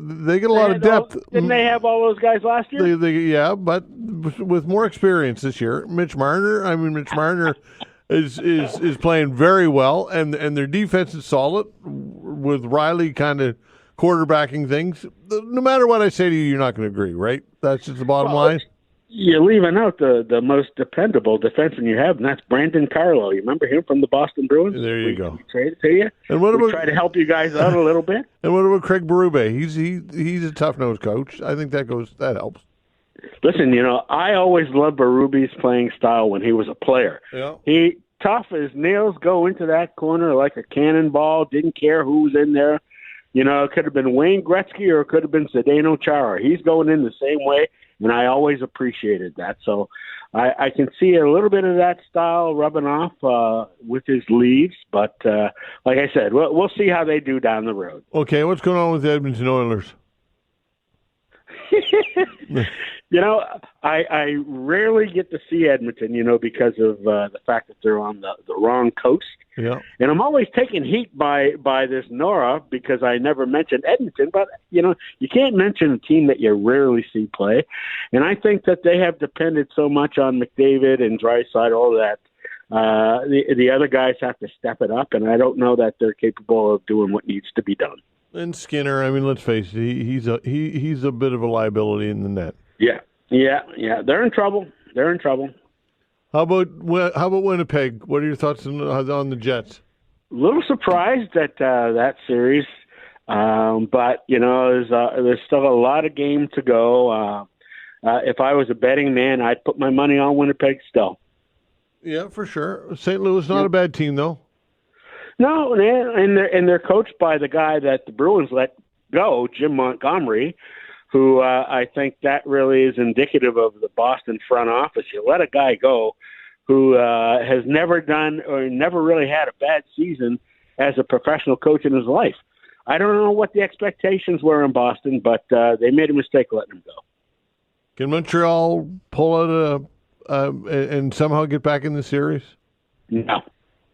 lot of depth. Didn't they have all those guys last year? Yeah, but with more experience this year. Mitch Marner is playing very well, and their defense is solid with Riley kind of quarterbacking things. No matter what I say to you, you're not going to agree, right? That's just the bottom line. You're leaving out the most dependable defenseman you have, and that's Brandon Carlo. You remember him from the Boston Bruins? There you go. We traded to you. And what about try to help you guys out a little bit? And what about Craig Berube? He's a tough-nosed coach. I think that helps. Listen, I always loved Berube's playing style when he was a player. Yeah. He tough as nails, go into that corner like a cannonball. Didn't care who was in there. It could have been Wayne Gretzky or it could have been Zdeno Chara. He's going in the same way, and I always appreciated that. So I can see a little bit of that style rubbing off with his leaves. But like I said, we'll see how they do down the road. Okay, what's going on with the Edmonton Oilers? I rarely get to see Edmonton, because of the fact that they're on the wrong coast. Yeah. And I'm always taking heat by this Nora because I never mentioned Edmonton. But, you can't mention a team that you rarely see play. And I think that they have depended so much on McDavid and Draisaitl, all that. The other guys have to step it up, and I don't know that they're capable of doing what needs to be done. And Skinner, let's face it, he's a bit of a liability in the net. Yeah. They're in trouble. How about Winnipeg? What are your thoughts on the Jets? A little surprised at that series, but there's still a lot of game to go. If I was a betting man, I'd put my money on Winnipeg still. Yeah, for sure. St. Louis not a bad team though. No, and they're coached by the guy that the Bruins let go, Jim Montgomery, who I think that really is indicative of the Boston front office. You let a guy go who has never done or never really had a bad season as a professional coach in his life. I don't know what the expectations were in Boston, but they made a mistake letting him go. Can Montreal pull out and somehow get back in the series? No,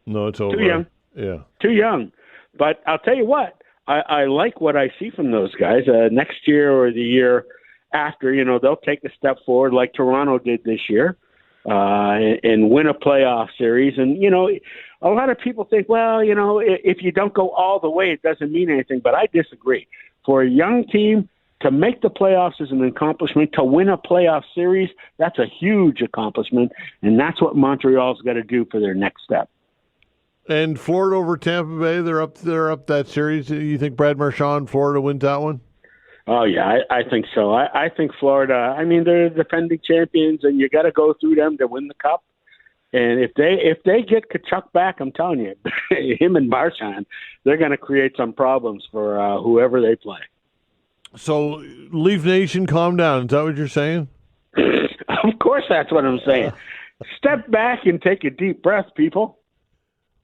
it's over. Too young. Yeah. Too young. But I'll tell you what, I like what I see from those guys. Next year or the year after, they'll take a step forward like Toronto did this year and win a playoff series. And, a lot of people think, well, if you don't go all the way, it doesn't mean anything. But I disagree. For a young team to make the playoffs is an accomplishment. To win a playoff series, that's a huge accomplishment. And that's what Montreal's got to do for their next step. And Florida over Tampa Bay, they're up that series. You think Brad Marchand, Florida wins that one? Oh yeah, I think so. I think Florida. They're defending champions, and you got to go through them to win the cup. And if they get Kachuk back, I'm telling you, him and Marchand, they're going to create some problems for whoever they play. So, Leaf Nation, calm down. Is that what you're saying? Of course, that's what I'm saying. Step back and take a deep breath, people.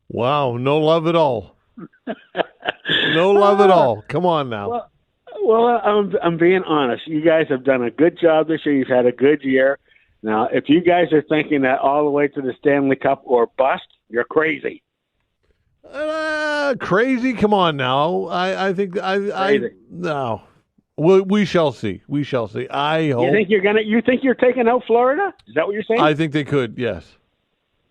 Wow, no love at all. No love at all. Come on now. Well, I'm being honest. You guys have done a good job this year. You've had a good year. Now, if you guys are thinking that all the way to the Stanley Cup or bust, you're crazy. Crazy? Come on now. I think no. We shall see. We shall see. I hope. You think you're taking out Florida? Is that what you're saying? I think they could. Yes.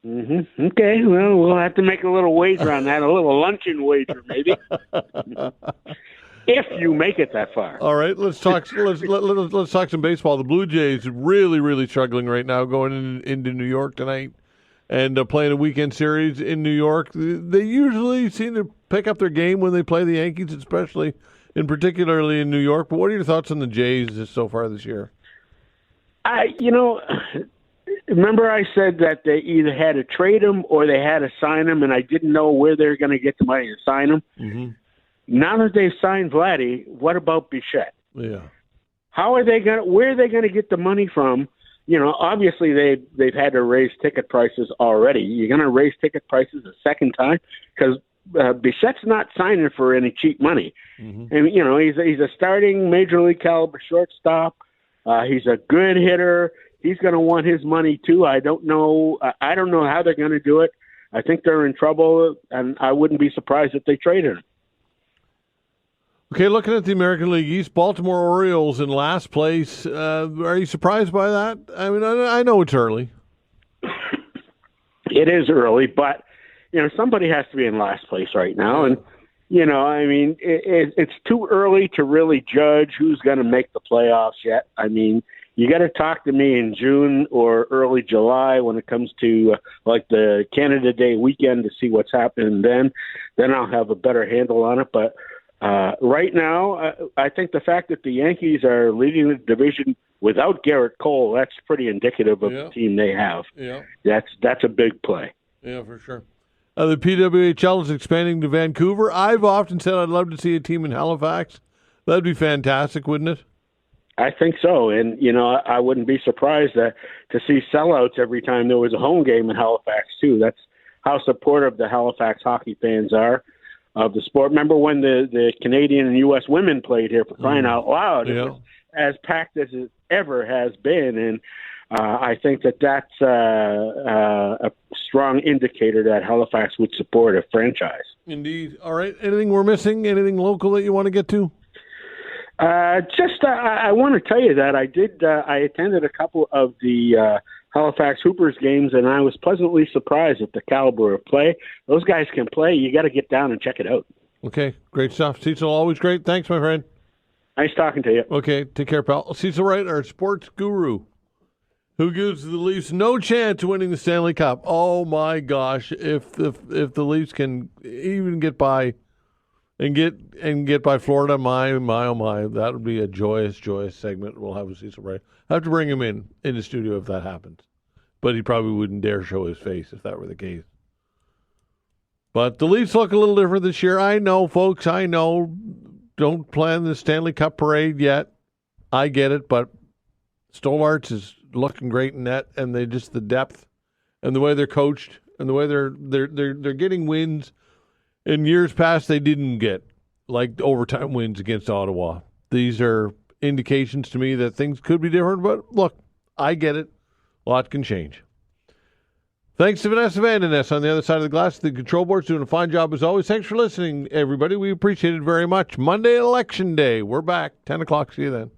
Mm-hmm. Okay. Well, we'll have to make a little wager on that. A little luncheon wager, maybe. If you make it that far. All right, let's talk. Let's talk some baseball. The Blue Jays really, really struggling right now, going into New York tonight and playing a weekend series in New York. They usually seem to pick up their game when they play the Yankees, especially and particularly in New York. But what are your thoughts on the Jays so far this year? Remember I said that they either had to trade him or they had to sign him, and I didn't know where they were going to get the money to sign him. Mm-hmm. Now that they've signed Vladdy, what about Bichette? Yeah. How are they going? Where are they going to get the money from? You know, obviously they've had to raise ticket prices already. You're going to raise ticket prices a second time because Bissett's not signing for any cheap money. And you know, he's a starting major league caliber shortstop. He's a good hitter. He's going to want his money too. I don't know how they're going to do it. I think they're in trouble, and I wouldn't be surprised if they traded him. Okay, looking at the American League East, Baltimore Orioles in last place. Are you surprised by that? I mean, I know it's early. It is early, but, you know, somebody has to be in last place right now. And, you know, I mean, it's too early to really judge who's going to make the playoffs yet. I mean, you got to talk to me in June or early July when it comes to, like, the Canada Day weekend to see what's happening then. Then I'll have a better handle on it. But right now, I think the fact that the Yankees are leading the division without Garrett Cole, that's pretty indicative of the team they have. Yeah. That's a big play. Yeah, for sure. The PWHL is expanding to Vancouver. I've often said I'd love to see a team in Halifax. That'd be fantastic, wouldn't it? I think so. And, you know, I wouldn't be surprised to see sellouts every time there was a home game in Halifax, too. That's how supportive the Halifax hockey fans are of the sport. Remember when the Canadian and U.S. women played here, for crying out loud? It was as packed as it ever has been. And I think that's a strong indicator that Halifax would support a franchise. Indeed. All right. Anything we're missing? Anything local that you want to get to? I want to tell you that I attended a couple of the Halifax Hoopers games, and I was pleasantly surprised at the caliber of play. Those guys can play. You got to get down and check it out. Okay, great stuff. Cecil, always great. Thanks, my friend. Nice talking to you. Okay, take care, pal. Cecil Wright, our sports guru, who gives the Leafs no chance of winning the Stanley Cup. Oh my gosh! If the Leafs can even get by and get by Florida, my oh my, that would be a joyous segment we'll have with Cecil Wright. I have to bring him in the studio if that happens, but he probably wouldn't dare show his face if that were the case. But the Leafs look a little different this year. I know, folks. I know. Don't plan the Stanley Cup parade yet. I get it, but Stolarz is looking great in net, and the depth and the way they're coached and the way they're getting wins in years past they didn't get, like overtime wins against Ottawa. These are indications to me that things could be different, but look, I get it. A lot can change. Thanks to Vanessa Van Ness on the other side of the glass. The control board's doing a fine job as always. Thanks for listening, everybody. We appreciate it very much. Monday, Election Day. We're back. 10 o'clock. See you then.